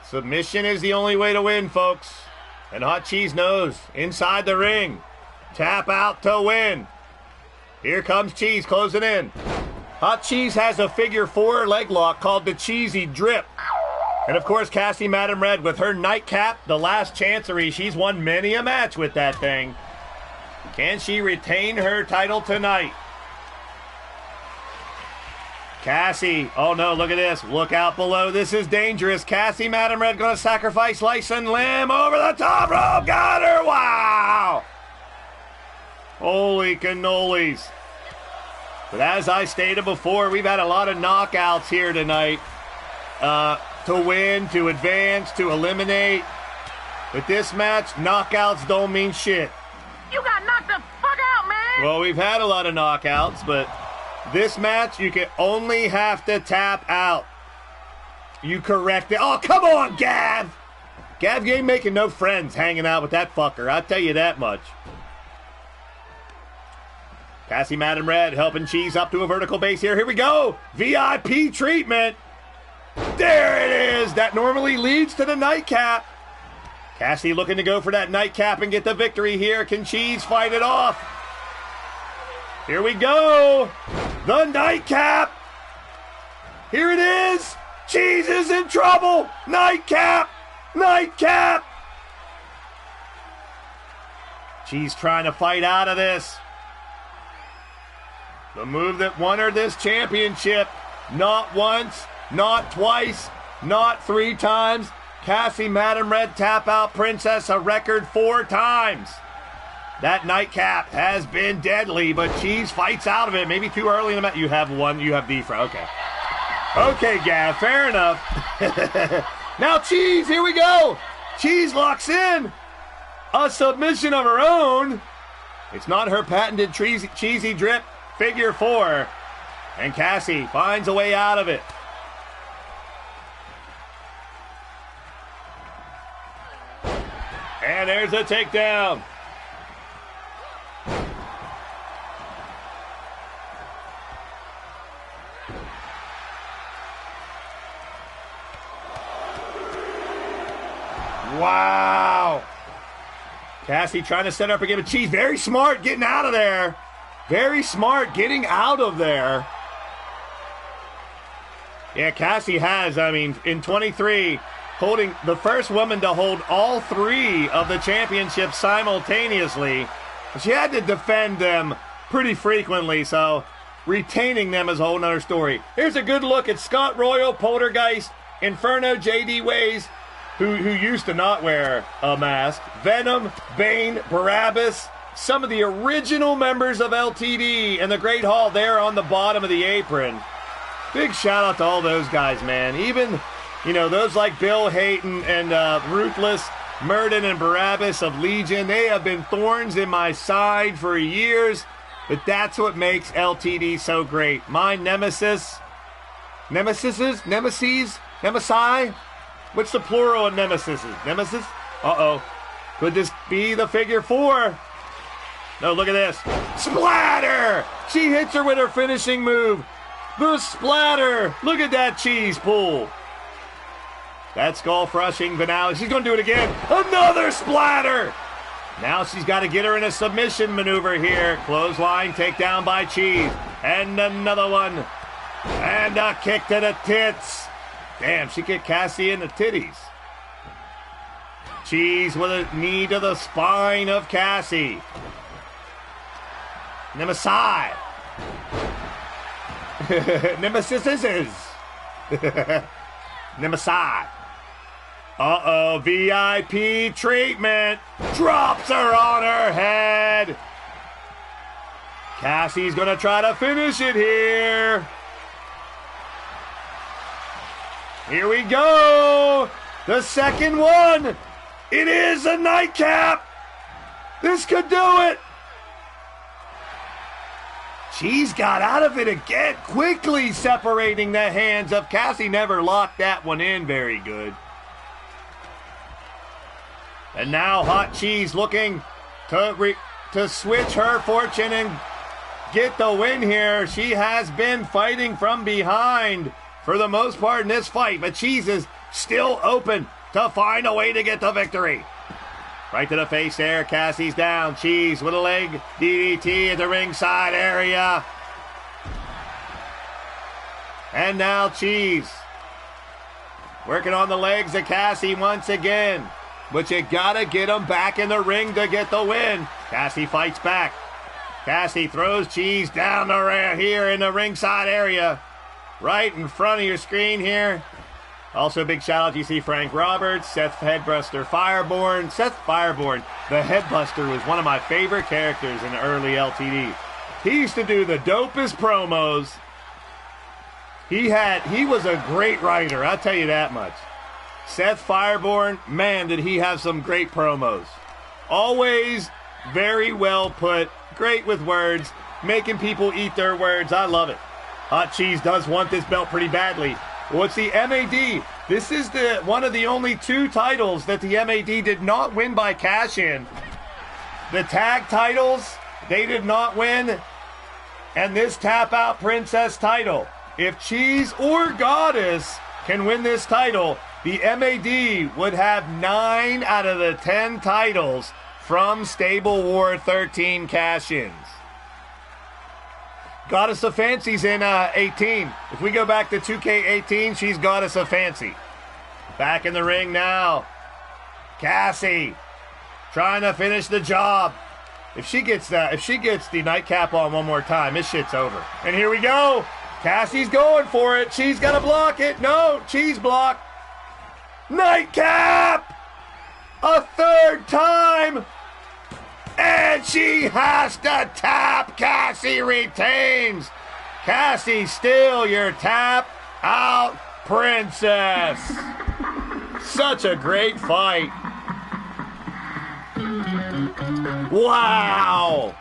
Submission is the only way to win, folks. And Hot Cheese knows. Inside the ring. Tap out to win. Here comes Cheese closing in. Hot Cheese has a figure 4 leg lock called the Cheesy Drip. And of course, Cassie Madam Red with her nightcap, the last chancery. She's won many a match with that thing. Can she retain her title tonight? Cassie, oh no, look at this. Look out below. This is dangerous. Cassie Madam Red going to sacrifice Slice and Limb over the top rope. Got her. Wow. Holy cannolis. But as I stated before, we've had a lot of knockouts here tonight. To win, to advance, to eliminate. But this match, knockouts don't mean shit. You got knocked the fuck out, man! Well, we've had a lot of knockouts, but this match, you can only have to tap out. You correct it. Oh, come on, Gav! Gav, you ain't making no friends hanging out with that fucker. I'll tell you that much. Cassie Madam Red helping Cheese up to a vertical base here. Here we go. VIP treatment. There it is. That normally leads to the nightcap. Cassie looking to go for that nightcap and get the victory here. Can Cheese fight it off? Here we go. The nightcap. Here it is. Cheese is in trouble. Nightcap. Nightcap. Cheese trying to fight out of this. The move that won her this championship. Not once, not twice, not 3 times. Cassie Madam Red tap out Princess a record 4 times. That nightcap has been deadly, but Cheese fights out of it. Maybe too early in the match. You have one, you have Defra. Okay. Okay, Gav, fair enough. Now Cheese, here we go. Cheese locks in a submission of her own. It's not her patented cheesy drip figure 4. And Cassie finds a way out of it. And there's a takedown. Wow. Cassie trying to set up a game of Cheese. Very smart getting out of there. Very smart getting out of there. Yeah, Cassie has, in 23, holding the first woman to hold all 3 of the championships simultaneously. She had to defend them pretty frequently, so retaining them is a whole nother story. Here's a good look at Scott Royal, Poltergeist, Inferno, J.D. Ways, who used to not wear a mask, Venom, Bane, Barabbas, some of the original members of LTD and the Great Hall there on the bottom of the apron. Big shout out to all those guys, man. Even, those like Bill Hayton and Ruthless, Murden and Barabbas of Legion, they have been thorns in my side for years, but that's what makes LTD so great. My nemesis, Nemesi? What's the plural of nemesis? Nemesis? Uh-oh. Could this be the figure 4? No, look at this. Splatter! She hits her with her finishing move. The splatter! Look at that cheese pull. That skull crushing, but now she's going to do it again. Another splatter! Now she's got to get her in a submission maneuver here. Clothesline takedown by Cheese. And another one. And a kick to the tits. Damn, she kicked Cassie in the titties. Cheese with a knee to the spine of Cassie. Nemesi. Nemesis is. Nemesi. Uh-oh, VIP treatment. Drops her on her head. Cassie's going to try to finish it here. Here we go. The second one. It is a nightcap. This could do it. Cheese got out of it again, quickly separating the hands of Cassie. Never locked that one in very good. And now Hot Cheese looking to switch her fortune and get the win here. She has been fighting from behind for the most part in this fight, but Cheese is still open to find a way to get the victory. Right to the face there. Cassie's down. Cheese with a leg DDT in the ringside area. And now Cheese working on the legs of Cassie once again. But you gotta get him back in the ring to get the win. Cassie fights back. Cassie throws Cheese down here in the ringside area. Right in front of your screen here. Also, big shout out to you see Frank Roberts, Seth Headbuster Fireborn. Seth Fireborn, the Headbuster, was one of my favorite characters in the early LTD. He used to do the dopest promos. He was a great writer, I'll tell you that much. Seth Fireborn, man, did he have some great promos. Always very well put, great with words, making people eat their words. I love it. Hot Cheese does want this belt pretty badly. Well, it's the MAD. This is one of the only 2 titles that the MAD did not win by cash-in. The tag titles, they did not win. And this tap-out princess title. If Cheese or Goddess can win this title, the MAD would have 9 out of the 10 titles from Stable War 13 cash-ins. Goddess of Fancy's in 18. If we go back to 2K18, she's Goddess of Fancy. Back in the ring now. Cassie trying to finish the job. If she gets the nightcap on one more time, this shit's over. And here we go. Cassie's going for it. She's gonna block it. No, Cheese block. Nightcap! A 3rd time! And she has to tap. Cassie retains. Cassie still your tap out princess. Such a great fight. Wow.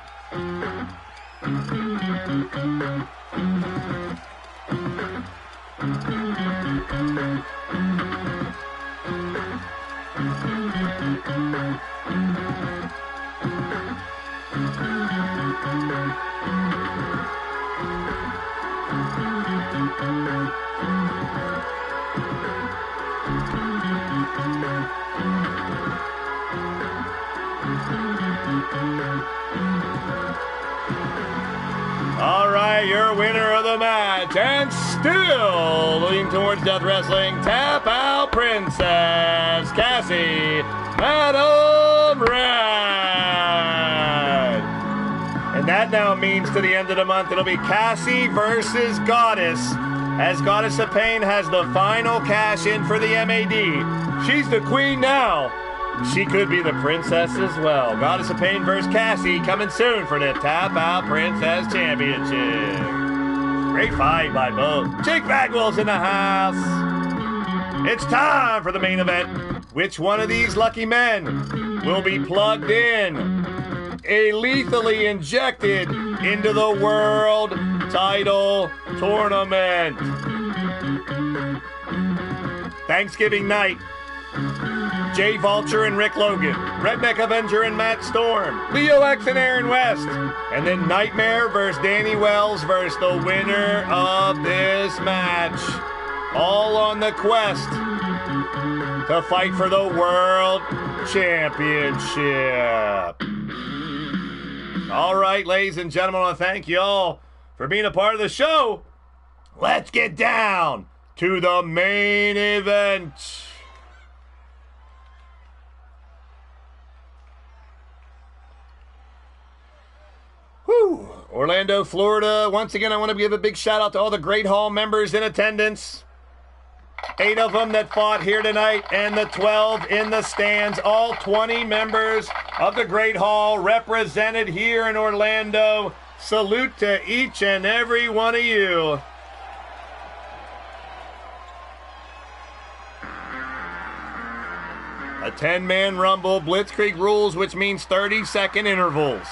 All right, your winner of the match, and still leaning towards Death Wrestling, Tap Out Princess, Cassie Madam Red. And that now means to the end of the month, it'll be Cassie versus Goddess, as Goddess of Pain has the final cash-in for the MAD. She's the queen now. She could be the princess as well. Goddess of Pain versus Cassie coming soon for the Tap Out Princess Championship. Great fight by both. Jake Bagwell's in the house. It's time for the main event. Which one of these lucky men will be plugged in, lethally injected into the World Title Tournament? Thanksgiving night. Jay Vulture and Rick Logan, Redneck Avenger and Matt Storm, Leo X and Aaron West, and then Nightmare versus Danny Wells versus the winner of this match. All on the quest to fight for the World Championship. All right, ladies and gentlemen, I want to thank you all for being a part of the show. Let's get down to the main event. Whew. Orlando, Florida. Once again, I want to give a big shout out to all the Great Hall members in attendance. 8 of them that fought here tonight, and the 12 in the stands. All 20 members of the Great Hall represented here in Orlando. Salute to each and every one of you. A 10-man rumble, Blitzkrieg rules, which means 30-second intervals.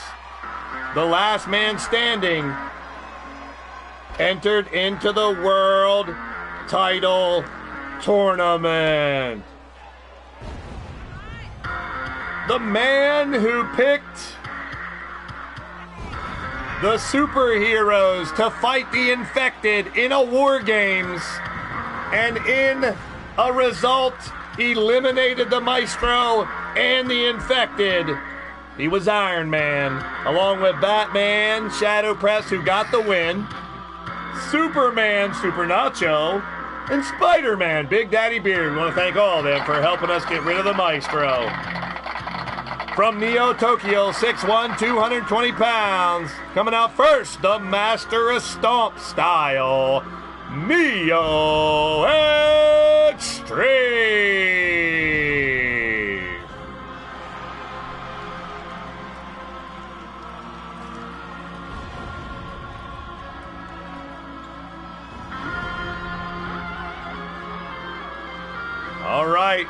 The last man standing entered into the World Title Tournament. the man who picked the superheroes to fight the infected in a war games, and in a result eliminated the Maestro and the infected. He was Iron Man, along with Batman, Shadow Press, who got the win, Superman, Super Nacho, and Spider-Man, Big Daddy Beard. We want to thank all of them for helping us get rid of the Maestro. From Neo Tokyo, 6'1", 220 pounds. Coming out first, the master of stomp style, Neo Extreme. All right.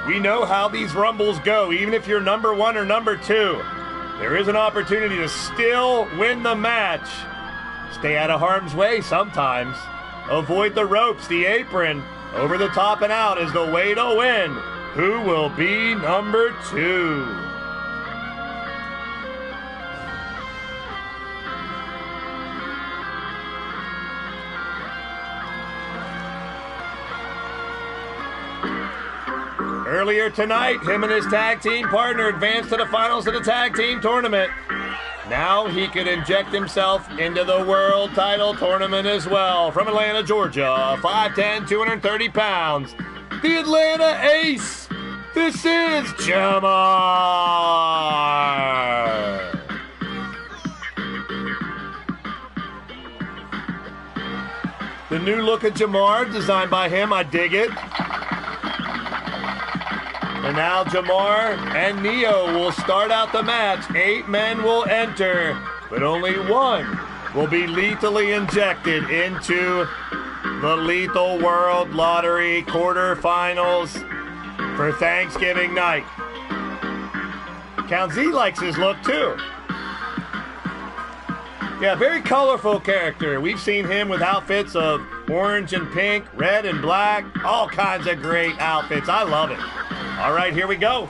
We know how these Rumbles go. Even if you're number 1 or number 2, there is an opportunity to still win the match. Stay out of harm's way sometimes. Avoid the ropes, the apron. Over the top and out is the way to win. Who will be number 2? Earlier tonight, him and his tag team partner advanced to the finals of the tag team tournament. Now he could inject himself into the world title tournament as well. From Atlanta, Georgia, 5'10", 230 pounds, the Atlanta Ace. This is Jamar. The new look of Jamar, designed by him, I dig it. And now Jamar and Neo will start out the match. 8 men will enter, but only 1 will be lethally injected into the Lethal World Lottery quarterfinals for Thanksgiving night. Count Z likes his look too. Yeah, very colorful character. We've seen him with outfits of orange and pink, red and black, all kinds of great outfits. I love it. All right, here we go.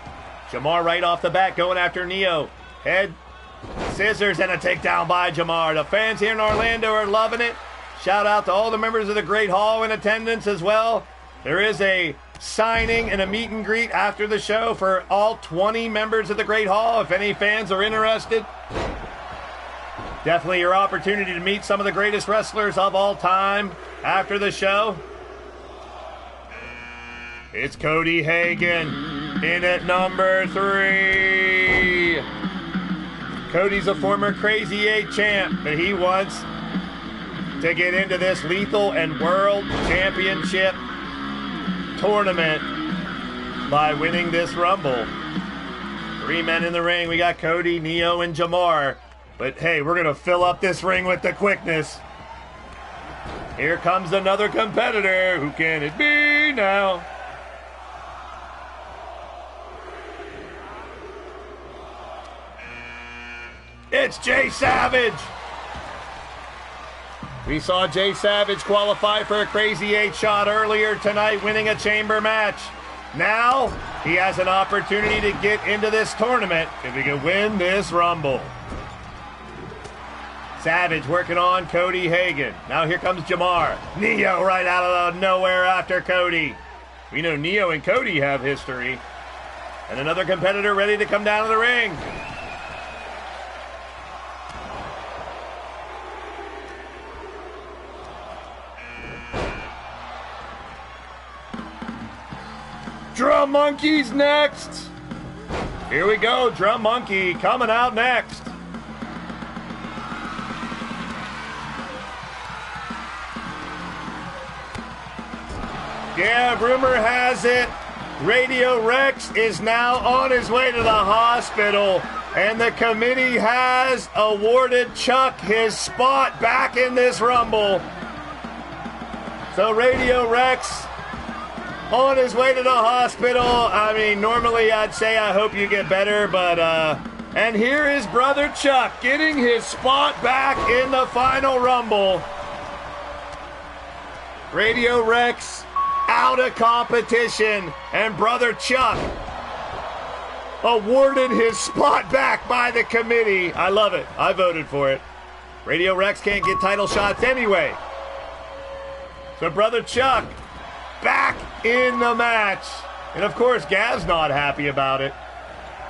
Jamar right off the bat going after Neo. Head, scissors, and a takedown by Jamar. The fans here in Orlando are loving it. Shout out to all the members of the Great Hall in attendance as well. There is a signing and a meet and greet after the show for all 20 members of the Great Hall. If any fans are interested, definitely your opportunity to meet some of the greatest wrestlers of all time after the show. It's Cody Hagan in at number 3. Cody's a former Crazy 8 champ, but he wants to get into this Lethal and World Championship tournament by winning this Rumble. 3 men in the ring. We got Cody, Neo, and Jamar. But hey, we're going to fill up this ring with the quickness. Here comes another competitor. Who can it be now? It's Jay Savage. We saw Jay Savage qualify for a Crazy 8 shot earlier tonight, winning a chamber match. Now he has an opportunity to get into this tournament if he can win this Rumble. Savage working on Cody Hagan. Now here comes Jamar. Neo right out of nowhere after Cody. We know Neo and Cody have history. And another competitor ready to come down to the ring. Drum Monkey's next. Here we go, Drum Monkey coming out next. Yeah, rumor has it, Radio Rex is now on his way to the hospital, and the committee has awarded Chuck his spot back in this Rumble. So Radio Rex on his way to the hospital. I mean, normally I'd say I hope you get better, but and here is brother Chuck getting his spot back in the final Rumble. Radio Rex out of competition, and brother Chuck awarded his spot back by the committee. I love it. I voted for it. Radio Rex can't get title shots anyway. So Brother Chuck back in the match. And of course, Gav's not happy about it.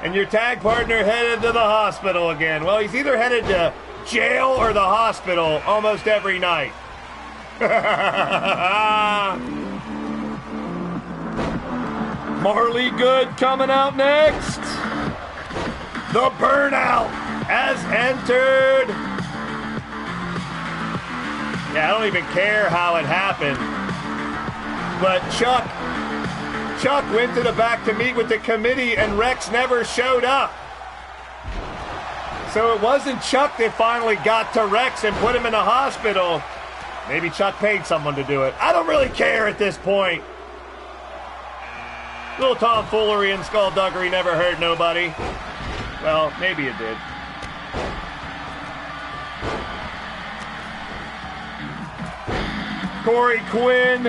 And your tag partner headed to the hospital again. Well, he's either headed to jail or the hospital almost every night. Marley Good coming out next. The Burnout has entered. Yeah, I don't even care how it happened. But Chuck went to the back to meet with the committee, and Rex never showed up. So it wasn't Chuck that finally got to Rex and put him in the hospital. Maybe Chuck paid someone to do it. I don't really care at this point. Little tomfoolery and skullduggery never hurt nobody. Well, maybe it did. Corey Quinn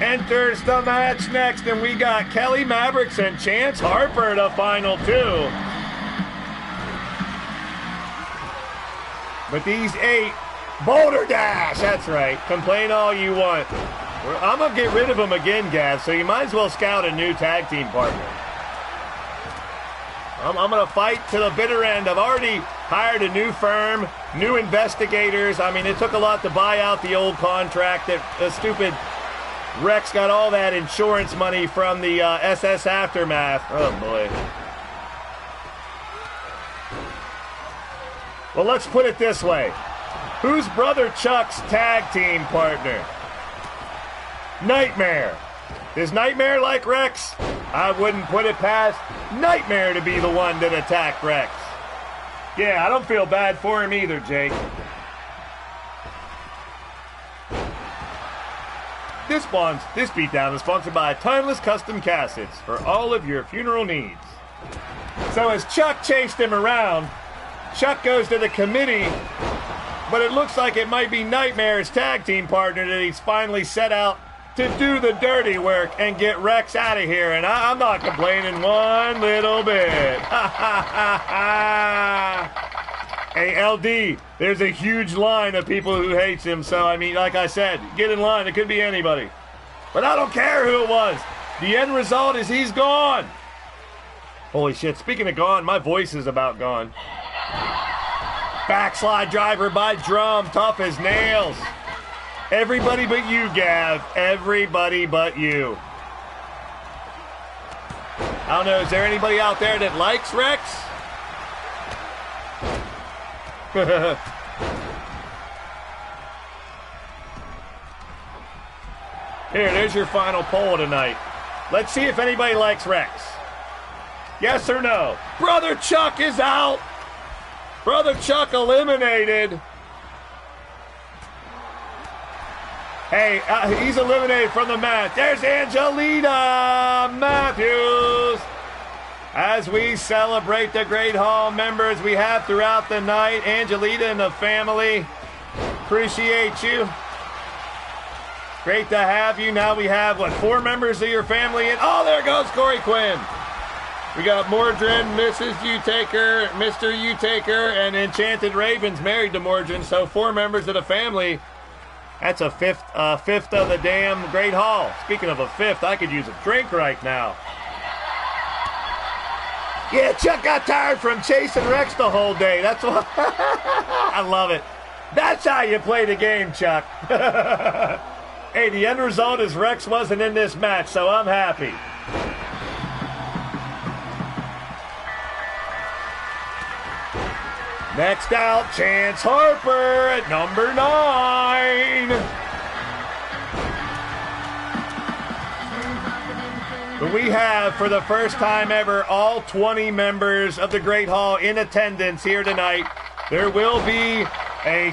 enters the match next, and we got Kelly Mavericks and Chance Harper to final two. But these 8, Boulder Dash, that's right. Complain all you want. I'm going to get rid of them again, Gav, so you might as well scout a new tag team partner. I'm going to fight to the bitter end. I've already hired a new firm, new investigators. I mean, it took a lot to buy out the old contract. That stupid Rex got all that insurance money from the SS Aftermath. Oh, boy. Well, let's put it this way. Who's Brother Chuck's tag team partner? Nightmare. Is Nightmare like Rex? I wouldn't put it past Nightmare to be the one that attacked Rex. Yeah, I don't feel bad for him either, Jake. This beatdown is sponsored by Timeless Custom Caskets for all of your funeral needs. So as Chuck chased him around, Chuck goes to the committee, but it looks like it might be Nightmare's tag team partner that he's finally set out to do the dirty work and get Rex out of here, and I'm not complaining one little bit. Hey, LD, there's a huge line of people who hates him, so, I mean, like I said, get in line. It could be anybody. But I don't care who it was. The end result is he's gone. Holy shit, speaking of gone, my voice is about gone. Backslide driver by Drum, tough as nails. Everybody but you, Gav. Everybody but you. I don't know, is there anybody out there that likes Rex? Here, there's your final poll tonight. Let's see if anybody likes Rex. Yes or no? Brother Chuck is out. Brother Chuck eliminated. Hey, he's eliminated from the match. There's Angelina Matthews. As we celebrate the Great Hall members we have throughout the night, Angelina and the family, appreciate you. Great to have you. Now we have, 4 members of your family? And oh, there goes Corey Quinn. We got Mordrin, Mrs. Utaker, Mr. Utaker, and Enchanted Ravens married to Mordrin, so 4 members of the family. That's a fifth of the damn Great Hall. Speaking of a fifth, I could use a drink right now. Yeah, Chuck got tired from chasing Rex the whole day. That's what I love it. That's how you play the game, Chuck. Hey, the end result is Rex wasn't in this match, so I'm happy. Next out, Chance Harper at number 9. But we have, for the first time ever, all 20 members of the Great Hall in attendance here tonight. There will be a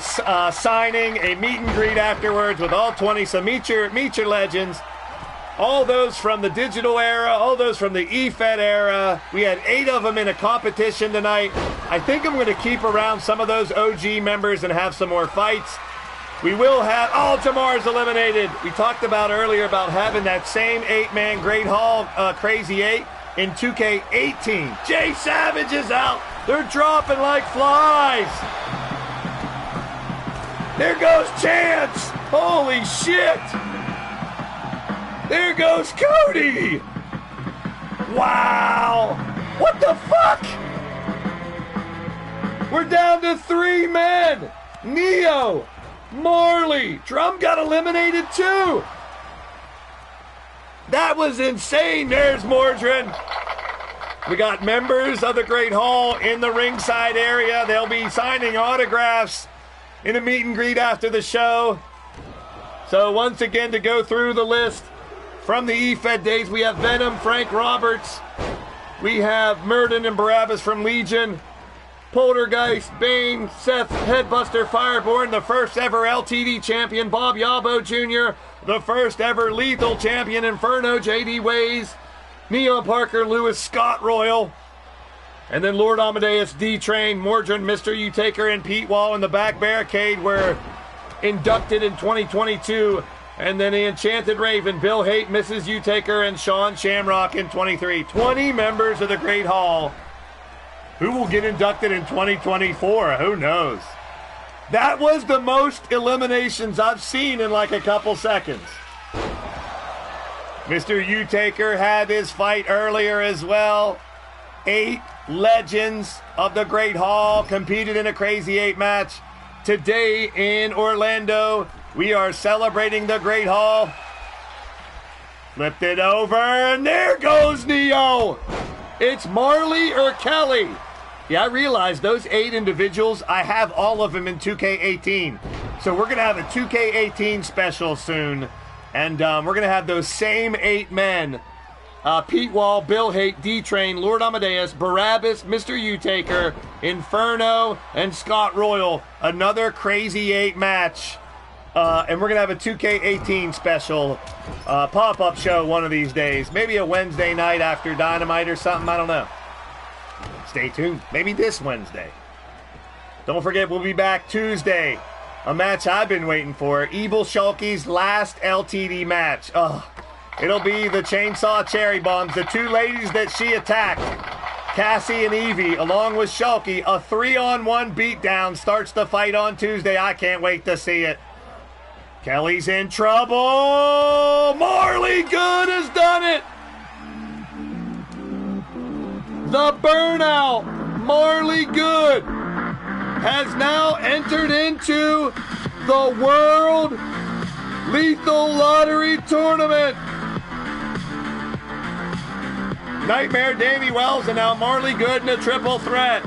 signing, a meet and greet afterwards with all 20. So meet your legends. All those from the digital era, all those from the Efed era. We had 8 of them in a competition tonight. I think I'm going to keep around some of those OG members and have some more fights. We will have, Jamar's eliminated. We talked about earlier about having that same 8-man Great Hall Crazy 8. in 2K18. Jay Savage is out. They're dropping like flies. There goes Chance. Holy shit. There goes Cody. Wow. What the fuck? We're down to 3 men. Neo, Marley, Drum got eliminated too. That was insane. There's Mordrin. We got members of the Great Hall in the ringside area. They'll be signing autographs in a meet and greet after the show. So once again, to go through the list from the Efed days, we have Venom, Frank Roberts. We have Murden and Barabbas from Legion. Poltergeist, Bane, Seth, Headbuster, Fireborn, the first ever LTD champion, Bob Yabo Jr., the first ever Lethal champion, Inferno, JD Ways, Neon Parker, Lewis, Scott Royal, and then Lord Amadeus, D-Train, Mordrin, Mr. U-Taker, and Pete Wall in the back barricade were inducted in 2022, and then the Enchanted Raven, Bill Haight, Mrs. U-Taker, and Sean Shamrock in 23. 20 members of the Great Hall. Who will get inducted in 2024? Who knows? That was the most eliminations I've seen in like a couple seconds. Mr. U-Taker had his fight earlier as well. 8 legends of the Great Hall competed in a Crazy 8 match. Today in Orlando, we are celebrating the Great Hall. Flipped it over, and there goes Neo. It's Marley or Kelly. Yeah, I realize those 8 individuals, I have all of them in 2K18. So we're going to have a 2K18 special soon. And we're going to have those same 8 men. Pete Wall, Bill Haight, D-Train, Lord Amadeus, Barabbas, Mr. U-Taker, Inferno, and Scott Royal. Another Crazy 8 match. And we're going to have a 2K18 special pop-up show one of these days. Maybe a Wednesday night after Dynamite or something. I don't know. Stay tuned. Maybe this Wednesday. Don't forget, we'll be back Tuesday. A match I've been waiting for. Evil Shulky's last LTD match. Oh, it'll be the Chainsaw Cherry Bombs. The 2 ladies that she attacked. Cassie and Evie, along with Shulky. A 3-on-1 beatdown starts the fight on Tuesday. I can't wait to see it. Kelly's in trouble. Marley Good has done it. The Burnout, Marley Good, has now entered into the World Lethal Lottery Tournament. Nightmare Davey Wells and now Marley Good in a triple threat.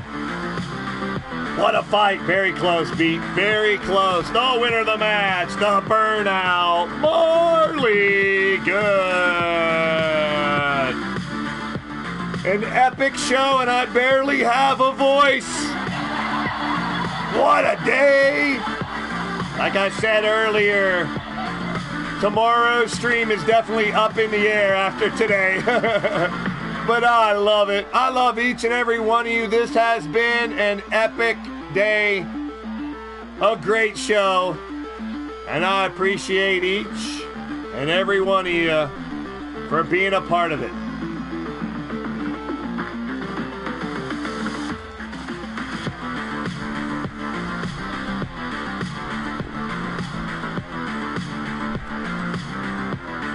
What a fight. Very close, beat. Very close. The winner of the match, the Burnout, Marley Good. An epic show, and I barely have a voice. What a day. Like I said earlier, tomorrow's stream is definitely up in the air after today. But I love it. I love each and every one of you. This has been an epic day, a great show, and I appreciate each and every one of you for being a part of it.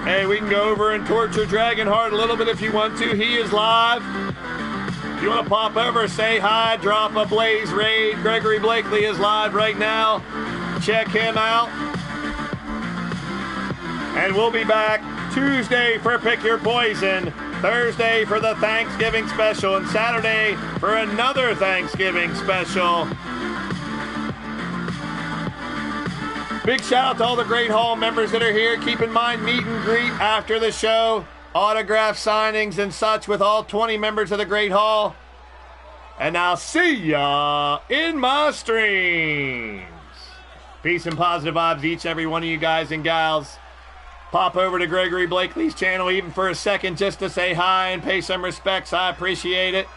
Hey, we can go over and torture Dragonheart a little bit if you want to. He is live. If you want to pop over, say hi, drop a Blaze raid. Gregory Blakely is live right now. Check him out. And we'll be back Tuesday for Pick Your Poison, Thursday for the Thanksgiving special, and Saturday for another Thanksgiving special. Big shout out to all the Great Hall members that are here. Keep in mind, meet and greet after the show, autograph signings and such with all 20 members of the Great Hall. And I'll see ya in my streams. Peace and positive vibes to each and every one of you guys and gals. Pop over to Gregory Blakely's channel even for a second just to say hi and pay some respects. I appreciate it.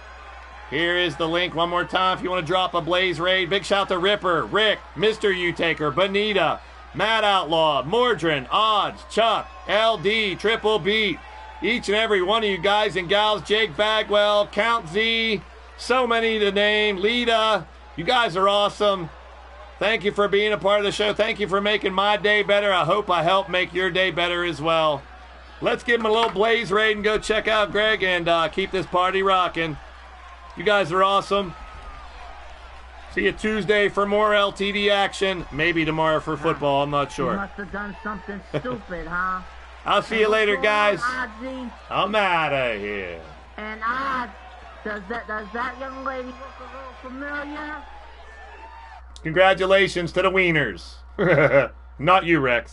Here is the link one more time if you want to drop a Blaze raid. Big shout to Ripper, Rick, Mr. U-Taker, Bonita, Mad Outlaw, Mordrin, Odds, Chuck, LD, Triple Beat, each and every one of you guys and gals. Jake Bagwell, Count Z, so many to name. Lita, you guys are awesome. Thank you for being a part of the show. Thank you for making my day better. I hope I help make your day better as well. Let's give him a little Blaze raid and go check out Greg and keep this party rocking. You guys are awesome. See you Tuesday for more LTD action. Maybe tomorrow for football. I'm not sure. You must have done something stupid, huh? I'll see you later, guys. Ozzy? I'm out of here. And does that young lady look a little familiar? Congratulations to the Wieners. Not you, Rex.